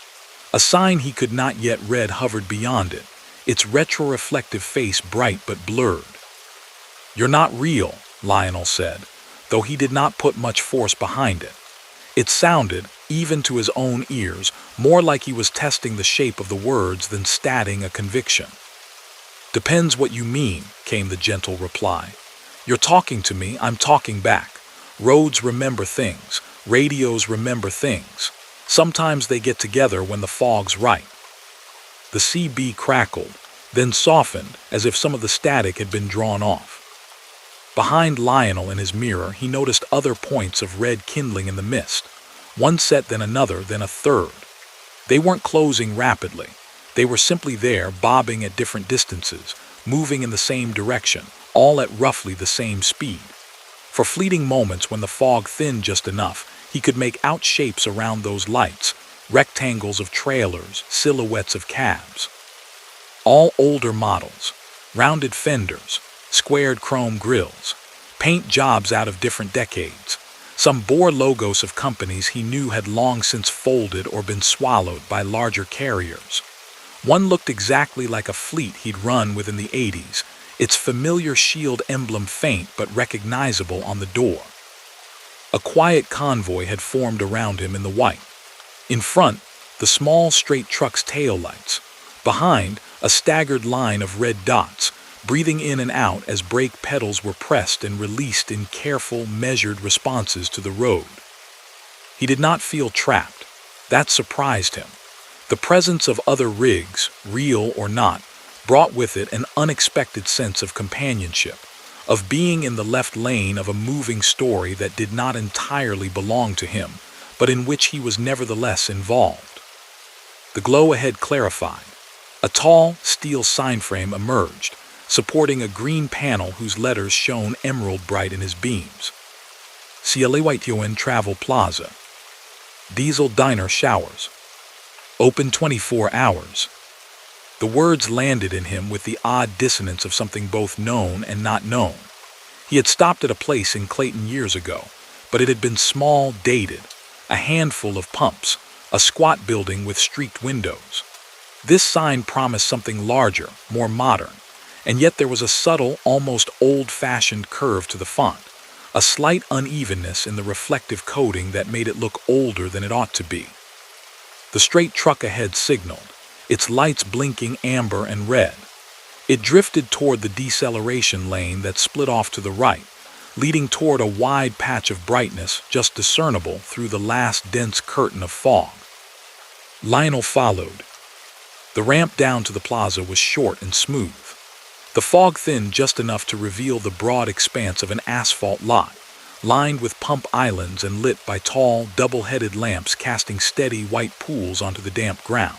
A sign he could not yet read hovered beyond it, its retroreflective face bright but blurred. "You're not real," Lionel said, though he did not put much force behind it. It sounded, even to his own ears, more like he was testing the shape of the words than stating a conviction. "Depends what you mean," came the gentle reply. "You're talking to me, I'm talking back. Roads remember things. Radios remember things. Sometimes they get together when the fog's right." The CB crackled, then softened as if some of the static had been drawn off. Behind Lionel in his mirror, he noticed other points of red kindling in the mist. One set, then another, then a third. They weren't closing rapidly. They were simply there, bobbing at different distances, moving in the same direction, all at roughly the same speed. For fleeting moments when the fog thinned just enough, he could make out shapes around those lights, rectangles of trailers, silhouettes of cabs. All older models, rounded fenders, squared chrome grills, paint jobs out of different decades, some bore logos of companies he knew had long since folded or been swallowed by larger carriers. One looked exactly like a fleet he'd run within the 80s, its familiar shield emblem faint but recognizable on the door. A quiet convoy had formed around him in the white. In front, the small straight truck's taillights. Behind, a staggered line of red dots, breathing in and out as brake pedals were pressed and released in careful, measured responses to the road. He did not feel trapped. That surprised him. The presence of other rigs, real or not, brought with it an unexpected sense of companionship, of being in the left lane of a moving story that did not entirely belong to him, but in which he was nevertheless involved. The glow ahead clarified. A tall, steel sign frame emerged, supporting a green panel whose letters shone emerald bright in his beams. Shadowy Travel Plaza. Diesel Diner Showers. Open 24 hours. The words landed in him with the odd dissonance of something both known and not known. He had stopped at a place in Clayton years ago, but it had been small, dated, a handful of pumps, a squat building with streaked windows. This sign promised something larger, more modern, and yet there was a subtle, almost old-fashioned curve to the font, a slight unevenness in the reflective coating that made it look older than it ought to be. The straight truck ahead signaled, its lights blinking amber and red. It drifted toward the deceleration lane that split off to the right, leading toward a wide patch of brightness just discernible through the last dense curtain of fog. Lionel followed. The ramp down to the plaza was short and smooth. The fog thinned just enough to reveal the broad expanse of an asphalt lot, lined with pump islands and lit by tall, double-headed lamps casting steady white pools onto the damp ground.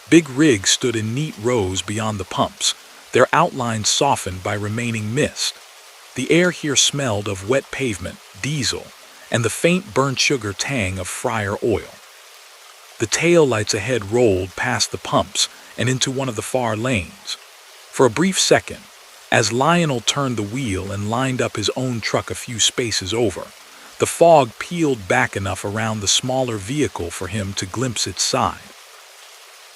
Big rigs stood in neat rows beyond the pumps, their outlines softened by remaining mist. The air here smelled of wet pavement, diesel, and the faint burnt sugar tang of fryer oil. The tail lights ahead rolled past the pumps and into one of the far lanes. For a brief second, as Lionel turned the wheel and lined up his own truck a few spaces over, the fog peeled back enough around the smaller vehicle for him to glimpse its side.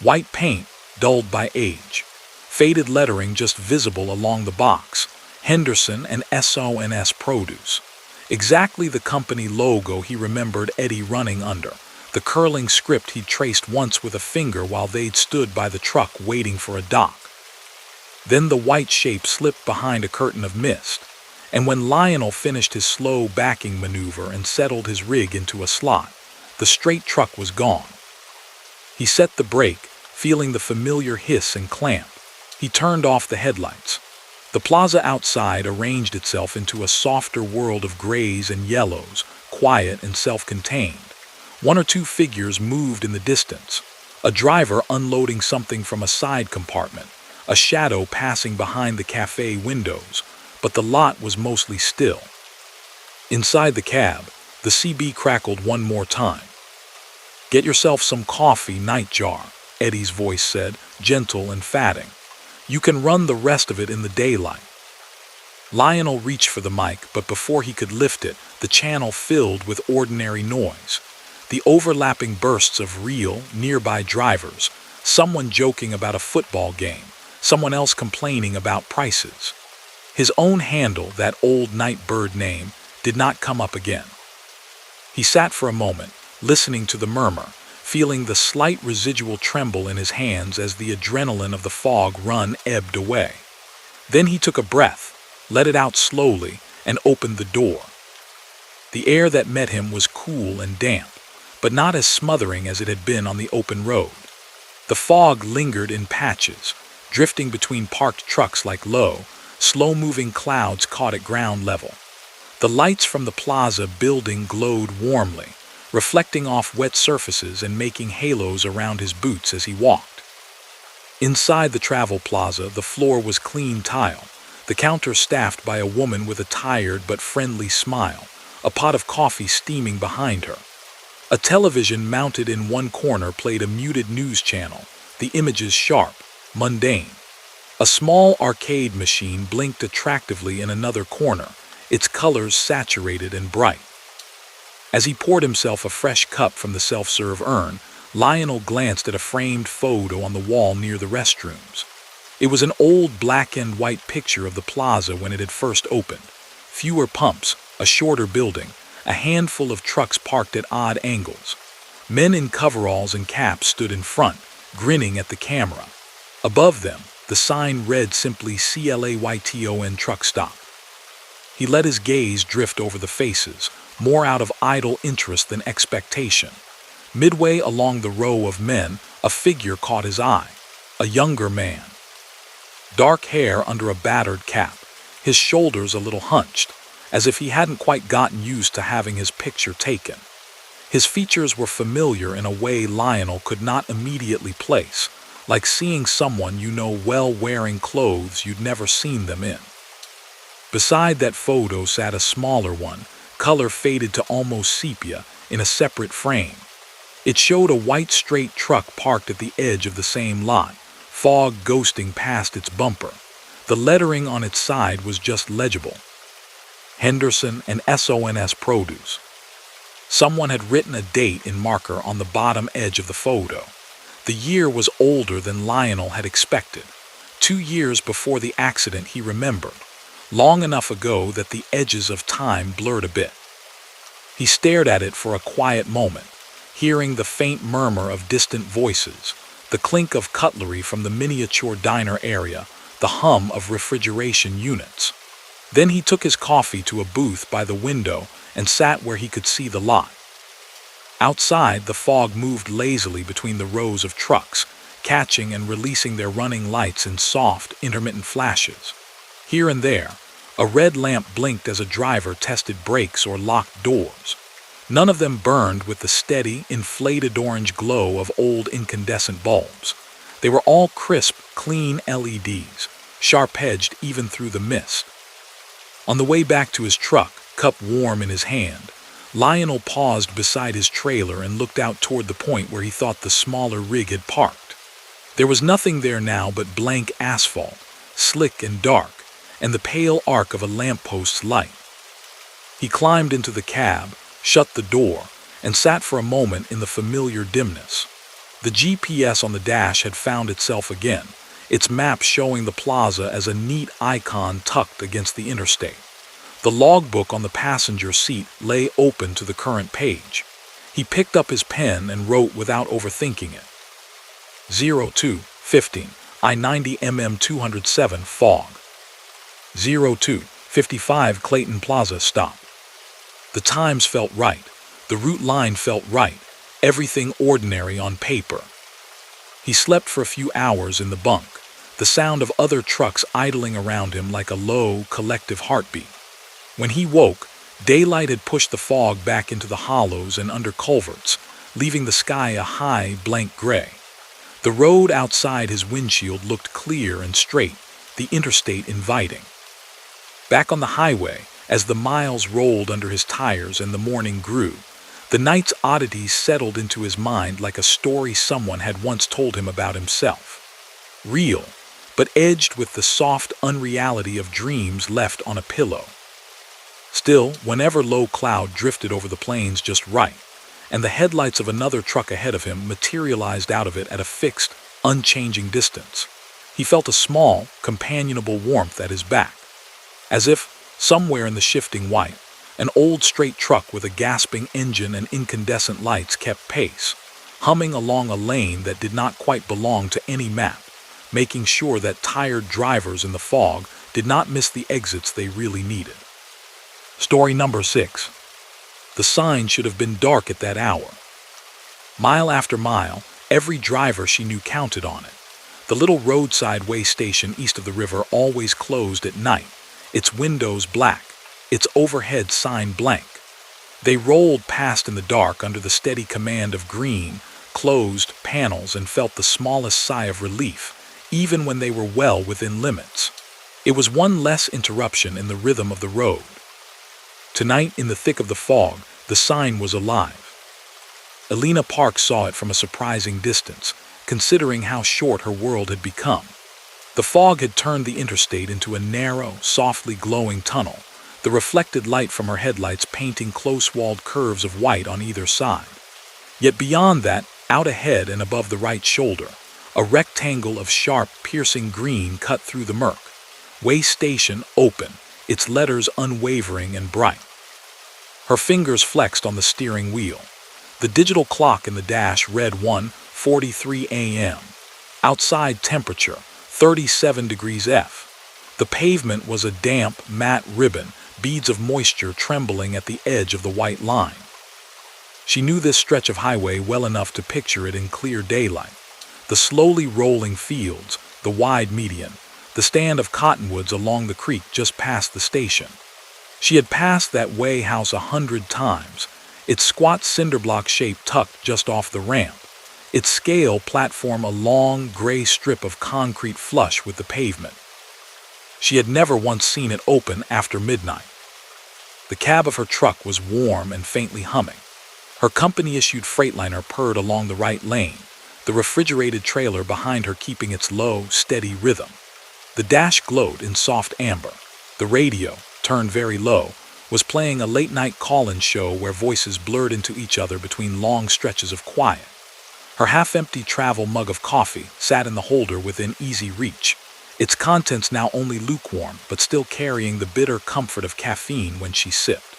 White paint, dulled by age. Faded lettering just visible along the box. Henderson and SONS Produce. Exactly the company logo he remembered Eddie running under. The curling script he'd traced once with a finger while they'd stood by the truck waiting for a dock. Then the white shape slipped behind a curtain of mist, and when Lionel finished his slow backing maneuver and settled his rig into a slot, the straight truck was gone. He set the brake, feeling the familiar hiss and clamp. He turned off the headlights. The plaza outside arranged itself into a softer world of grays and yellows, quiet and self-contained. One or two figures moved in the distance. A driver unloading something from a side compartment, a shadow passing behind the cafe windows, but the lot was mostly still. Inside the cab, the CB crackled one more time. "Get yourself some coffee, Nightjar," Eddie's voice said, gentle and fatting. "You can run the rest of it in the daylight." Lionel reached for the mic, but before he could lift it, the channel filled with ordinary noise. The overlapping bursts of real, nearby drivers, someone joking about a football game, someone else complaining about prices. His own handle, that old Nightbird name, did not come up again. He sat for a moment, listening to the murmur, feeling the slight residual tremble in his hands as the adrenaline of the fog run ebbed away. Then he took a breath, let it out slowly, and opened the door. The air that met him was cool and damp, but not as smothering as it had been on the open road. The fog lingered in patches, drifting between parked trucks like low, slow-moving clouds caught at ground level. The lights from the plaza building glowed warmly, reflecting off wet surfaces and making halos around his boots as he walked. Inside the travel plaza, the floor was clean tile, the counter staffed by a woman with a tired but friendly smile, a pot of coffee steaming behind her. A television mounted in one corner played a muted news channel, the images sharp, mundane. A small arcade machine blinked attractively in another corner, its colors saturated and bright. As he poured himself a fresh cup from the self-serve urn, Lionel glanced at a framed photo on the wall near the restrooms. It was an old black and white picture of the plaza when it had first opened. Fewer pumps, a shorter building, a handful of trucks parked at odd angles. Men in coveralls and caps stood in front, grinning at the camera. Above them, the sign read simply CLAYTON Truck Stop. He let his gaze drift over the faces, more out of idle interest than expectation. Midway along the row of men, a figure caught his eye, a younger man. Dark hair under a battered cap, his shoulders a little hunched, as if he hadn't quite gotten used to having his picture taken. His features were familiar in a way Lionel could not immediately place, like seeing someone you know well wearing clothes you'd never seen them in. Beside that photo sat a smaller one, color faded to almost sepia, in a separate frame. It showed a white straight truck parked at the edge of the same lot, fog ghosting past its bumper. The lettering on its side was just legible. Henderson and SONS Produce. Someone had written a date in marker on the bottom edge of the photo. The year was older than Lionel had expected. 2 years before the accident he remembered, long enough ago that the edges of time blurred a bit. He stared at it for a quiet moment, hearing the faint murmur of distant voices, the clink of cutlery from the miniature diner area, the hum of refrigeration units. Then he took his coffee to a booth by the window and sat where he could see the lot. Outside, the fog moved lazily between the rows of trucks, catching and releasing their running lights in soft, intermittent flashes. Here and there, a red lamp blinked as a driver tested brakes or locked doors. None of them burned with the steady, inflated orange glow of old incandescent bulbs. They were all crisp, clean LEDs, sharp-edged even through the mist. On the way back to his truck, cup warm in his hand, Lionel paused beside his trailer and looked out toward the point where he thought the smaller rig had parked. There was nothing there now but blank asphalt, slick and dark, and the pale arc of a lamppost's light. He climbed into the cab, shut the door, and sat for a moment in the familiar dimness. The GPS on the dash had found itself again, its map showing the plaza as a neat icon tucked against the interstate. The logbook on the passenger seat lay open to the current page. He picked up his pen and wrote without overthinking it. 02:15, I-90 mm 207 fog. 02:55 Clayton Plaza stop. The times felt right. The route line felt right. Everything ordinary on paper. He slept for a few hours in the bunk, the sound of other trucks idling around him like a low, collective heartbeat. When he woke, daylight had pushed the fog back into the hollows and under culverts, leaving the sky a high, blank gray. The road outside his windshield looked clear and straight, the interstate inviting. Back on the highway, as the miles rolled under his tires and the morning grew, the night's oddities settled into his mind like a story someone had once told him about himself. Real, but edged with the soft unreality of dreams left on a pillow. Still, whenever low cloud drifted over the plains just right, and the headlights of another truck ahead of him materialized out of it at a fixed, unchanging distance, he felt a small, companionable warmth at his back, as if, somewhere in the shifting white, an old straight truck with a gasping engine and incandescent lights kept pace, humming along a lane that did not quite belong to any map, making sure that tired drivers in the fog did not miss the exits they really needed. Story number 6. The sign should have been dark at that hour. Mile after mile, every driver she knew counted on it. The little roadside way station east of the river always closed at night, its windows black, its overhead sign blank. They rolled past in the dark under the steady command of green, closed panels and felt the smallest sigh of relief, even when they were well within limits. It was one less interruption in the rhythm of the road. Tonight, in the thick of the fog, the sign was alive. Elena Park saw it from a surprising distance, considering how short her world had become. The fog had turned the interstate into a narrow, softly glowing tunnel, the reflected light from her headlights painting close-walled curves of white on either side. Yet beyond that, out ahead and above the right shoulder, a rectangle of sharp, piercing green cut through the murk. Way station open, its letters unwavering and bright. Her fingers flexed on the steering wheel. The digital clock in the dash read 1:43 a.m. Outside temperature, 37 degrees F. The pavement was a damp, matte ribbon, beads of moisture trembling at the edge of the white line. She knew this stretch of highway well enough to picture it in clear daylight. The slowly rolling fields, the wide median, the stand of cottonwoods along the creek just past the station. She had passed that way house 100 times, its squat cinderblock shape tucked just off the ramp, its scale platform a long, gray strip of concrete flush with the pavement. She had never once seen it open after midnight. The cab of her truck was warm and faintly humming. Her company-issued Freightliner purred along the right lane, the refrigerated trailer behind her keeping its low, steady rhythm. The dash glowed in soft amber. The radio, turned very low, was playing a late-night call-in show where voices blurred into each other between long stretches of quiet. Her half-empty travel mug of coffee sat in the holder within easy reach, its contents now only lukewarm but still carrying the bitter comfort of caffeine when she sipped.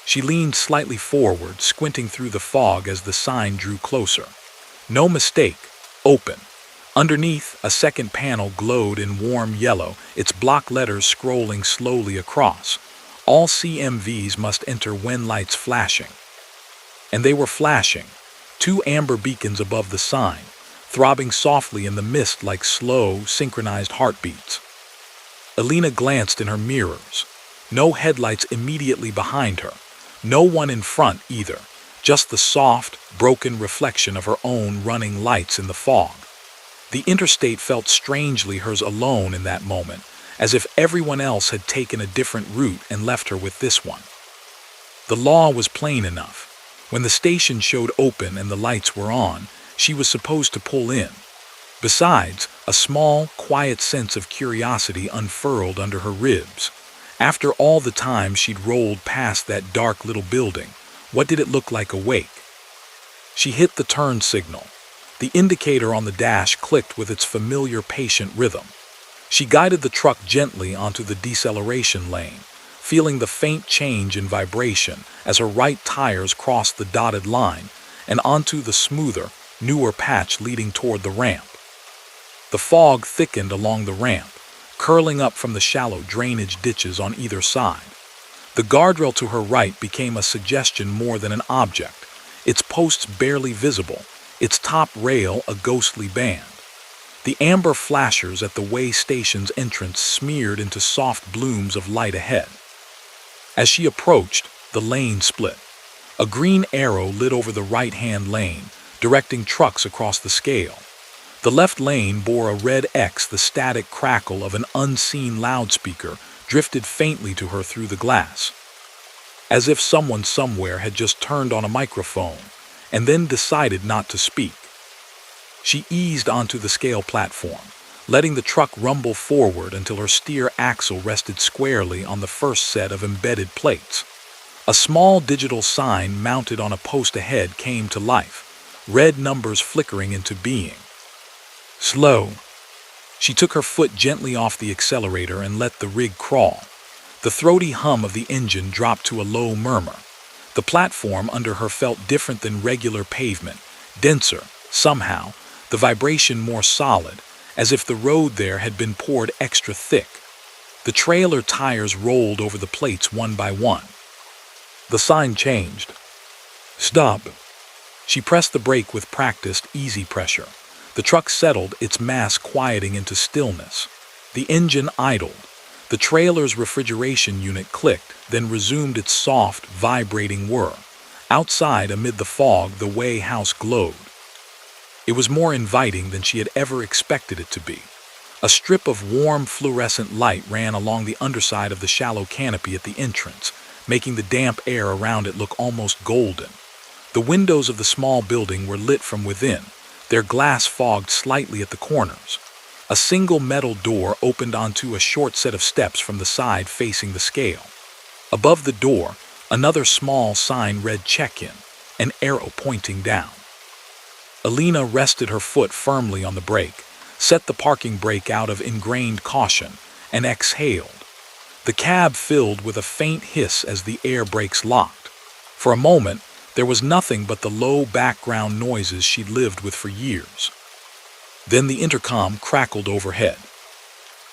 She leaned slightly forward, squinting through the fog as the sign drew closer. No mistake, open. Underneath, a second panel glowed in warm yellow, its block letters scrolling slowly across. All CMVs must enter when lights flashing. And they were flashing. 2 amber beacons above the sign, throbbing softly in the mist like slow, synchronized heartbeats. Alina glanced in her mirrors. No headlights immediately behind her. No one in front either. Just the soft, broken reflection of her own running lights in the fog. The interstate felt strangely hers alone in that moment, as if everyone else had taken a different route and left her with this one. The law was plain enough. When the station showed open and the lights were on, she was supposed to pull in. Besides, a small, quiet sense of curiosity unfurled under her ribs. After all the time she'd rolled past that dark little building, what did it look like awake? She hit the turn signal. The indicator on the dash clicked with its familiar patient rhythm. She guided the truck gently onto the deceleration lane, feeling the faint change in vibration as her right tires crossed the dotted line and onto the smoother, newer patch leading toward the ramp. The fog thickened along the ramp, curling up from the shallow drainage ditches on either side. The guardrail to her right became a suggestion more than an object, its posts barely visible, its top rail a ghostly band. The amber flashers at the way station's entrance smeared into soft blooms of light ahead. As she approached, the lane split. A green arrow lit over the right-hand lane, directing trucks across the scale. The left lane bore a red X. The static crackle of an unseen loudspeaker drifted faintly to her through the glass. As if someone somewhere had just turned on a microphone, and then decided not to speak. She eased onto the scale platform, letting the truck rumble forward until her steer axle rested squarely on the first set of embedded plates. A small digital sign mounted on a post ahead came to life, red numbers flickering into being. Slow. She took her foot gently off the accelerator and let the rig crawl. The throaty hum of the engine dropped to a low murmur. The platform under her felt different than regular pavement, denser, somehow, the vibration more solid, as if the road there had been poured extra thick. The trailer tires rolled over the plates one by one. The sign changed. Stop. She pressed the brake with practiced, easy pressure. The truck settled, its mass quieting into stillness. The engine idled. The trailer's refrigeration unit clicked, then resumed its soft, vibrating whir. Outside, amid the fog, the way house glowed. It was more inviting than she had ever expected it to be. A strip of warm, fluorescent light ran along the underside of the shallow canopy at the entrance, making the damp air around it look almost golden. The windows of the small building were lit from within, their glass fogged slightly at the corners. A single metal door opened onto a short set of steps from the side facing the scale. Above the door, another small sign read check-in, an arrow pointing down. Alina rested her foot firmly on the brake, set the parking brake out of ingrained caution, and exhaled. The cab filled with a faint hiss as the air brakes locked. For a moment, there was nothing but the low background noises she'd lived with for years. Then the intercom crackled overhead.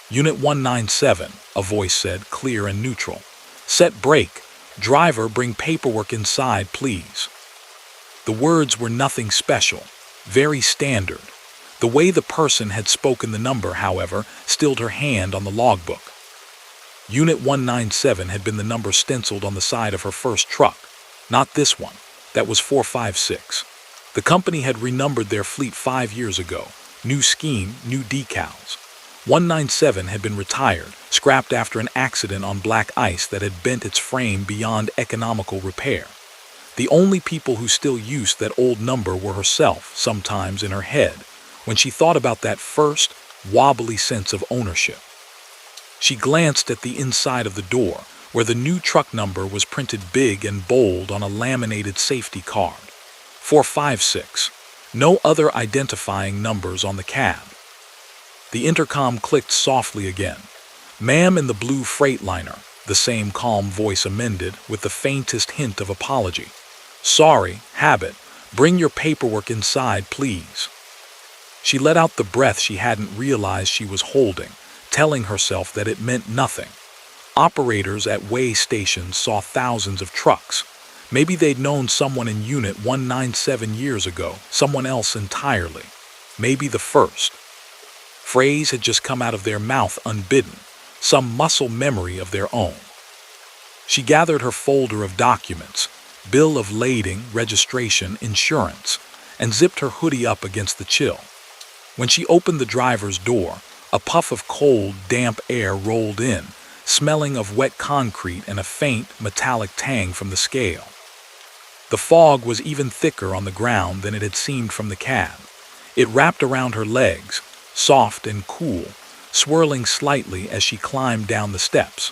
Unit 197, a voice said, clear and neutral. Set brake. Driver, bring paperwork inside, please. The words were nothing special, very standard. The way the person had spoken the number, however, stilled her hand on the logbook. Unit 197 had been the number stenciled on the side of her first truck. Not this one. That was 456. The company had renumbered their fleet 5 years ago. New scheme, new decals. 197 had been retired, scrapped after an accident on black ice that had bent its frame beyond economical repair. The only people who still used that old number were herself, sometimes in her head, when she thought about that first, wobbly sense of ownership. She glanced at the inside of the door, where the new truck number was printed big and bold on a laminated safety card. 456. No other identifying numbers on the cab. The intercom clicked softly again. Ma'am in the blue Freightliner, the same calm voice amended with the faintest hint of apology. Sorry, habit. Bring your paperwork inside, please. She let out the breath she hadn't realized she was holding, telling herself that it meant nothing. Operators at weigh stations saw thousands of trucks. Maybe they'd known someone in Unit 197 years ago, someone else entirely. Maybe the first. Phrase had just come out of their mouth unbidden, some muscle memory of their own. She gathered her folder of documents, bill of lading, registration, insurance, and zipped her hoodie up against the chill. When she opened the driver's door, a puff of cold, damp air rolled in, smelling of wet concrete and a faint, metallic tang from the scale. The fog was even thicker on the ground than it had seemed from the cab. It wrapped around her legs, soft and cool, swirling slightly as she climbed down the steps.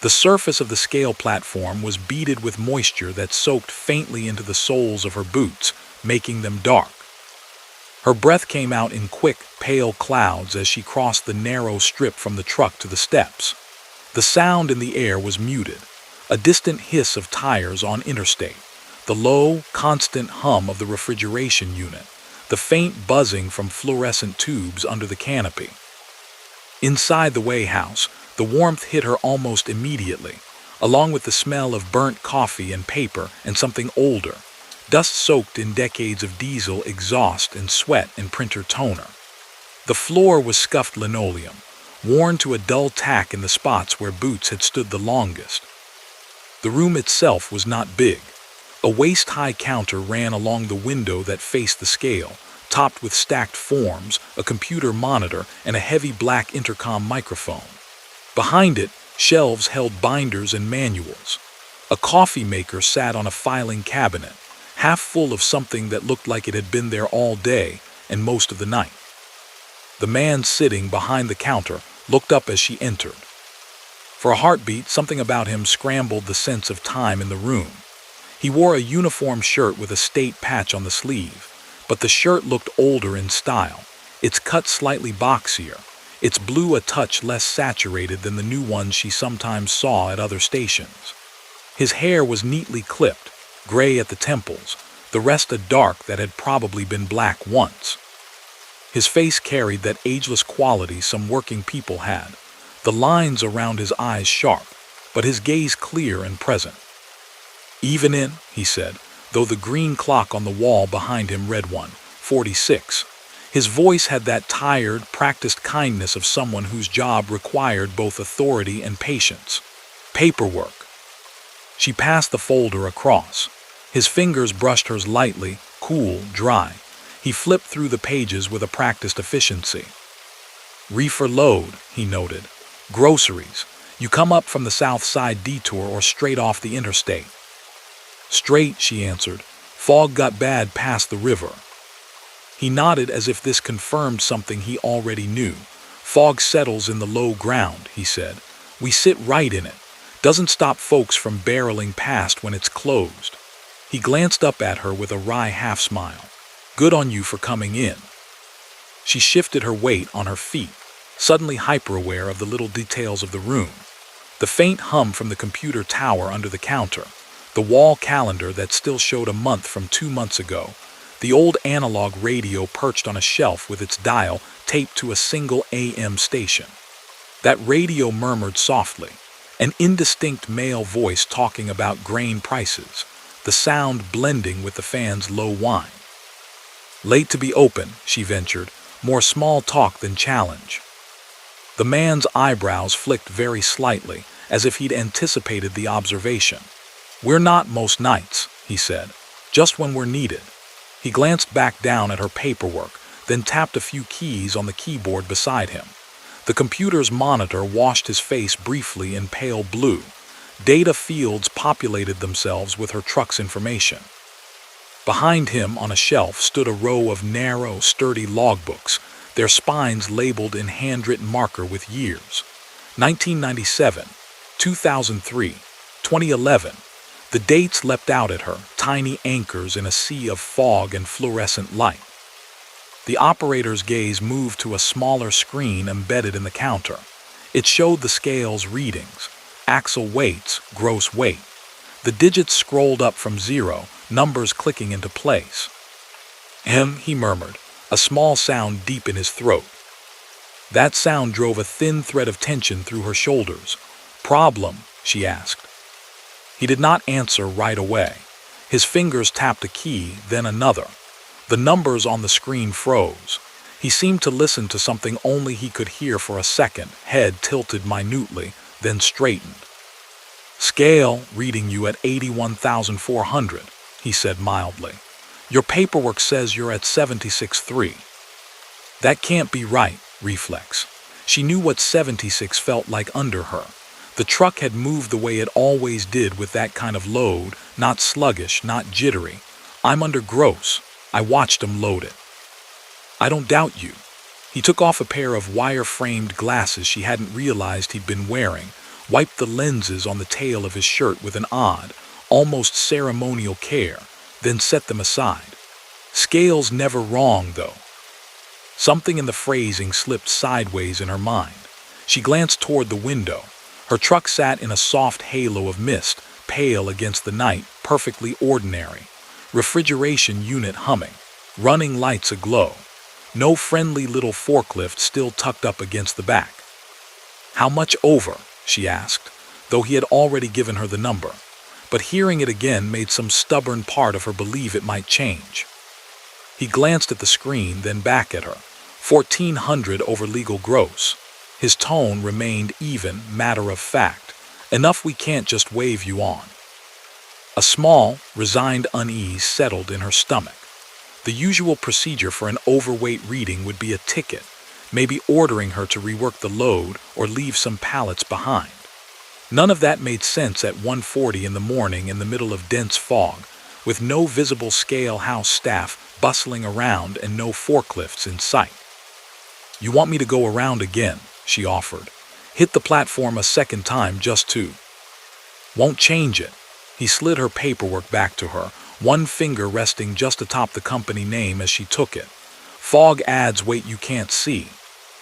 The surface of the scale platform was beaded with moisture that soaked faintly into the soles of her boots, making them dark. Her breath came out in quick, pale clouds as she crossed the narrow strip from the truck to the steps. The sound in the air was muted, a distant hiss of tires on interstate, the low, constant hum of the refrigeration unit, the faint buzzing from fluorescent tubes under the canopy. Inside the weigh house, the warmth hit her almost immediately, along with the smell of burnt coffee and paper and something older, dust soaked in decades of diesel exhaust and sweat and printer toner. The floor was scuffed linoleum, worn to a dull tack in the spots where boots had stood the longest. The room itself was not big. A waist-high counter ran along the window that faced the scale, topped with stacked forms, a computer monitor, and a heavy black intercom microphone. Behind it, shelves held binders and manuals. A coffee maker sat on a filing cabinet, half full of something that looked like it had been there all day and most of the night. The man sitting behind the counter looked up as she entered. For a heartbeat, something about him scrambled the sense of time in the room. He wore a uniform shirt with a state patch on the sleeve, but the shirt looked older in style, its cut slightly boxier, its blue a touch less saturated than the new ones she sometimes saw at other stations. His hair was neatly clipped, gray at the temples, the rest a dark that had probably been black once. His face carried that ageless quality some working people had, the lines around his eyes sharp, but his gaze clear and present. "Even in," he said, though the green clock on the wall behind him read 1:46. His voice had that tired, practiced kindness of someone whose job required both authority and patience. "Paperwork." She passed the folder across. His fingers brushed hers lightly, cool, dry. He flipped through the pages with a practiced efficiency. "Reefer load," he noted. "Groceries. You come up from the south side detour or straight off the interstate?" "Straight," she answered. "Fog got bad past the river." He nodded as if this confirmed something he already knew. "Fog settles in the low ground," he said. "We sit right in it. Doesn't stop folks from barreling past when it's closed." He glanced up at her with a wry half-smile. "Good on you for coming in." She shifted her weight on her feet, suddenly hyper-aware of the little details of the room. The faint hum from the computer tower under the counter, the wall calendar that still showed a month from 2 months ago, the old analog radio perched on a shelf with its dial taped to a single AM station. That radio murmured softly, an indistinct male voice talking about grain prices, the sound blending with the fan's low whine. "Late to be open," she ventured, more small talk than challenge. The man's eyebrows flicked very slightly, as if he'd anticipated the observation. "We're not most nights," he said, "just when we're needed." He glanced back down at her paperwork, then tapped a few keys on the keyboard beside him. The computer's monitor washed his face briefly in pale blue. Data fields populated themselves with her truck's information. Behind him on a shelf stood a row of narrow, sturdy logbooks, their spines labeled in handwritten marker with years. 1997, 2003, 2011. The dates leapt out at her, tiny anchors in a sea of fog and fluorescent light. The operator's gaze moved to a smaller screen embedded in the counter. It showed the scale's readings, axle weights, gross weight. The digits scrolled up from 0, numbers clicking into place. "He murmured, a small sound deep in his throat. That sound drove a thin thread of tension through her shoulders. "Problem?" she asked. He did not answer right away. His fingers tapped a key, then another. The numbers on the screen froze. He seemed to listen to something only he could hear for a second, head tilted minutely, then straightened. "Scale reading you at 81,400, he said mildly. "Your paperwork says you're at 76.3. "That can't be right." Reflex. She knew what 76 felt like under her. The truck had moved the way it always did with that kind of load, not sluggish, not jittery. "I'm under gross." I watched him load it. "I don't doubt you." He took off a pair of wire-framed glasses she hadn't realized he'd been wearing, wiped the lenses on the tail of his shirt with an odd, almost ceremonial care, then set them aside. "Scale's never wrong, though." Something in the phrasing slipped sideways in her mind. She glanced toward the window. Her truck sat in a soft halo of mist, pale against the night, perfectly ordinary. Refrigeration unit humming, running lights aglow. No friendly little forklift still tucked up against the back. "How much over?" she asked, though he had already given her the number. But hearing it again made some stubborn part of her believe it might change. He glanced at the screen, then back at her. 1,400 over legal gross. His tone remained even, matter of fact. "Enough we can't just wave you on." A small, resigned unease settled in her stomach. The usual procedure for an overweight reading would be a ticket, maybe ordering her to rework the load or leave some pallets behind. None of that made sense at 1:40 in the morning in the middle of dense fog, with no visible scale house staff bustling around and no forklifts in sight. "You want me to go around again?" she offered. "Hit the platform a second time just to—" "Won't change it." He slid her paperwork back to her, one finger resting just atop the company name as she took it. "Fog adds weight you can't see."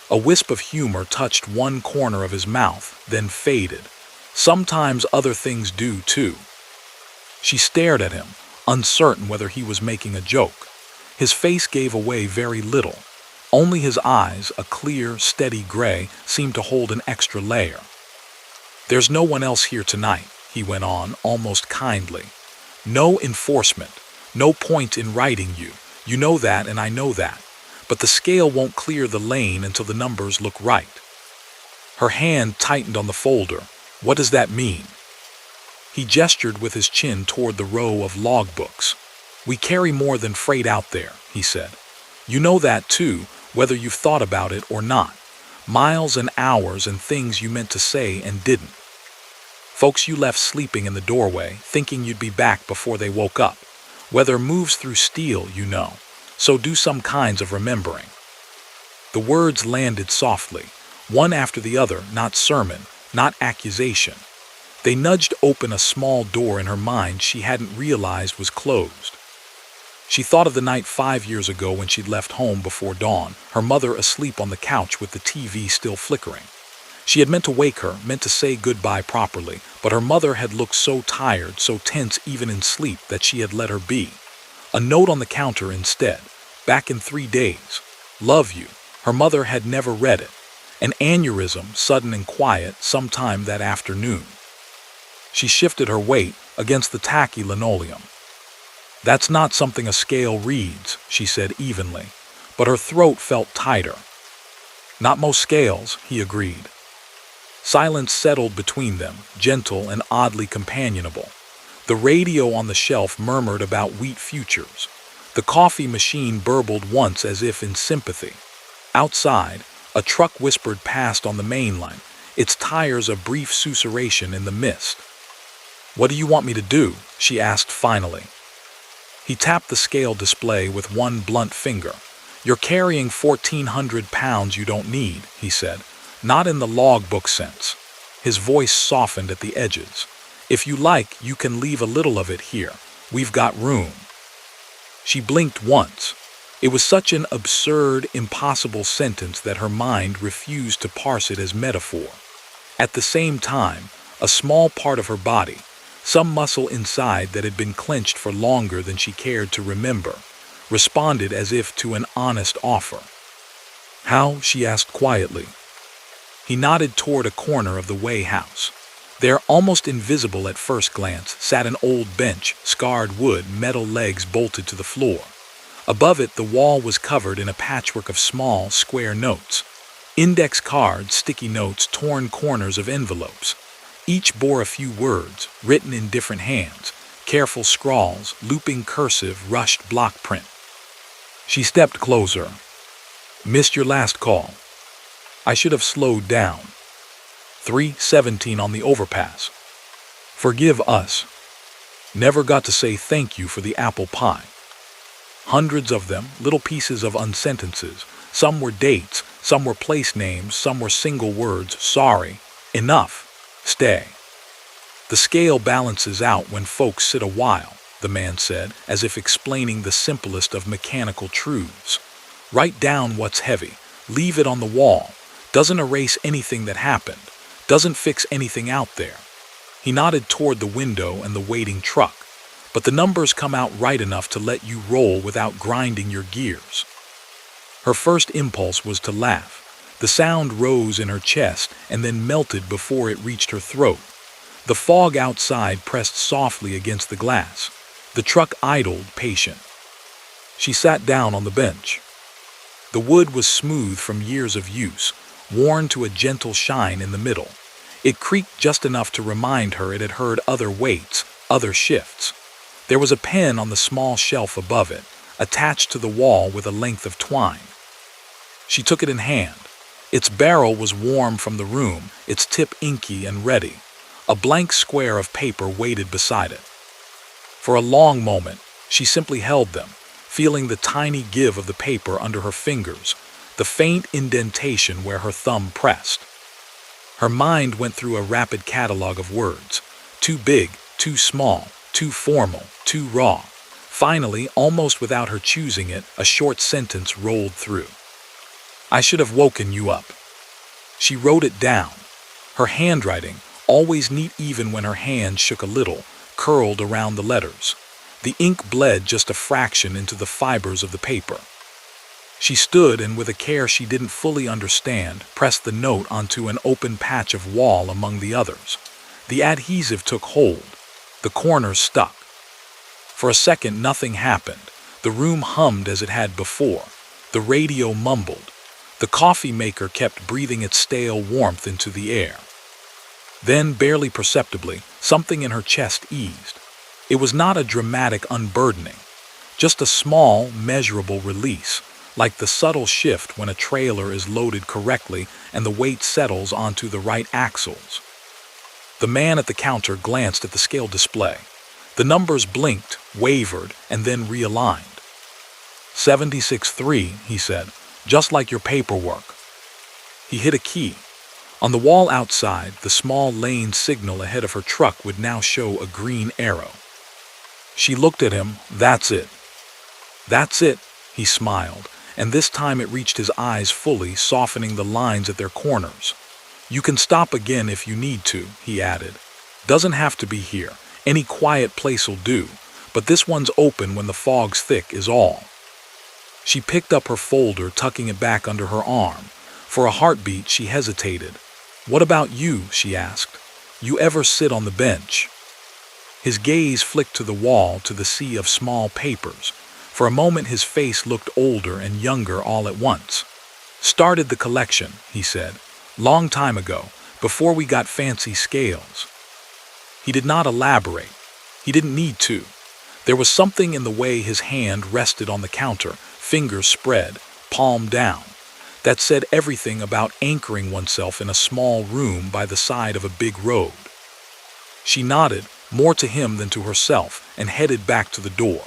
A wisp of humor touched one corner of his mouth, then faded. "Sometimes other things do, too." She stared at him, uncertain whether he was making a joke. His face gave away very little. Only his eyes, a clear, steady gray, seemed to hold an extra layer. "There's no one else here tonight," he went on, almost kindly. "No enforcement. No point in writing you. You know that and I know that. But the scale won't clear the lane until the numbers look right." Her hand tightened on the folder. "What does that mean?" He gestured with his chin toward the row of logbooks. "We carry more than freight out there," he said. "You know that too, whether you've thought about it or not. Miles and hours and things you meant to say and didn't. Folks you left sleeping in the doorway, thinking you'd be back before they woke up. Weather moves through steel, you know, so do some kinds of remembering." The words landed softly, one after the other, not sermon, not accusation. They nudged open a small door in her mind she hadn't realized was closed. She thought of the night 5 years ago when she'd left home before dawn, her mother asleep on the couch with the TV still flickering. She had meant to wake her, meant to say goodbye properly, but her mother had looked so tired, so tense even in sleep, that she had let her be. A note on the counter instead. "Back in 3 days. Love you." Her mother had never read it. An aneurysm, sudden and quiet, sometime that afternoon. She shifted her weight against the tacky linoleum. "That's not something a scale reads," she said evenly, but her throat felt tighter. "Not most scales," he agreed. Silence settled between them, gentle and oddly companionable. The radio on the shelf murmured about wheat futures. The coffee machine burbled once as if in sympathy. Outside, a truck whispered past on the main line, its tires a brief susurration in the mist. "What do you want me to do?" she asked finally. He tapped the scale display with one blunt finger. "You're carrying 1,400 pounds you don't need," he said. "Not in the logbook sense." His voice softened at the edges. "If you like, you can leave a little of it here. We've got room." She blinked once. It was such an absurd, impossible sentence that her mind refused to parse it as metaphor. At the same time, a small part of her body, some muscle inside that had been clenched for longer than she cared to remember, responded as if to an honest offer. "How?" she asked quietly. He nodded toward a corner of the way house. There, almost invisible at first glance, sat an old bench, scarred wood, metal legs bolted to the floor. Above it, the wall was covered in a patchwork of small, square notes. Index cards, sticky notes, torn corners of envelopes. Each bore a few words, written in different hands, careful scrawls, looping cursive, rushed block print. She stepped closer. "Missed your last call. I should have slowed down. 3:17 on the overpass. Forgive us. Never got to say thank you for the apple pie." Hundreds of them, little pieces of unsentences. Some were dates, some were place names, some were single words. "Sorry. Enough. Stay." "The scale balances out when folks sit a while," the man said, as if explaining the simplest of mechanical truths. "Write down what's heavy. Leave it on the wall. Doesn't erase anything that happened. Doesn't fix anything out there." He nodded toward the window and the waiting truck. "But the numbers come out right enough to let you roll without grinding your gears." Her first impulse was to laugh. The sound rose in her chest and then melted before it reached her throat. The fog outside pressed softly against the glass. The truck idled, patient. She sat down on the bench. The wood was smooth from years of use, worn to a gentle shine in the middle. It creaked just enough to remind her it had heard other weights, other shifts. There was a pen on the small shelf above it, attached to the wall with a length of twine. She took it in hand. Its barrel was warm from the room, its tip inky and ready. A blank square of paper waited beside it. For a long moment, she simply held them, feeling the tiny give of the paper under her fingers, the faint indentation where her thumb pressed. Her mind went through a rapid catalog of words. Too big, too small, too formal, too raw. Finally, almost without her choosing it, a short sentence rolled through. "I should have woken you up." She wrote it down. Her handwriting, always neat even when her hand shook a little, curled around the letters. The ink bled just a fraction into the fibers of the paper. She stood and, with a care she didn't fully understand, pressed the note onto an open patch of wall among the others. The adhesive took hold. The corners stuck. For a second, nothing happened. The room hummed as it had before. The radio mumbled. The coffee maker kept breathing its stale warmth into the air. Then, barely perceptibly, something in her chest eased. It was not a dramatic unburdening, just a small, measurable release, like the subtle shift when a trailer is loaded correctly and the weight settles onto the right axles. The man at the counter glanced at the scale display. The numbers blinked, wavered, and then realigned. 76.3, he said, "just like your paperwork." He hit a key. On the wall outside, the small lane signal ahead of her truck would now show a green arrow. She looked at him. "That's it." "That's it," he smiled, and this time it reached his eyes fully, softening the lines at their corners. "You can stop again if you need to," he added. "Doesn't have to be here. Any quiet place'll do, but this one's open when the fog's thick is all." She picked up her folder, tucking it back under her arm. For a heartbeat, she hesitated. "What about you?" she asked. "You ever sit on the bench?" His gaze flicked to the wall, to the sea of small papers. For a moment his face looked older and younger all at once. "Started the collection," he said. "Long time ago, before we got fancy scales." He did not elaborate. He didn't need to. There was something in the way his hand rested on the counter, fingers spread, palm down, that said everything about anchoring oneself in a small room by the side of a big road. She nodded, more to him than to herself, and headed back to the door.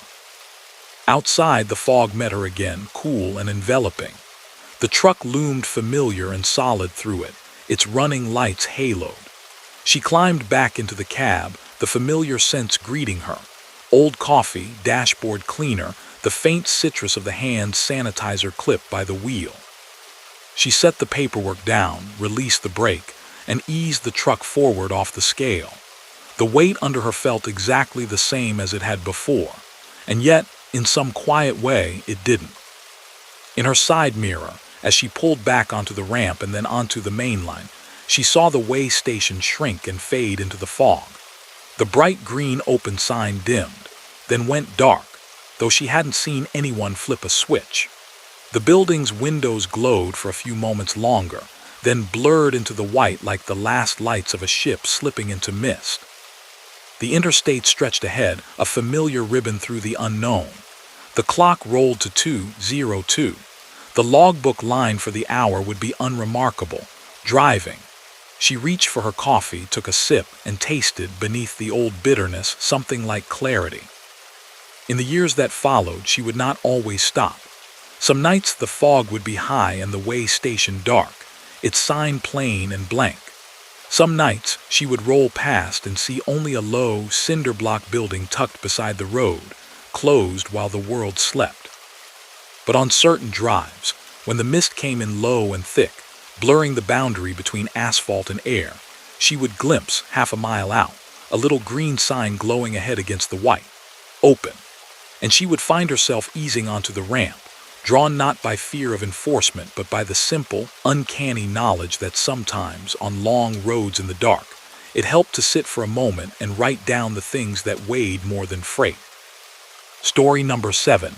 Outside, the fog met her again, cool and enveloping. The truck loomed familiar and solid through it, its running lights haloed. She climbed back into the cab, the familiar scents greeting her. Old coffee, dashboard cleaner, the faint citrus of the hand sanitizer clip by the wheel. She set the paperwork down, released the brake, and eased the truck forward off the scale. The weight under her felt exactly the same as it had before, and yet in some quiet way, it didn't. In her side mirror, as she pulled back onto the ramp and then onto the main line, she saw the way station shrink and fade into the fog. The bright green open sign dimmed, then went dark, though she hadn't seen anyone flip a switch. The building's windows glowed for a few moments longer, then blurred into the white like the last lights of a ship slipping into mist. The interstate stretched ahead, a familiar ribbon through the unknown. The clock rolled to 2:02. The logbook line for the hour would be unremarkable. Driving. She reached for her coffee, took a sip, and tasted, beneath the old bitterness, something like clarity. In the years that followed, she would not always stop. Some nights the fog would be high and the way station dark, its sign plain and blank. Some nights she would roll past and see only a low, cinder-block building tucked beside the road, closed while the world slept. But on certain drives, when the mist came in low and thick, blurring the boundary between asphalt and air, she would glimpse, half a mile out, a little green sign glowing ahead against the white. Open. And she would find herself easing onto the ramp, drawn not by fear of enforcement but by the simple, uncanny knowledge that sometimes, on long roads in the dark, it helped to sit for a moment and write down the things that weighed more than freight. Story number 7.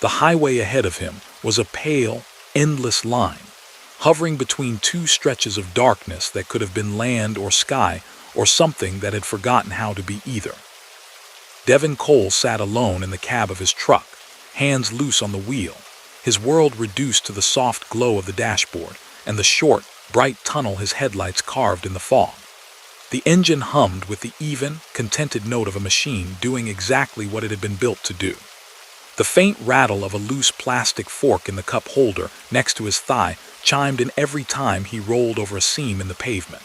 The highway ahead of him was a pale, endless line, hovering between two stretches of darkness that could have been land or sky or something that had forgotten how to be either. Devin Cole sat alone in the cab of his truck, hands loose on the wheel, his world reduced to the soft glow of the dashboard and the short, bright tunnel his headlights carved in the fog. The engine hummed with the even, contented note of a machine doing exactly what it had been built to do. The faint rattle of a loose plastic fork in the cup holder next to his thigh chimed in every time he rolled over a seam in the pavement,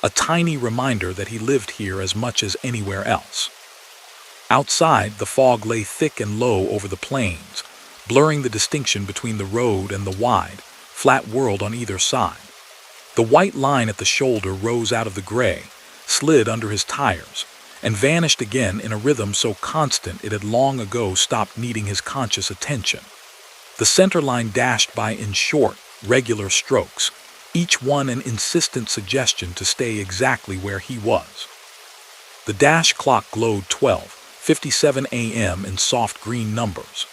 a tiny reminder that he lived here as much as anywhere else. Outside, the fog lay thick and low over the plains, blurring the distinction between the road and the wide, flat world on either side. The white line at the shoulder rose out of the gray, slid under his tires, and vanished again in a rhythm so constant it had long ago stopped needing his conscious attention. The center line dashed by in short, regular strokes, each one an insistent suggestion to stay exactly where he was. The dash clock glowed 12:57 a.m. in soft green numbers.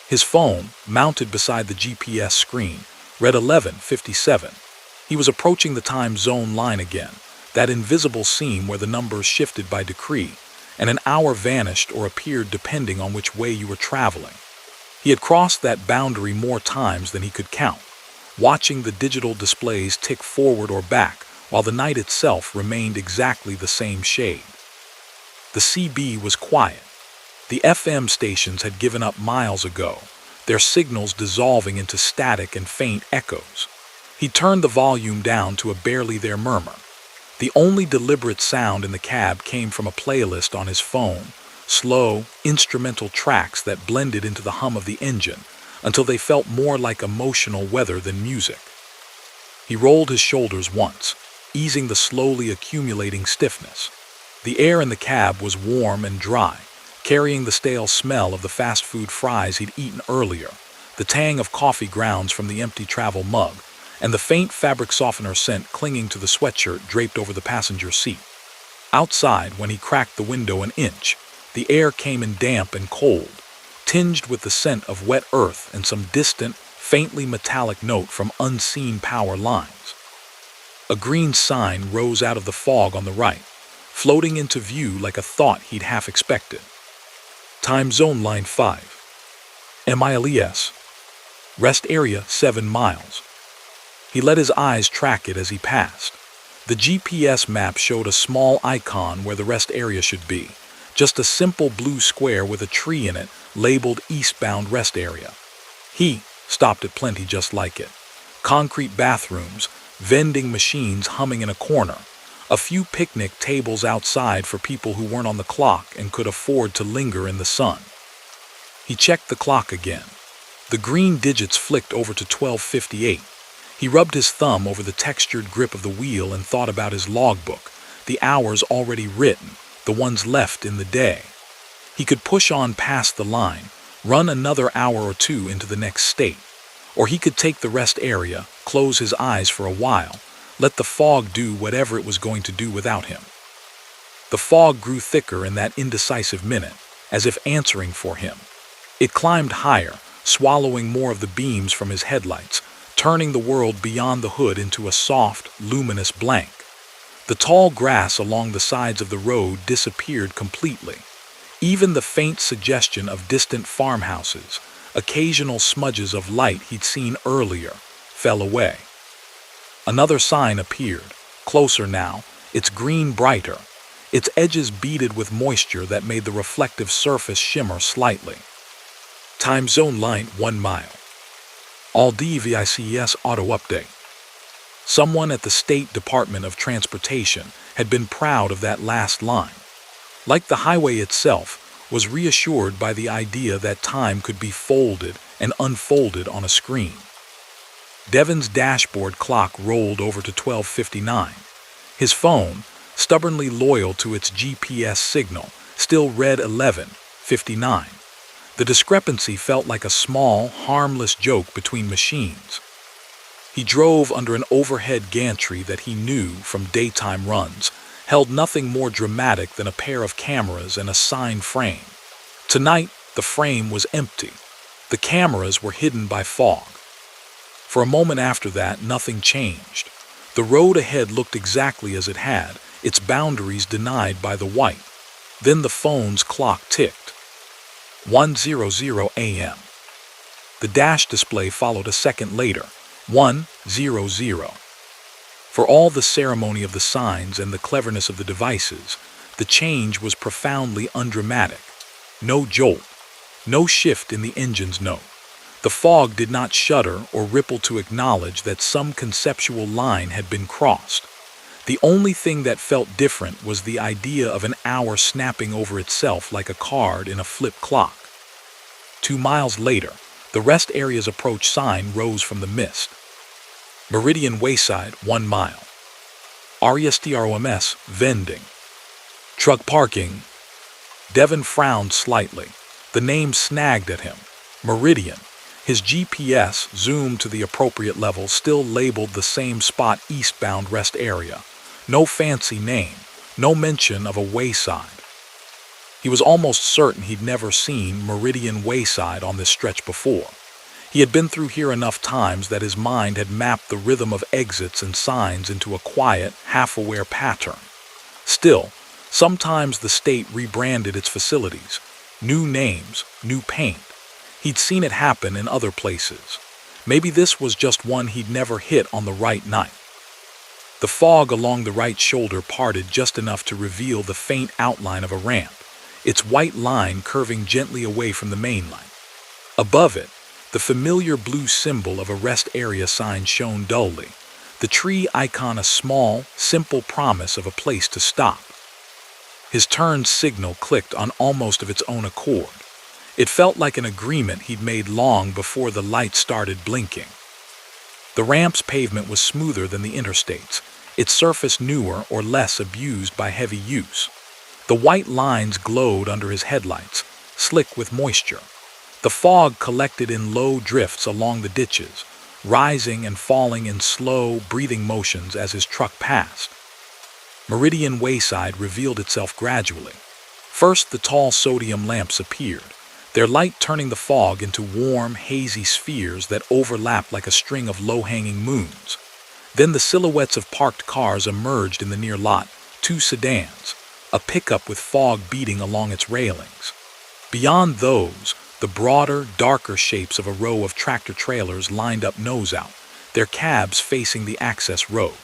His phone, mounted beside the GPS screen, read 11:57. He was approaching the time zone line again, that invisible seam where the numbers shifted by decree, and an hour vanished or appeared depending on which way you were traveling. He had crossed that boundary more times than he could count, watching the digital displays tick forward or back while the night itself remained exactly the same shade. The CB was quiet. The FM stations had given up miles ago, their signals dissolving into static and faint echoes. He turned the volume down to a barely there murmur. The only deliberate sound in the cab came from a playlist on his phone, slow, instrumental tracks that blended into the hum of the engine until they felt more like emotional weather than music. He rolled his shoulders once, easing the slowly accumulating stiffness. The air in the cab was warm and dry, carrying the stale smell of the fast food fries he'd eaten earlier, the tang of coffee grounds from the empty travel mug, and the faint fabric softener scent clinging to the sweatshirt draped over the passenger seat. Outside, when he cracked the window an inch, the air came in damp and cold, tinged with the scent of wet earth and some distant, faintly metallic note from unseen power lines. A green sign rose out of the fog on the right, floating into view like a thought he'd half expected. Time Zone Line 5. MILES. Rest Area 7 miles. He let his eyes track it as he passed. The GPS map showed a small icon where the rest area should be, just a simple blue square with a tree in it labeled Eastbound Rest Area. He stopped at plenty just like it. Concrete bathrooms, vending machines humming in a corner, a few picnic tables outside for people who weren't on the clock and could afford to linger in the sun. He checked the clock again. The green digits flicked over to 12:58. He rubbed his thumb over the textured grip of the wheel and thought about his logbook, the hours already written, the ones left in the day. He could push on past the line, run another hour or two into the next state, or he could take the rest area, close his eyes for a while, let the fog do whatever it was going to do without him. The fog grew thicker in that indecisive minute, as if answering for him. It climbed higher, swallowing more of the beams from his headlights, turning the world beyond the hood into a soft, luminous blank. The tall grass along the sides of the road disappeared completely. Even the faint suggestion of distant farmhouses, occasional smudges of light he'd seen earlier, fell away. Another sign appeared, closer now, its green brighter, its edges beaded with moisture that made the reflective surface shimmer slightly. Time zone line 1 mile. All DVICES auto update. Someone at the State Department of Transportation had been proud of that last line. Like the highway itself, was reassured by the idea that time could be folded and unfolded on a screen. Devin's dashboard clock rolled over to 12:59. His phone, stubbornly loyal to its GPS signal, still read 11:59. The discrepancy felt like a small, harmless joke between machines. He drove under an overhead gantry that he knew from daytime runs held nothing more dramatic than a pair of cameras and a sign frame. Tonight, the frame was empty. The cameras were hidden by fog. For a moment after that, nothing changed. The road ahead looked exactly as it had, its boundaries denied by the white. Then the phone's clock ticked. 1:00 a.m. The dash display followed a second later, 1:00. For all the ceremony of the signs and the cleverness of the devices, the change was profoundly undramatic. No jolt, no shift in the engine's note. The fog did not shudder or ripple to acknowledge that some conceptual line had been crossed. The only thing that felt different was the idea of an hour snapping over itself like a card in a flip clock. 2 miles later, the rest area's approach sign rose from the mist. Meridian Wayside, 1 mile. RESTROMS, vending. Truck parking. Devin frowned slightly. The name snagged at him. Meridian. His GPS, zoomed to the appropriate level, still labeled the same spot, eastbound rest area. No fancy name, no mention of a wayside. He was almost certain he'd never seen Meridian Wayside on this stretch before. He had been through here enough times that his mind had mapped the rhythm of exits and signs into a quiet, half-aware pattern. Still, sometimes the state rebranded its facilities. New names, new paint. He'd seen it happen in other places. Maybe this was just one he'd never hit on the right night. The fog along the right shoulder parted just enough to reveal the faint outline of a ramp, its white line curving gently away from the main line. Above it, the familiar blue symbol of a rest area sign shone dully, the tree icon a small, simple promise of a place to stop. His turn signal clicked on almost of its own accord. It felt like an agreement he'd made long before the light started blinking. The ramp's pavement was smoother than the interstate's, its surface newer or less abused by heavy use. The white lines glowed under his headlights, slick with moisture. The fog collected in low drifts along the ditches, rising and falling in slow, breathing motions as his truck passed. Meridian Wayside revealed itself gradually. First, the tall sodium lamps appeared, their light turning the fog into warm, hazy spheres that overlapped like a string of low-hanging moons. Then the silhouettes of parked cars emerged in the near lot, 2 sedans, a pickup with fog beating along its railings. Beyond those, the broader, darker shapes of a row of tractor-trailers lined up nose out, their cabs facing the access road.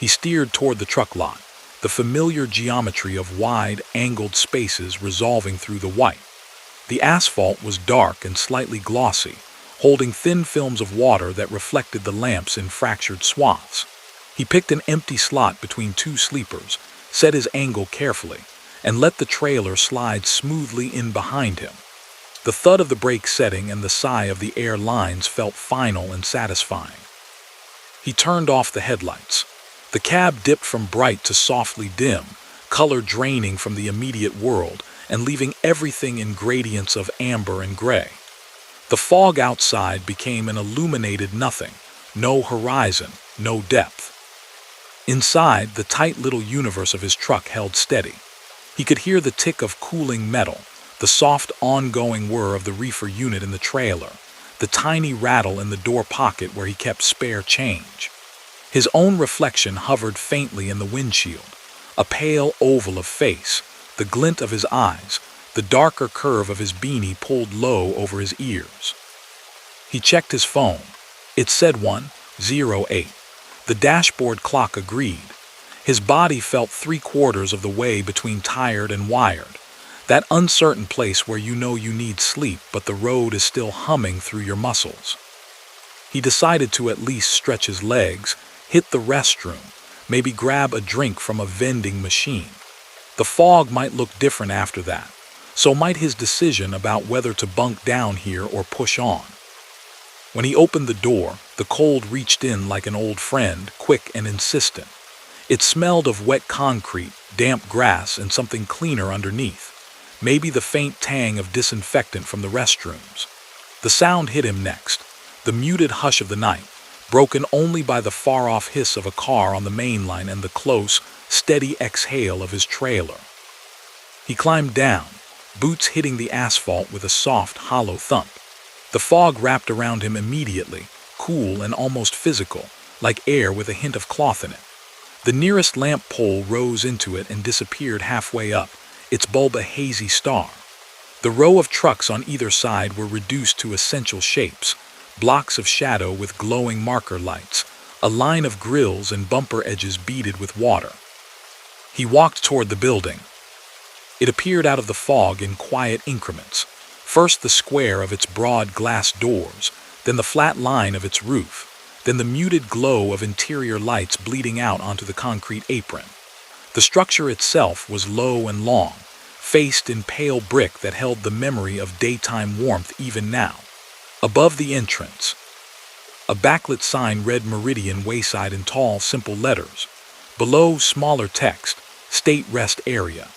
He steered toward the truck lot, the familiar geometry of wide, angled spaces resolving through the white. The asphalt was dark and slightly glossy, holding thin films of water that reflected the lamps in fractured swaths. He picked an empty slot between 2 sleepers, set his angle carefully, and let the trailer slide smoothly in behind him. The thud of the brake setting and the sigh of the air lines felt final and satisfying. He turned off the headlights. The cab dipped from bright to softly dim, color draining from the immediate world, and leaving everything in gradients of amber and gray. The fog outside became an illuminated nothing, no horizon, no depth. Inside, the tight little universe of his truck held steady. He could hear the tick of cooling metal, the soft ongoing whir of the reefer unit in the trailer, the tiny rattle in the door pocket where he kept spare change. His own reflection hovered faintly in the windshield, a pale oval of face, the glint of his eyes, the darker curve of his beanie pulled low over his ears. He checked his phone. It said 1:08. The dashboard clock agreed. His body felt 3/4 of the way between tired and wired, that uncertain place where you know you need sleep but the road is still humming through your muscles. He decided to at least stretch his legs, hit the restroom, maybe grab a drink from a vending machine. The fog might look different after that, so might his decision about whether to bunk down here or push on. When he opened the door, the cold reached in like an old friend, quick and insistent. It smelled of wet concrete, damp grass, and something cleaner underneath. Maybe the faint tang of disinfectant from the restrooms. The sound hit him next, the muted hush of the night, broken only by the far-off hiss of a car on the main line and the close, steady exhale of his trailer. He climbed down, boots hitting the asphalt with a soft, hollow thump. The fog wrapped around him immediately, cool and almost physical, like air with a hint of cloth in it. The nearest lamp pole rose into it and disappeared halfway up, its bulb a hazy star. The row of trucks on either side were reduced to essential shapes, blocks of shadow with glowing marker lights, a line of grills and bumper edges beaded with water. He walked toward the building. It appeared out of the fog in quiet increments. First the square of its broad glass doors, then the flat line of its roof, then the muted glow of interior lights bleeding out onto the concrete apron. The structure itself was low and long, faced in pale brick that held the memory of daytime warmth even now. Above the entrance, a backlit sign read Meridian Wayside in tall, simple letters. Below, smaller text, State Rest Area.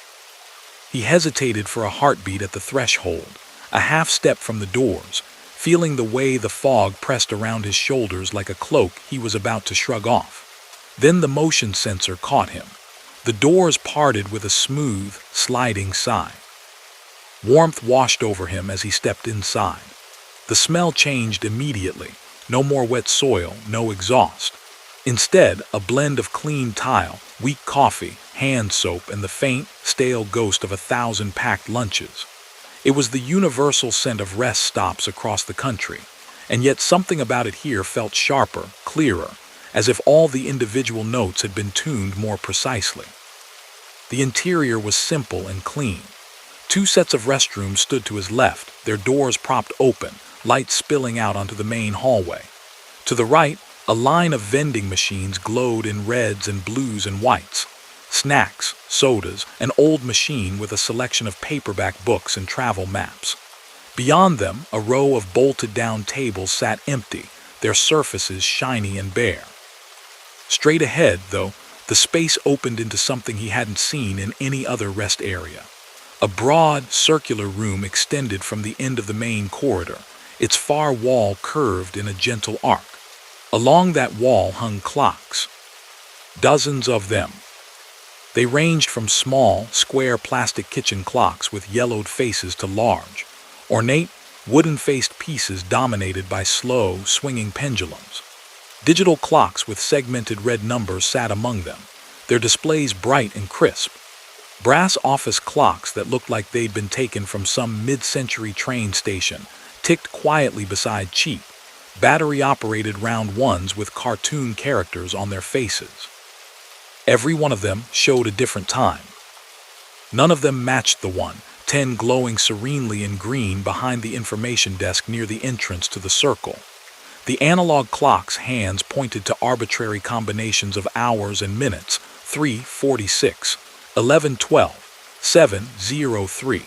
He hesitated for a heartbeat at the threshold, a half step from the doors, feeling the way the fog pressed around his shoulders like a cloak he was about to shrug off. Then the motion sensor caught him. The doors parted with a smooth, sliding sigh. Warmth washed over him as he stepped inside. The smell changed immediately. No more wet soil, no exhaust. Instead, a blend of clean tile, weak coffee, hand soap, and the faint, stale ghost of 1,000 packed lunches. It was the universal scent of rest stops across the country, and yet something about it here felt sharper, clearer, as if all the individual notes had been tuned more precisely. The interior was simple and clean. 2 sets of restrooms stood to his left, their doors propped open, light spilling out onto the main hallway. To the right, a line of vending machines glowed in reds and blues and whites. Snacks, sodas, an old machine with a selection of paperback books and travel maps. Beyond them, a row of bolted-down tables sat empty, their surfaces shiny and bare. Straight ahead, though, the space opened into something he hadn't seen in any other rest area. A broad, circular room extended from the end of the main corridor, its far wall curved in a gentle arc. Along that wall hung clocks. Dozens of them. They ranged from small, square plastic kitchen clocks with yellowed faces to large, ornate, wooden-faced pieces dominated by slow, swinging pendulums. Digital clocks with segmented red numbers sat among them, their displays bright and crisp. Brass office clocks that looked like they'd been taken from some mid-century train station ticked quietly beside cheap, battery-operated round ones with cartoon characters on their faces. Every one of them showed a different time. None of them matched the one, 10 glowing serenely in green behind the information desk near the entrance to the circle. The analog clock's hands pointed to arbitrary combinations of hours and minutes, 3:46, 11:12, 7:03.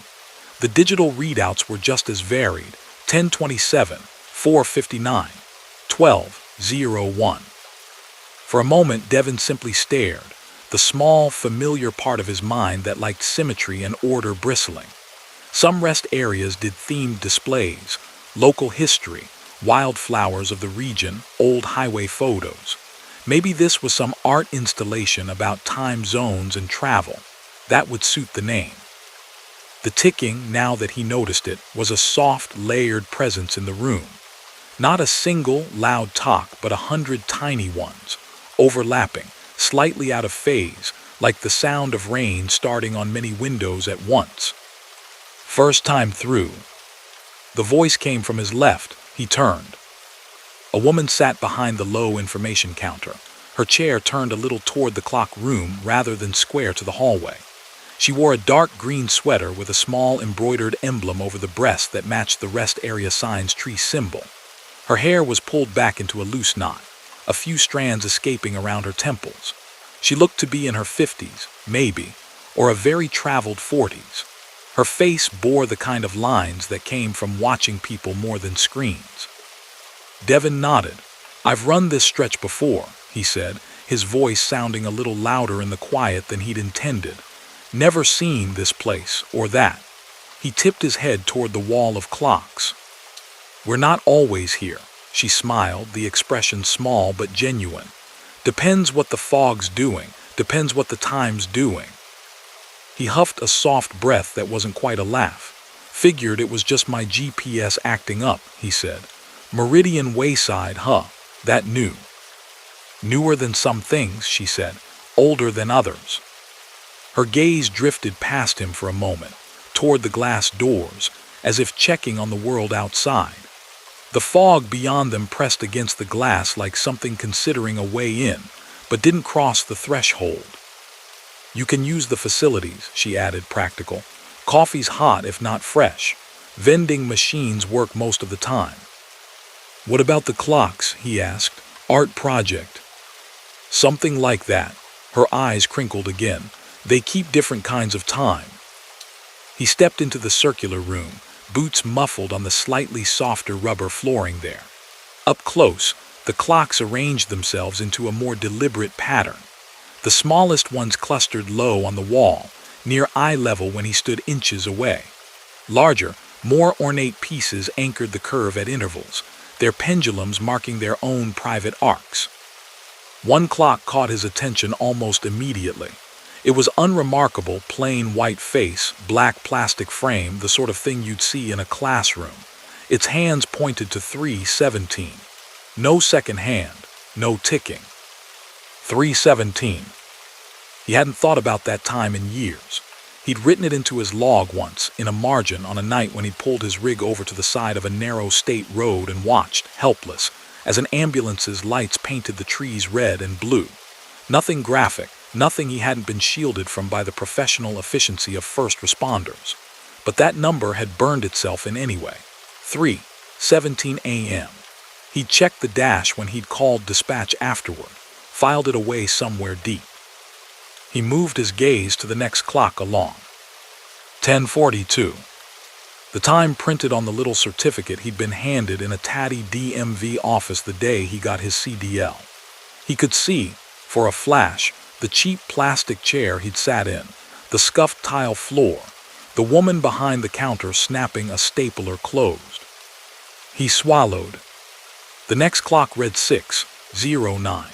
The digital readouts were just as varied, 10:27, 4:59, 12:01. For a moment, Devin simply stared, the small, familiar part of his mind that liked symmetry and order bristling. Some rest areas did themed displays, local history, wildflowers of the region, old highway photos. Maybe this was some art installation about time zones and travel. That would suit the name. The ticking, now that he noticed it, was a soft, layered presence in the room. Not a single, loud talk, but 100 tiny ones, overlapping, slightly out of phase, like the sound of rain starting on many windows at once. First time through. The voice came from his left. He turned. A woman sat behind the low information counter. Her chair turned a little toward the clock room rather than square to the hallway. She wore a dark green sweater with a small embroidered emblem over the breast that matched the rest area sign's tree symbol. Her hair was pulled back into a loose knot, a few strands escaping around her temples. She looked to be in her 50s, maybe, or a very traveled 40s. Her face bore the kind of lines that came from watching people more than screens. Devin nodded. "I've run this stretch before," he said, his voice sounding a little louder in the quiet than he'd intended. "Never seen this place or that." He tipped his head toward the wall of clocks. "We're not always here," she smiled, the expression small but genuine. "Depends what the fog's doing, depends what the time's doing." He huffed a soft breath that wasn't quite a laugh. "Figured it was just my GPS acting up," he said. "Meridian Wayside, huh? That new." "Newer than some things," she said. "Older than others." Her gaze drifted past him for a moment, toward the glass doors, as if checking on the world outside. The fog beyond them pressed against the glass like something considering a way in, but didn't cross the threshold. "You can use the facilities," she added, practical. "Coffee's hot if not fresh. Vending machines work most of the time." "What about the clocks?" he asked. "Art project?" "Something like that." Her eyes crinkled again. "They keep different kinds of time." He stepped into the circular room, boots muffled on the slightly softer rubber flooring there. Up close, the clocks arranged themselves into a more deliberate pattern. The smallest ones clustered low on the wall, near eye level when he stood inches away. Larger, more ornate pieces anchored the curve at intervals, their pendulums marking their own private arcs. One clock caught his attention almost immediately. It was unremarkable, plain white face, black plastic frame, the sort of thing you'd see in a classroom. Its hands pointed to 3:17. No second hand, no ticking. 3:17. He hadn't thought about that time in years. He'd written it into his log once, in a margin, on a night when he'd pulled his rig over to the side of a narrow state road and watched, helpless, as an ambulance's lights painted the trees red and blue. Nothing graphic, nothing he hadn't been shielded from by the professional efficiency of first responders. But that number had burned itself in anyway. 3:17 a.m. He'd checked the dash when he'd called dispatch afterward, filed it away somewhere deep. He moved his gaze to the next clock along. 10:42. The time printed on the little certificate he'd been handed in a tatty DMV office the day he got his CDL. He could see, for a flash, the cheap plastic chair he'd sat in, the scuffed tile floor, the woman behind the counter snapping a stapler closed. He swallowed. The next clock read 6:09.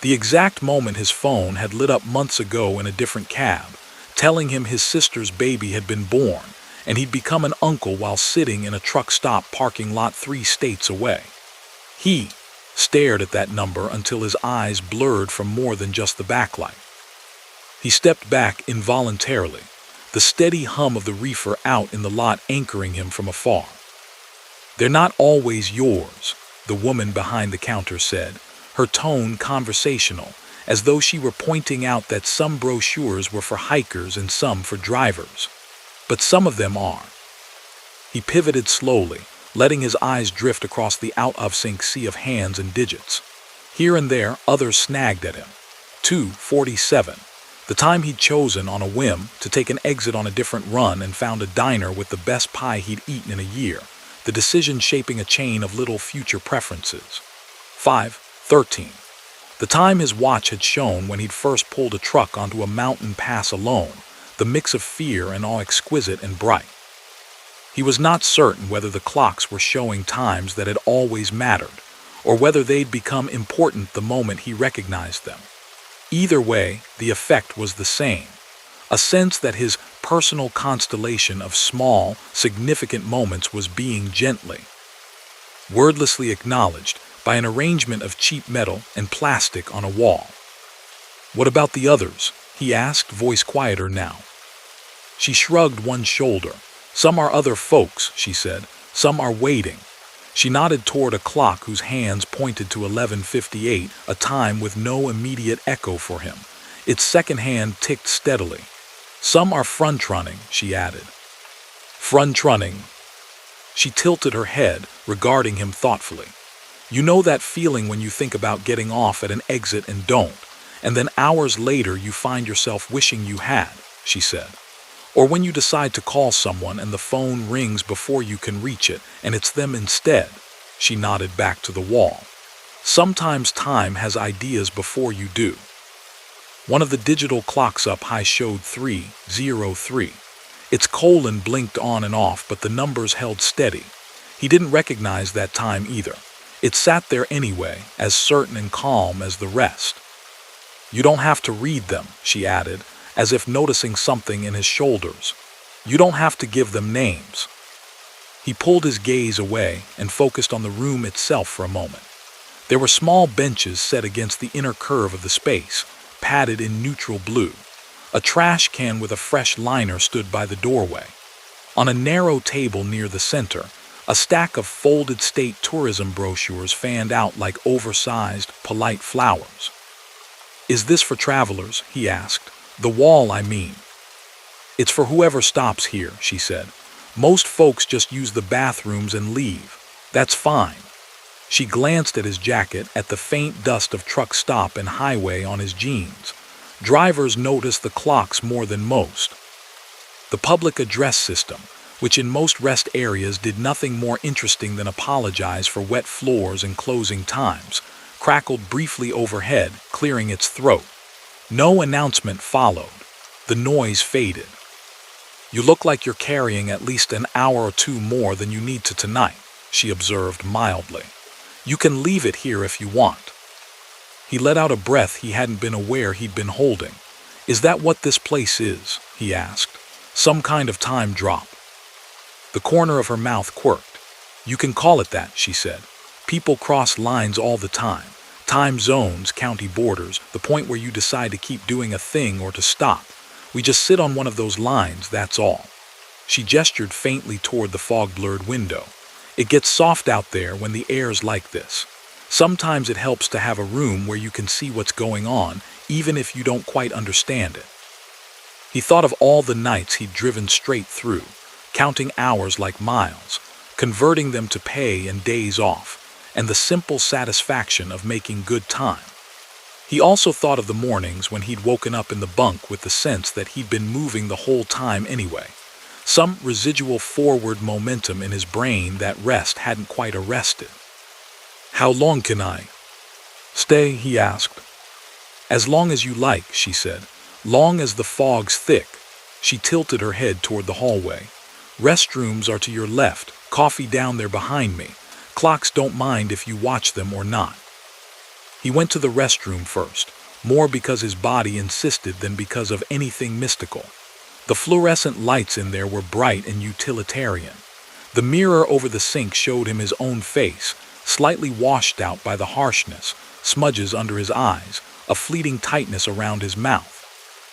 The exact moment his phone had lit up months ago in a different cab, telling him his sister's baby had been born, and he'd become an uncle while sitting in a truck stop parking lot 3 states away. He stared at that number until his eyes blurred from more than just the backlight. He stepped back involuntarily, the steady hum of the reefer out in the lot anchoring him from afar. "They're not always yours," the woman behind the counter said, her tone conversational, as though she were pointing out that some brochures were for hikers and some for drivers. "But some of them are." He pivoted slowly, letting his eyes drift across the out-of-sync sea of hands and digits. Here and there, others snagged at him. 2:47, the time he'd chosen on a whim to take an exit on a different run and found a diner with the best pie he'd eaten in a year, the decision shaping a chain of little future preferences. 5:13, The time his watch had shown when he'd first pulled a truck onto a mountain pass alone, the mix of fear and awe exquisite and bright. He was not certain whether the clocks were showing times that had always mattered, or whether they'd become important the moment he recognized them. Either way, the effect was the same, a sense that his personal constellation of small, significant moments was being gently, wordlessly acknowledged by an arrangement of cheap metal and plastic on a wall. "What about the others?" he asked, voice quieter now. She shrugged one shoulder. "Some are other folks," she said. "Some are waiting." She nodded toward a clock whose hands pointed to 11:58, a time with no immediate echo for him. Its second hand ticked steadily. "Some are front-running," she added. "Front-running." She tilted her head, regarding him thoughtfully. "You know that feeling when you think about getting off at an exit and don't, and then hours later you find yourself wishing you had," she said. "Or when you decide to call someone and the phone rings before you can reach it, and it's them instead." She nodded back to the wall. "Sometimes time has ideas before you do." One of the digital clocks up high showed 3:03. Its colon blinked on and off, but the numbers held steady. He didn't recognize that time either. It sat there anyway, as certain and calm as the rest. "You don't have to read them," she added, as if noticing something in his shoulders. "You don't have to give them names." He pulled his gaze away and focused on the room itself for a moment. There were small benches set against the inner curve of the space, padded in neutral blue. A trash can with a fresh liner stood by the doorway. On a narrow table near the center, a stack of folded state tourism brochures fanned out like oversized, polite flowers. "Is this for travelers?" he asked. "The wall, I mean." "It's for whoever stops here," she said. "Most folks just use the bathrooms and leave. That's fine." She glanced at his jacket, at the faint dust of truck stop and highway on his jeans. Drivers notice the clocks more than most. The public address system, which in most rest areas did nothing more interesting than apologize for wet floors and closing times, crackled briefly overhead, clearing its throat. No announcement followed. The noise faded. "You look like you're carrying at least an hour or two more than you need to tonight," she observed mildly. "You can leave it here if you want." He let out a breath he hadn't been aware he'd been holding. "Is that what this place is?" he asked. "Some kind of time drop?" The corner of her mouth quirked. "You can call it that," she said. "People cross lines all the time. Time zones, county borders, the point where you decide to keep doing a thing or to stop. We just sit on one of those lines, that's all." She gestured faintly toward the fog-blurred window. "It gets soft out there when the air's like this. Sometimes it helps to have a room where you can see what's going on, even if you don't quite understand it." He thought of all the nights he'd driven straight through, counting hours like miles, converting them to pay and days off, and the simple satisfaction of making good time. He also thought of the mornings when he'd woken up in the bunk with the sense that he'd been moving the whole time anyway. Some residual forward momentum in his brain that rest hadn't quite arrested. "How long can I stay?" he asked. "As long as you like," she said. "Long as the fog's thick." She tilted her head toward the hallway. "Restrooms are to your left, coffee down there behind me. Clocks don't mind if you watch them or not." He went to the restroom first, more because his body insisted than because of anything mystical. The fluorescent lights in there were bright and utilitarian. The mirror over the sink showed him his own face, slightly washed out by the harshness, smudges under his eyes, a fleeting tightness around his mouth.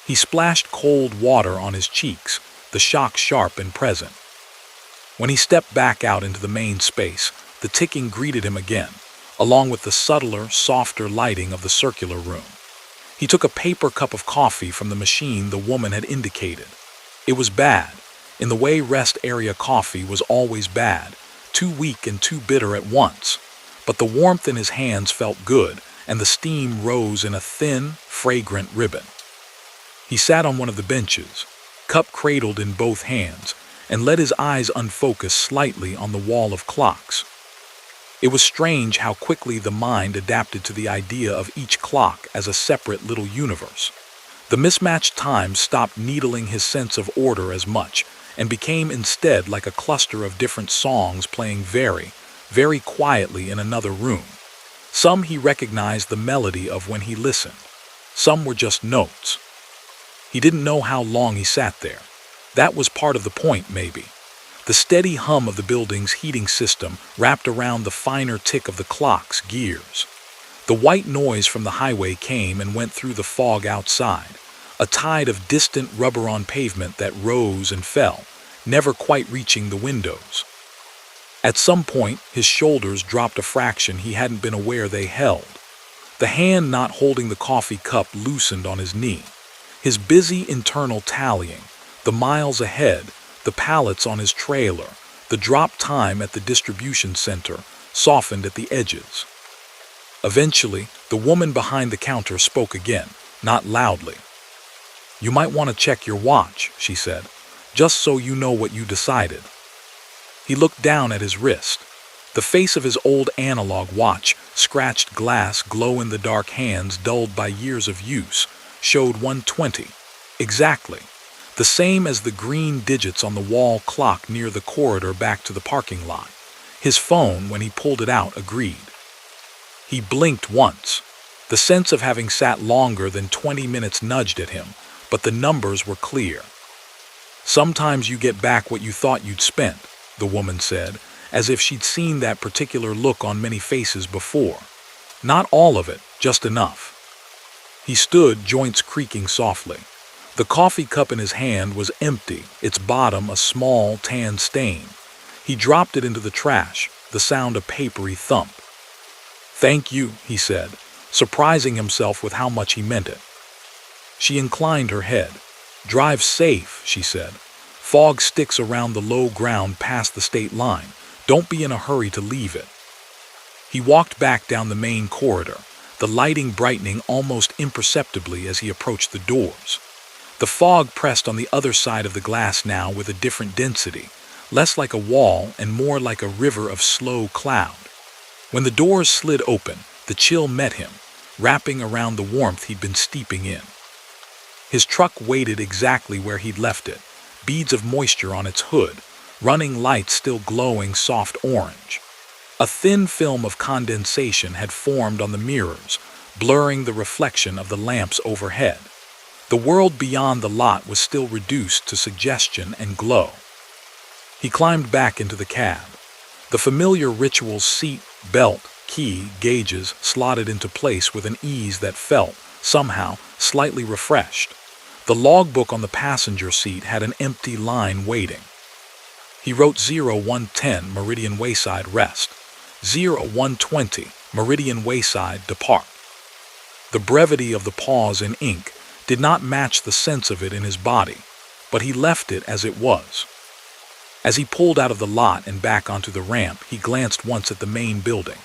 He splashed cold water on his cheeks, the shock sharp and present. When he stepped back out into the main space, the ticking greeted him again, along with the subtler, softer lighting of the circular room. He took a paper cup of coffee from the machine the woman had indicated. It was bad, in the way rest area coffee was always bad, too weak and too bitter at once, but the warmth in his hands felt good, and the steam rose in a thin, fragrant ribbon. He sat on one of the benches, cup cradled in both hands, and let his eyes unfocus slightly on the wall of clocks. It was strange how quickly the mind adapted to the idea of each clock as a separate little universe. The mismatched times stopped needling his sense of order as much, and became instead like a cluster of different songs playing very, very quietly in another room. Some he recognized the melody of when he listened. Some were just notes. He didn't know how long he sat there. That was part of the point, maybe. The steady hum of the building's heating system wrapped around the finer tick of the clock's gears. The white noise from the highway came and went through the fog outside, a tide of distant rubber on pavement that rose and fell, never quite reaching the windows. At some point, his shoulders dropped a fraction he hadn't been aware they held. The hand not holding the coffee cup loosened on his knee. His busy internal tallying, the miles ahead, the pallets on his trailer, the drop time at the distribution center, softened at the edges. Eventually, the woman behind the counter spoke again, not loudly. "You might want to check your watch," she said, "just so you know what you decided." He looked down at his wrist. The face of his old analog watch, scratched glass glow-in-the-dark hands dulled by years of use, showed 1:20. Exactly. The same as the green digits on the wall clock near the corridor back to the parking lot. His phone, when he pulled it out, agreed. He blinked once. The sense of having sat longer than 20 minutes nudged at him, but the numbers were clear. "Sometimes you get back what you thought you'd spent," the woman said, as if she'd seen that particular look on many faces before. "Not all of it, just enough." He stood, joints creaking softly. The coffee cup in his hand was empty, its bottom a small tan stain. He dropped it into the trash, the sound a papery thump. "Thank you," he said, surprising himself with how much he meant it. She inclined her head. "Drive safe," she said. "Fog sticks around the low ground past the state line. Don't be in a hurry to leave it." He walked back down the main corridor, the lighting brightening almost imperceptibly as he approached the doors. The fog pressed on the other side of the glass now with a different density, less like a wall and more like a river of slow cloud. When the doors slid open, the chill met him, wrapping around the warmth he'd been steeping in. His truck waited exactly where he'd left it, beads of moisture on its hood, running lights still glowing soft orange. A thin film of condensation had formed on the mirrors, blurring the reflection of the lamps overhead. The world beyond the lot was still reduced to suggestion and glow. He climbed back into the cab. The familiar ritual seat, belt, key, gauges slotted into place with an ease that felt, somehow, slightly refreshed. The logbook on the passenger seat had an empty line waiting. He wrote 0110 Meridian Wayside Rest, 0120 Meridian Wayside Depart. The brevity of the pause in ink did not match the sense of it in his body, but he left it as it was. As he pulled out of the lot and back onto the ramp, he glanced once at the main building.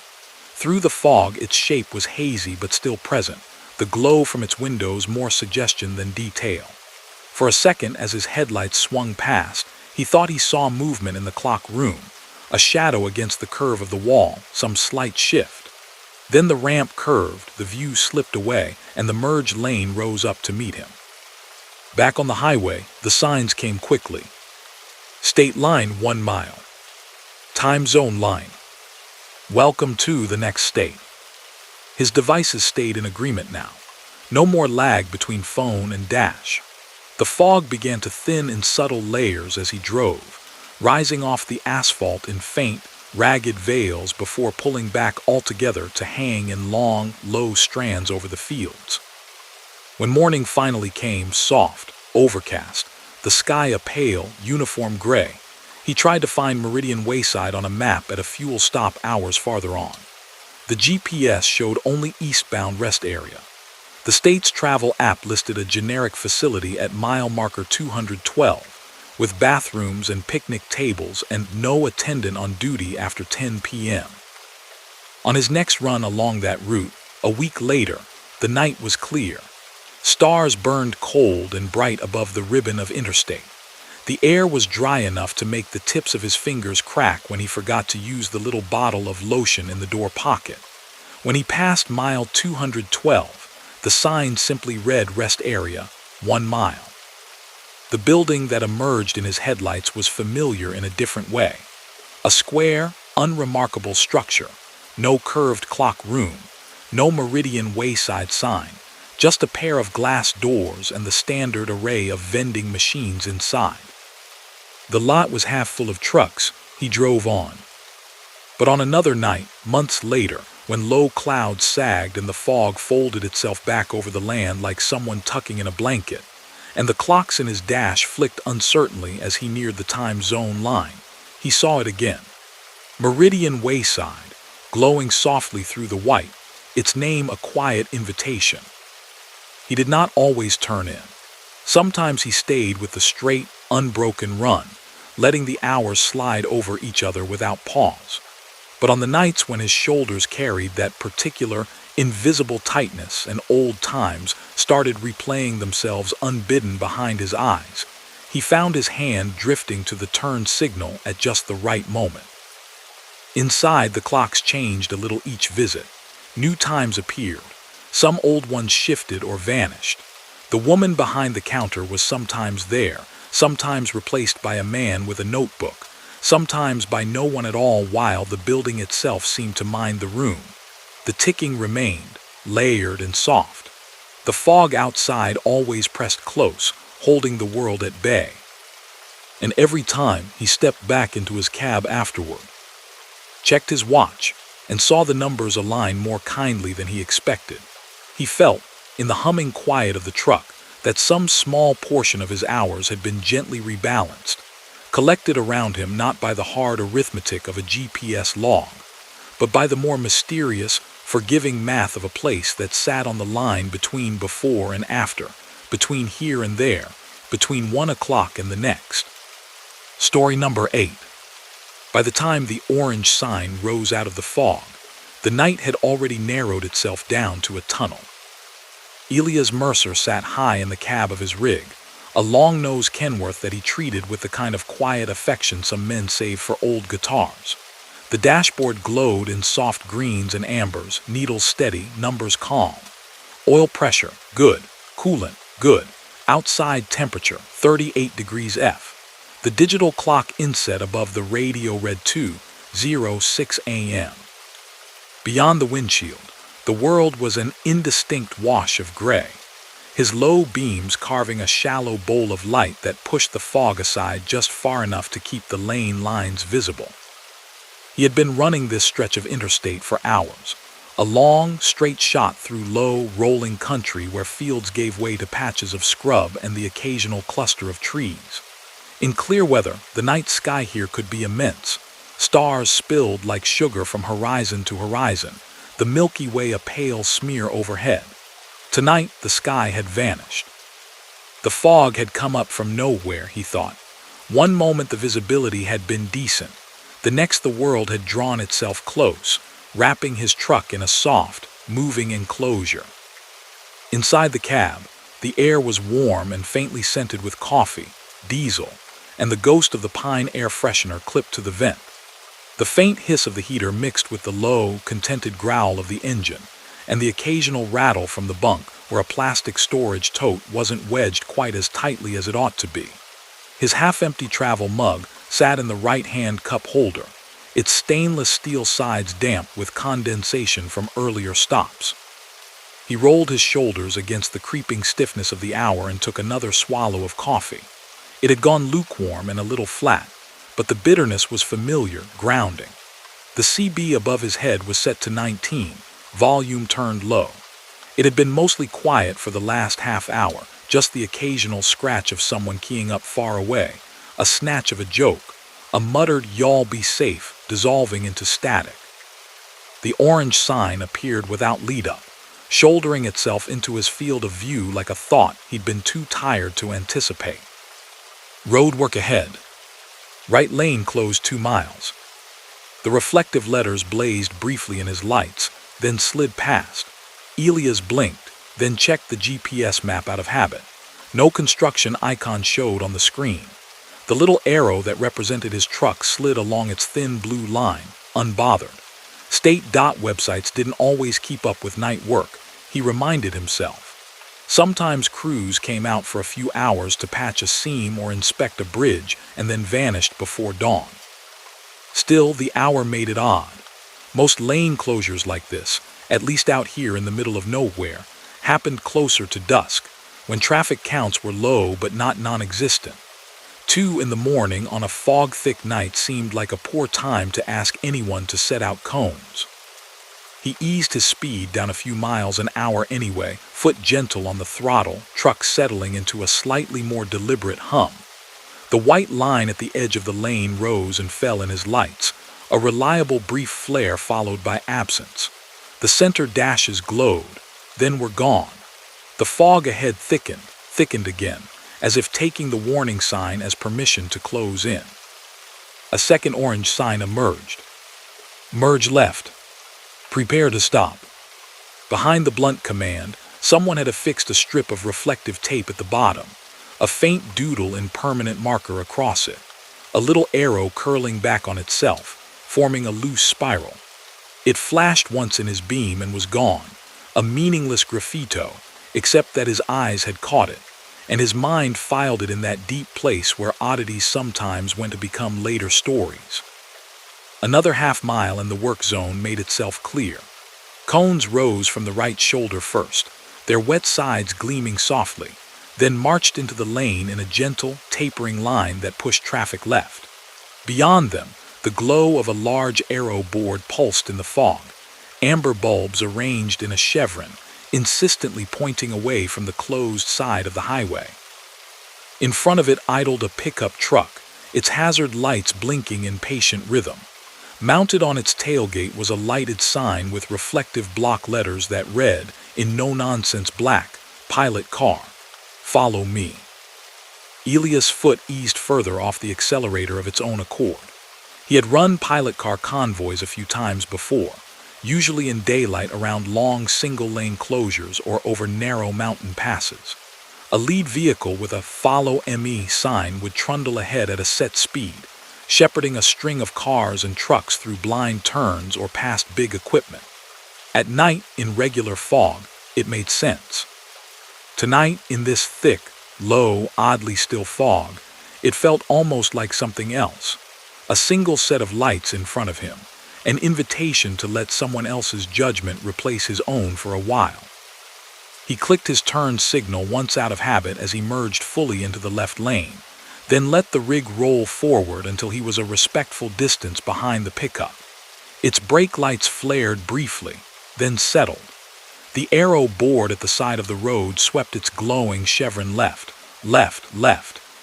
Through the fog, its shape was hazy but still present, the glow from its windows more suggestion than detail. For a second, as his headlights swung past, he thought he saw movement in the clock room, a shadow against the curve of the wall, some slight shift. Then the ramp curved, the view slipped away, and the merged lane rose up to meet him. Back on the highway, the signs came quickly. State line 1 mile. Time zone line. Welcome to the next state. His devices stayed in agreement now. No more lag between phone and dash. The fog began to thin in subtle layers as he drove, rising off the asphalt in faint, ragged veils before pulling back altogether to hang in long, low strands over the fields. When morning finally came, soft, overcast, the sky a pale, uniform gray, he tried to find Meridian Wayside on a map at a fuel stop hours farther on. The GPS showed only eastbound rest area. The state's travel app listed a generic facility at mile marker 212, with bathrooms and picnic tables and no attendant on duty after 10 p.m. On his next run along that route, a week later, the night was clear. Stars burned cold and bright above the ribbon of interstate. The air was dry enough to make the tips of his fingers crack when he forgot to use the little bottle of lotion in the door pocket. When he passed mile 212, the sign simply read Rest Area, 1 mile. The building that emerged in his headlights was familiar in a different way. A square, unremarkable structure, no curved clock room, no meridian wayside sign, just a pair of glass doors and the standard array of vending machines inside. The lot was half full of trucks. He drove on. But on another night, months later, when low clouds sagged and the fog folded itself back over the land like someone tucking in a blanket, and the clocks in his dash flicked uncertainly as he neared the time zone line, he saw it again. Meridian Wayside, glowing softly through the white, its name a quiet invitation. He did not always turn in. Sometimes he stayed with the straight, unbroken run, letting the hours slide over each other without pause. But on the nights when his shoulders carried that particular invisible tightness and old times started replaying themselves unbidden behind his eyes, he found his hand drifting to the turn signal at just the right moment. Inside, the clocks changed a little each visit. New times appeared. Some old ones shifted or vanished. The woman behind the counter was sometimes there, sometimes replaced by a man with a notebook, sometimes by no one at all, while the building itself seemed to mind the room. The ticking remained, layered and soft. The fog outside always pressed close, holding the world at bay. And every time he stepped back into his cab afterward, checked his watch, and saw the numbers align more kindly than he expected, he felt, in the humming quiet of the truck, that some small portion of his hours had been gently rebalanced, collected around him not by the hard arithmetic of a GPS log, but by the more mysterious, forgiving math of a place that sat on the line between before and after, between here and there, between 1 o'clock and the next. Story number 8. By the time the orange sign rose out of the fog, the night had already narrowed itself down to a tunnel. Elias Mercer sat high in the cab of his rig, a long-nosed Kenworth that he treated with the kind of quiet affection some men save for old guitars. The dashboard glowed in soft greens and ambers, needles steady, numbers calm. Oil pressure, good. Coolant, good. Outside temperature, 38 degrees F. The digital clock inset above the radio read 2:06 a.m. Beyond the windshield, the world was an indistinct wash of gray, his low beams carving a shallow bowl of light that pushed the fog aside just far enough to keep the lane lines visible. He had been running this stretch of interstate for hours, a long, straight shot through low, rolling country where fields gave way to patches of scrub and the occasional cluster of trees. In clear weather, the night sky here could be immense. Stars spilled like sugar from horizon to horizon, the Milky Way a pale smear overhead. Tonight, the sky had vanished. The fog had come up from nowhere, he thought. One moment the visibility had been decent. The next the world had drawn itself close, wrapping his truck in a soft, moving enclosure. Inside the cab, the air was warm and faintly scented with coffee, diesel, and the ghost of the pine air freshener clipped to the vent. The faint hiss of the heater mixed with the low, contented growl of the engine, and the occasional rattle from the bunk where a plastic storage tote wasn't wedged quite as tightly as it ought to be. His half-empty travel mug sat in the right-hand cup holder, its stainless steel sides damp with condensation from earlier stops. He rolled his shoulders against the creeping stiffness of the hour and took another swallow of coffee. It had gone lukewarm and a little flat, but the bitterness was familiar, grounding. The CB above his head was set to 19, volume turned low. It had been mostly quiet for the last half hour, just the occasional scratch of someone keying up far away, a snatch of a joke, a muttered "y'all be safe," dissolving into static. The orange sign appeared without lead-up, shouldering itself into his field of view like a thought he'd been too tired to anticipate. Roadwork ahead. Right lane closed 2 miles. The reflective letters blazed briefly in his lights, then slid past. Elias blinked, then checked the GPS map out of habit. No construction icon showed on the screen. The little arrow that represented his truck slid along its thin blue line, unbothered. State dot websites didn't always keep up with night work, he reminded himself. Sometimes crews came out for a few hours to patch a seam or inspect a bridge and then vanished before dawn. Still, the hour made it odd. Most lane closures like this, at least out here in the middle of nowhere, happened closer to dusk, when traffic counts were low but not non-existent. 2 in the morning on a fog-thick night seemed like a poor time to ask anyone to set out cones. He eased his speed down a few miles an hour anyway, foot gentle on the throttle, truck settling into a slightly more deliberate hum. The white line at the edge of the lane rose and fell in his lights, a reliable brief flare followed by absence. The center dashes glowed, then were gone. The fog ahead thickened again, as if taking the warning sign as permission to close in. A second orange sign emerged. Merge left. Prepare to stop. Behind the blunt command, someone had affixed a strip of reflective tape at the bottom, a faint doodle in permanent marker across it, a little arrow curling back on itself, forming a loose spiral. It flashed once in his beam and was gone, a meaningless graffito, except that his eyes had caught it, and his mind filed it in that deep place where oddities sometimes went to become later stories. Another half-mile and the work zone made itself clear. Cones rose from the right shoulder first, their wet sides gleaming softly, then marched into the lane in a gentle, tapering line that pushed traffic left. Beyond them, the glow of a large arrow board pulsed in the fog, amber bulbs arranged in a chevron, insistently pointing away from the closed side of the highway. In front of it idled a pickup truck, its hazard lights blinking in patient rhythm. Mounted on its tailgate was a lighted sign with reflective block letters that read, in no-nonsense black, "Pilot car. Follow me." Elia's foot eased further off the accelerator of its own accord. He had run pilot car convoys a few times before, usually in daylight around long single-lane closures or over narrow mountain passes. A lead vehicle with a "Follow ME" sign would trundle ahead at a set speed, shepherding a string of cars and trucks through blind turns or past big equipment. At night, in regular fog, it made sense. Tonight, in this thick, low, oddly still fog, it felt almost like something else. A single set of lights in front of him, an invitation to let someone else's judgment replace his own for a while. He clicked his turn signal once out of habit as he merged fully into the left lane, then let the rig roll forward until he was a respectful distance behind the pickup. Its brake lights flared briefly, then settled. The arrow board at the side of the road swept its glowing chevron left,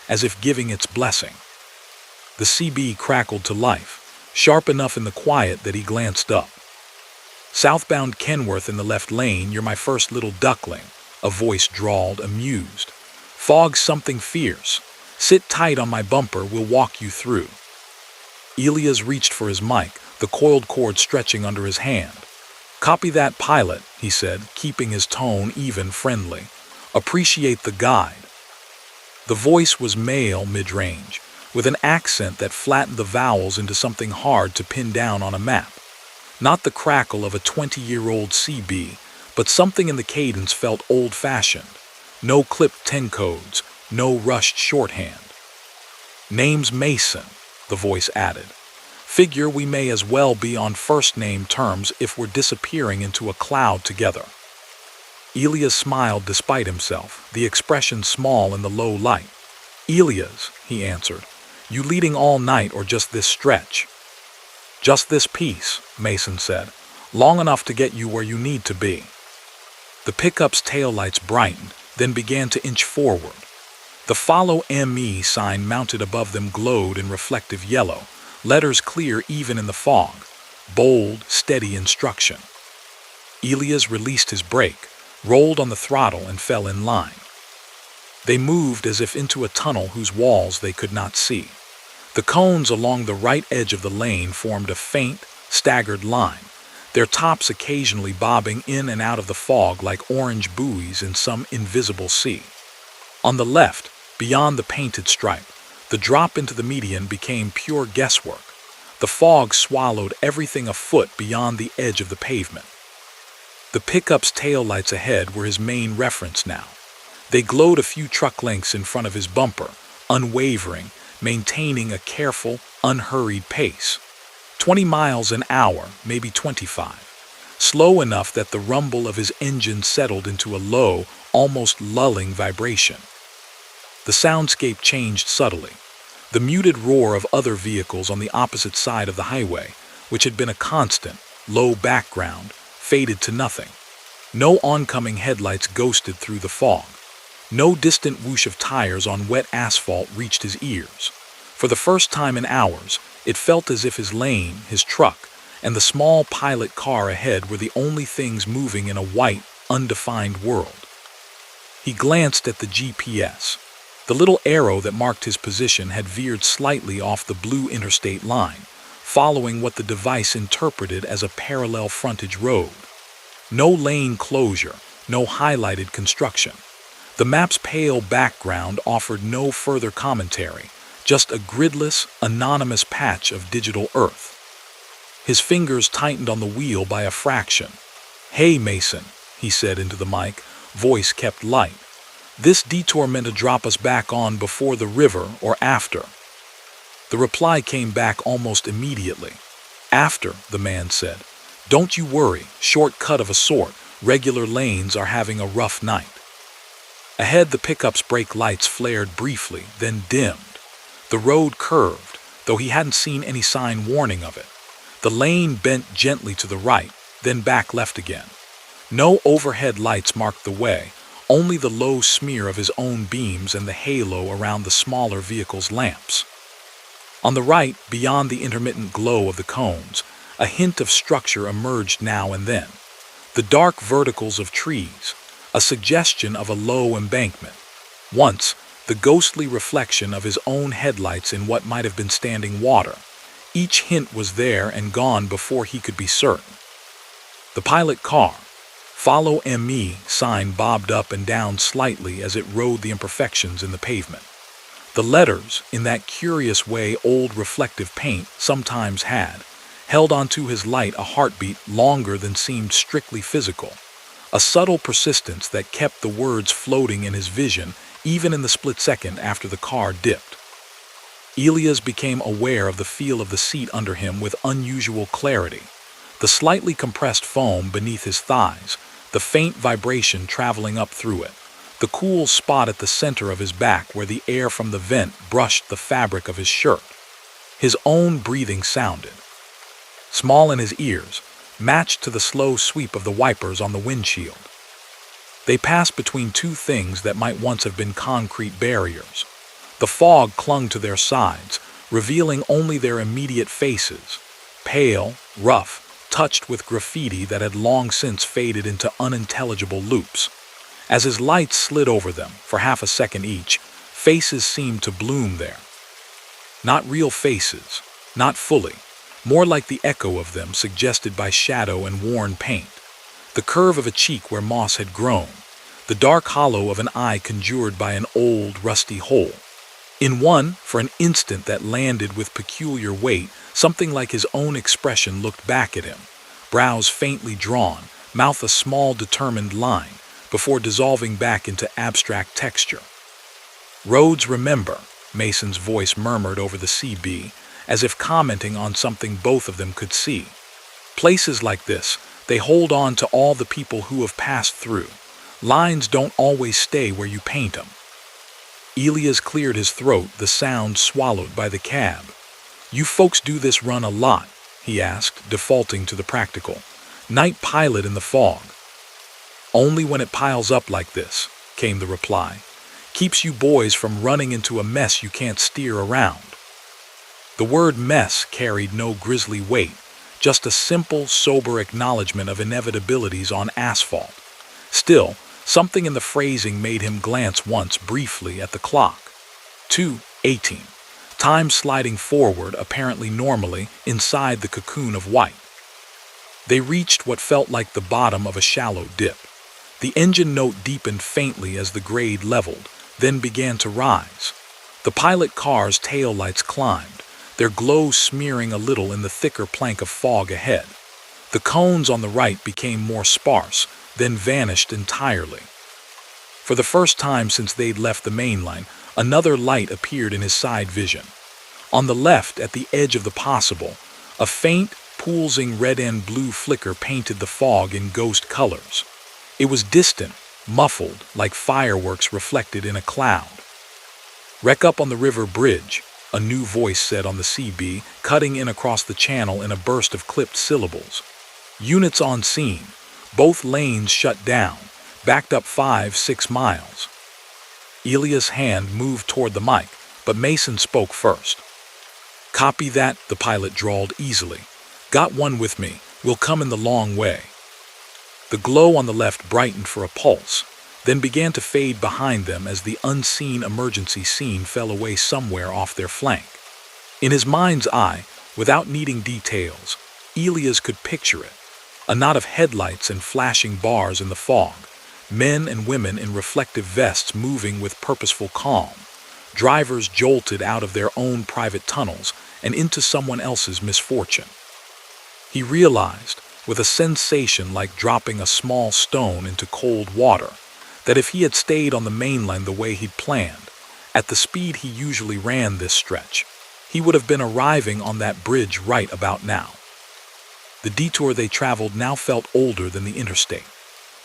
as if giving its blessing. The CB crackled to life, sharp enough in the quiet that he glanced up. "Southbound Kenworth in the left lane, you're my first little duckling," a voice drawled, amused. "Fog's something fierce. Sit tight on my bumper, we'll walk you through." Elias reached for his mic, the coiled cord stretching under his hand. "Copy that, pilot," he said, keeping his tone even friendly. "Appreciate the guide." The voice was male mid-range, with an accent that flattened the vowels into something hard to pin down on a map. Not the crackle of a 20-year-old CB, but something in the cadence felt old-fashioned. No clipped 10 codes, no rushed shorthand. "Name's Mason," the voice added. "Figure we may as well be on first-name terms if we're disappearing into a cloud together." Elias smiled despite himself, the expression small in the low light. "Elias," he answered. "You leading all night or just this stretch?" "Just this piece," Mason said. "Long enough to get you where you need to be." The pickup's taillights brightened, then began to inch forward. The "Follow ME" sign mounted above them glowed in reflective yellow, letters clear even in the fog. Bold, steady instruction. Elias released his brake, rolled on the throttle and fell in line. They moved as if into a tunnel whose walls they could not see. The cones along the right edge of the lane formed a faint, staggered line, their tops occasionally bobbing in and out of the fog like orange buoys in some invisible sea. On the left, beyond the painted stripe, The drop into the median became pure guesswork. The fog swallowed everything a foot beyond the edge of the pavement. The pickup's taillights ahead were his main reference now. They glowed a few truck lengths in front of his bumper, unwavering, maintaining a careful, unhurried pace. 20 miles an hour, maybe 25. Slow enough that the rumble of his engine settled into a low, almost lulling vibration. The soundscape changed subtly. The muted roar of other vehicles on the opposite side of the highway, which had been a constant, low background, faded to nothing. No oncoming headlights ghosted through the fog. No distant whoosh of tires on wet asphalt reached his ears. For the first time in hours, it felt as if his lane, his truck, and the small pilot car ahead were the only things moving in a white, undefined world. He glanced at the GPS. The little arrow that marked his position had veered slightly off the blue interstate line, following what the device interpreted as a parallel frontage road. No lane closure, no highlighted construction. The map's pale background offered no further commentary, just a gridless, anonymous patch of digital earth. His fingers tightened on the wheel by a fraction. "Hey, Mason," he said into the mic, voice kept light. "This detour meant to drop us back on before the river or after?" The reply came back almost immediately. "After," the man said. "Don't you worry, shortcut of a sort, regular lanes are having a rough night." Ahead, the pickup's brake lights flared briefly, then dimmed. The road curved, though he hadn't seen any sign warning of it. The lane bent gently to the right, then back left again. No overhead lights marked the way, only the low smear of his own beams and the halo around the smaller vehicle's lamps. On the right, beyond the intermittent glow of the cones, a hint of structure emerged now and then. The dark verticals of trees, a suggestion of a low embankment. Once, the ghostly reflection of his own headlights in what might have been standing water. Each hint was there and gone before he could be certain. The pilot car, "Follow ME" sign bobbed up and down slightly as it rode the imperfections in the pavement. The letters, in that curious way old reflective paint sometimes had, held onto his light a heartbeat longer than seemed strictly physical, a subtle persistence that kept the words floating in his vision even in the split second after the car dipped. Elias became aware of the feel of the seat under him with unusual clarity, the slightly compressed foam beneath his thighs, the faint vibration traveling up through it, the cool spot at the center of his back where the air from the vent brushed the fabric of his shirt. His own breathing sounded, small in his ears, matched to the slow sweep of the wipers on the windshield. They passed between two things that might once have been concrete barriers. The fog clung to their sides, revealing only their immediate faces, pale, rough, touched with graffiti that had long since faded into unintelligible loops. As his lights slid over them, for half a second each, faces seemed to bloom there. Not real faces, not fully, more like the echo of them suggested by shadow and worn paint. The curve of a cheek where moss had grown, the dark hollow of an eye conjured by an old, rusty hole. In one, for an instant that landed with peculiar weight, something like his own expression looked back at him, brows faintly drawn, mouth a small determined line, before dissolving back into abstract texture. "Roads remember," Mason's voice murmured over the CB, as if commenting on something both of them could see. "Places like this, they hold on to all the people who have passed through. Lines don't always stay where you paint them." Elias cleared his throat, the sound swallowed by the cab. "You folks do this run a lot?" he asked, defaulting to the practical. "Night pilot in the fog." "Only when it piles up like this," came the reply. "Keeps you boys from running into a mess you can't steer around." The word mess carried no grisly weight, just a simple, sober acknowledgement of inevitabilities on asphalt. Still, something in the phrasing made him glance once briefly at the clock. 2:18. Time sliding forward, apparently normally, inside the cocoon of white. They reached what felt like the bottom of a shallow dip. The engine note deepened faintly as the grade leveled, then began to rise. The pilot car's taillights climbed, their glow smearing a little in the thicker plank of fog ahead. The cones on the right became more sparse, then vanished entirely. For the first time since they'd left the main line, another light appeared in his side vision. On the left, at the edge of the possible, a faint, pulsing red and blue flicker painted the fog in ghost colors. It was distant, muffled, like fireworks reflected in a cloud. "Wreck up on the river bridge," a new voice said on the CB, cutting in across the channel in a burst of clipped syllables. "Units on scene. Both lanes shut down. Backed up 5-6 miles." Elia's hand moved toward the mic, but Mason spoke first. "Copy that," the pilot drawled easily. "Got one with me. We'll come in the long way." The glow on the left brightened for a pulse, then began to fade behind them as the unseen emergency scene fell away somewhere off their flank. In his mind's eye, without needing details, Elias could picture it. A knot of headlights and flashing bars in the fog, men and women in reflective vests moving with purposeful calm, drivers jolted out of their own private tunnels and into someone else's misfortune. He realized, with a sensation like dropping a small stone into cold water, that if he had stayed on the main line the way he'd planned, at the speed he usually ran this stretch, he would have been arriving on that bridge right about now. The detour they traveled now felt older than the interstate.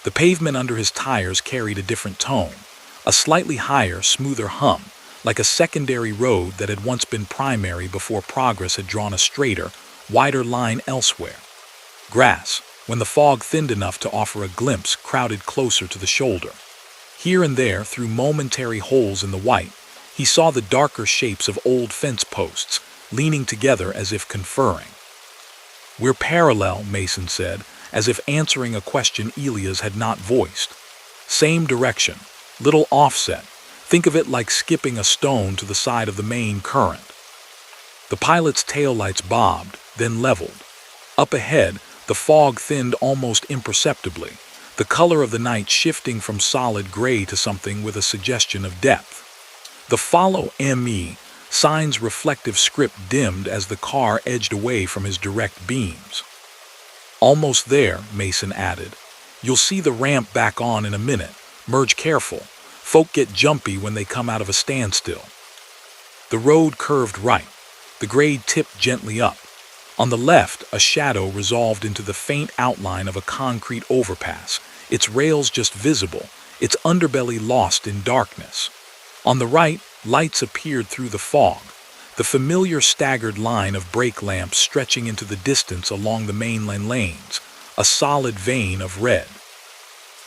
The pavement under his tires carried a different tone, a slightly higher, smoother hum, like a secondary road that had once been primary before progress had drawn a straighter, wider line elsewhere. Grass, when the fog thinned enough to offer a glimpse, crowded closer to the shoulder. Here and there, through momentary holes in the white, he saw the darker shapes of old fence posts, leaning together as if conferring. "We're parallel," Mason said, as if answering a question Elias had not voiced. "Same direction, little offset. Think of it like skipping a stone to the side of the main current." The pilot's taillights bobbed, then leveled. Up ahead, the fog thinned almost imperceptibly, the color of the night shifting from solid gray to something with a suggestion of depth. The "Follow ME" sign's reflective script dimmed as the car edged away from his direct beams. "Almost there," Mason added. "You'll see the ramp back on in a minute. Merge careful. Folk get jumpy when they come out of a standstill." The road curved right. The grade tipped gently up. On the left, a shadow resolved into the faint outline of a concrete overpass, its rails just visible, its underbelly lost in darkness. On the right, lights appeared through the fog, the familiar staggered line of brake lamps stretching into the distance along the mainline lanes, a solid vein of red.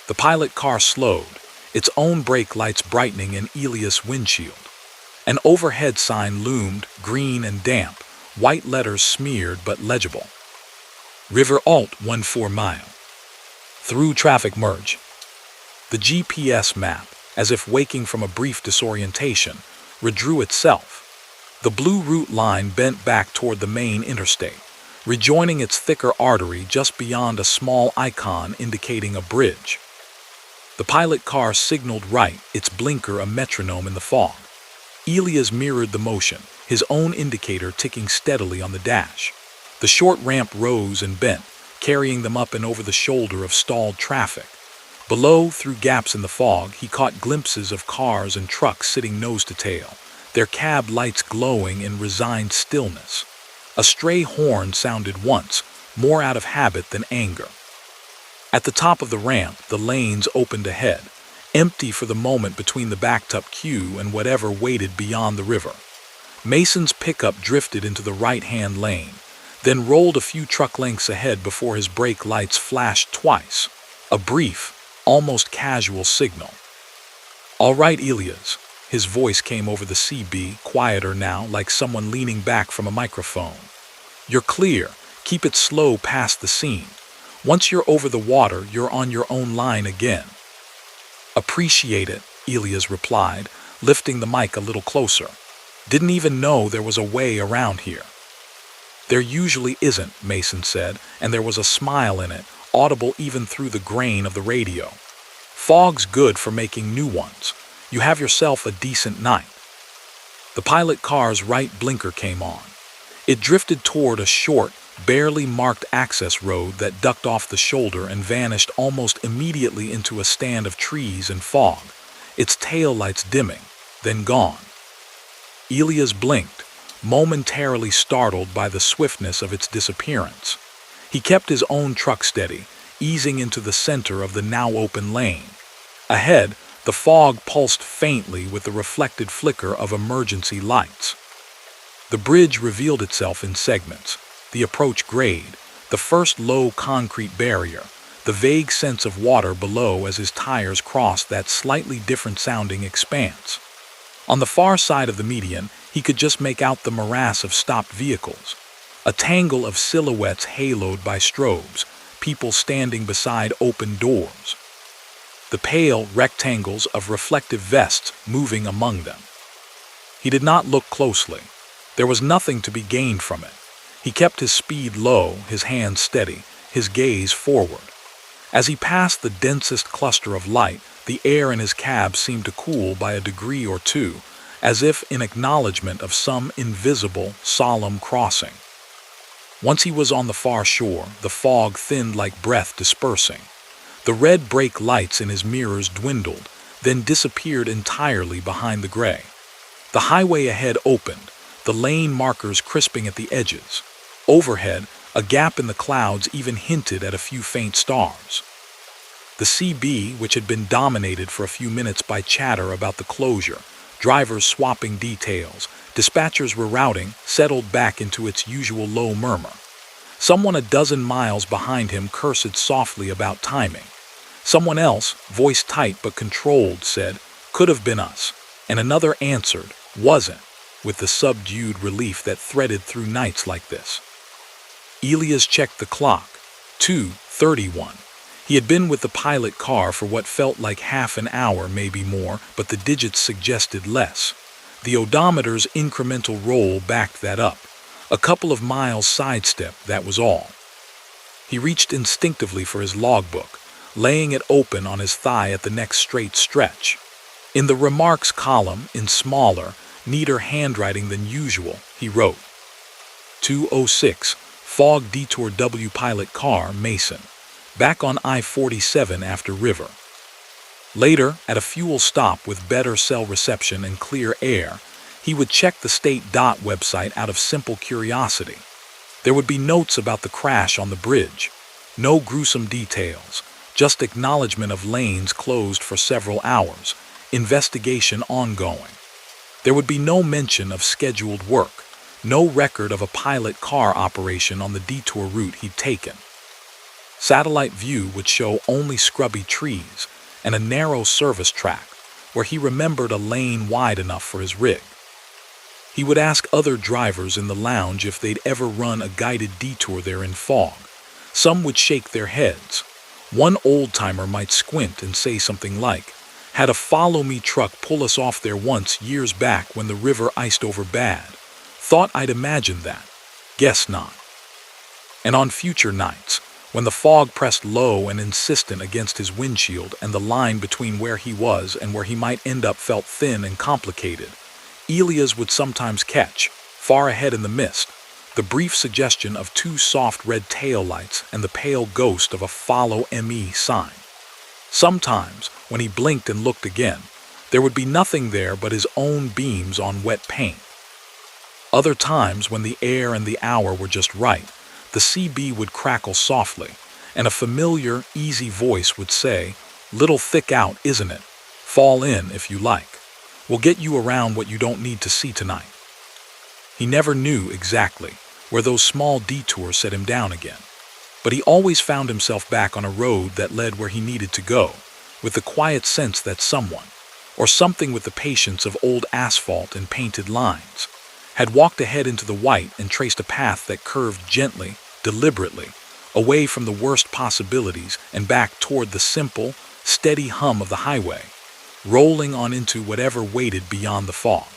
The pilot car slowed, its own brake lights brightening in Elias' windshield. An overhead sign loomed, green and damp, white letters smeared but legible. "River Alt 14 mile. Through traffic merge." The GPS map, as if waking from a brief disorientation, redrew itself. The blue route line bent back toward the main interstate, rejoining its thicker artery just beyond a small icon indicating a bridge. The pilot car signaled right, its blinker a metronome in the fog. Elias mirrored the motion, his own indicator ticking steadily on the dash. The short ramp rose and bent, carrying them up and over the shoulder of stalled traffic. Below, through gaps in the fog, he caught glimpses of cars and trucks sitting nose to tail, their cab lights glowing in resigned stillness. A stray horn sounded once, more out of habit than anger. At the top of the ramp, the lanes opened ahead, empty for the moment between the backed-up queue and whatever waited beyond the river. Mason's pickup drifted into the right-hand lane, then rolled a few truck lengths ahead before his brake lights flashed twice, a brief, almost casual signal. "All right, Elias." His voice came over the CB, quieter now, like someone leaning back from a microphone. "You're clear. Keep it slow past the scene. Once you're over the water, you're on your own line again." "Appreciate it," Elias replied, lifting the mic a little closer. "Didn't even know there was a way around here." "There usually isn't," Mason said, and there was a smile in it, audible even through the grain of the radio. "Fog's good for making new ones. You have yourself a decent night." The pilot car's right blinker came on. It drifted toward a short, barely marked access road that ducked off the shoulder and vanished almost immediately into a stand of trees and fog, its taillights dimming, then gone. Elias blinked, momentarily startled by the swiftness of its disappearance. He kept his own truck steady, easing into the center of the now open lane. Ahead, the fog pulsed faintly with the reflected flicker of emergency lights. The bridge revealed itself in segments, the approach grade, the first low concrete barrier, the vague sense of water below as his tires crossed that slightly different-sounding expanse. On the far side of the median, he could just make out the morass of stopped vehicles, a tangle of silhouettes haloed by strobes, people standing beside open doors. The pale rectangles of reflective vests moving among them. He did not look closely. There was nothing to be gained from it. He kept his speed low, his hands steady, his gaze forward. As he passed the densest cluster of light, the air in his cab seemed to cool by a degree or two, as if in acknowledgement of some invisible, solemn crossing. Once he was on the far shore, the fog thinned like breath dispersing. The red brake lights in his mirrors dwindled, then disappeared entirely behind the gray. The highway ahead opened, the lane markers crisping at the edges. Overhead, a gap in the clouds even hinted at a few faint stars. The CB, which had been dominated for a few minutes by chatter about the closure, drivers swapping details, dispatchers rerouting, settled back into its usual low murmur. Someone a dozen miles behind him cursed softly about timing. Someone else, voice tight but controlled, said, "Could have been us," and another answered, "Wasn't," with the subdued relief that threaded through nights like this. Elias checked the clock. 2:31. He had been with the pilot car for what felt like half an hour, maybe more, but the digits suggested less. The odometer's incremental roll backed that up. A couple of miles sidestep, that was all. He reached instinctively for his logbook, laying it open on his thigh at the next straight stretch. In the remarks column, in smaller, neater handwriting than usual, he wrote, 2:06, fog detour W pilot car, Mason, back on I-47 after river. Later, at a fuel stop with better cell reception and clear air, he would check the state DOT website out of simple curiosity. There would be notes about the crash on the bridge. No gruesome details, just acknowledgement of lanes closed for several hours, investigation ongoing. There would be no mention of scheduled work, no record of a pilot car operation on the detour route he'd taken. Satellite view would show only scrubby trees and a narrow service track where he remembered a lane wide enough for his rig. He would ask other drivers in the lounge if they'd ever run a guided detour there in fog. Some would shake their heads. One old-timer might squint and say something like, "Had a follow-me truck pull us off there once years back when the river iced over bad. Thought I'd imagined that. Guess not." And on future nights, when the fog pressed low and insistent against his windshield and the line between where he was and where he might end up felt thin and complicated, Elias would sometimes catch, far ahead in the mist, the brief suggestion of two soft red taillights and the pale ghost of a Follow ME sign. Sometimes, when he blinked and looked again, there would be nothing there but his own beams on wet paint. Other times, when the air and the hour were just right, the CB would crackle softly, and a familiar, easy voice would say, "Little thick out, isn't it? Fall in if you like. We'll get you around what you don't need to see tonight." He never knew exactly where those small detours set him down again, but he always found himself back on a road that led where he needed to go, with the quiet sense that someone, or something with the patience of old asphalt and painted lines, had walked ahead into the white and traced a path that curved gently, deliberately, away from the worst possibilities and back toward the simple, steady hum of the highway, rolling on into whatever waited beyond the fog.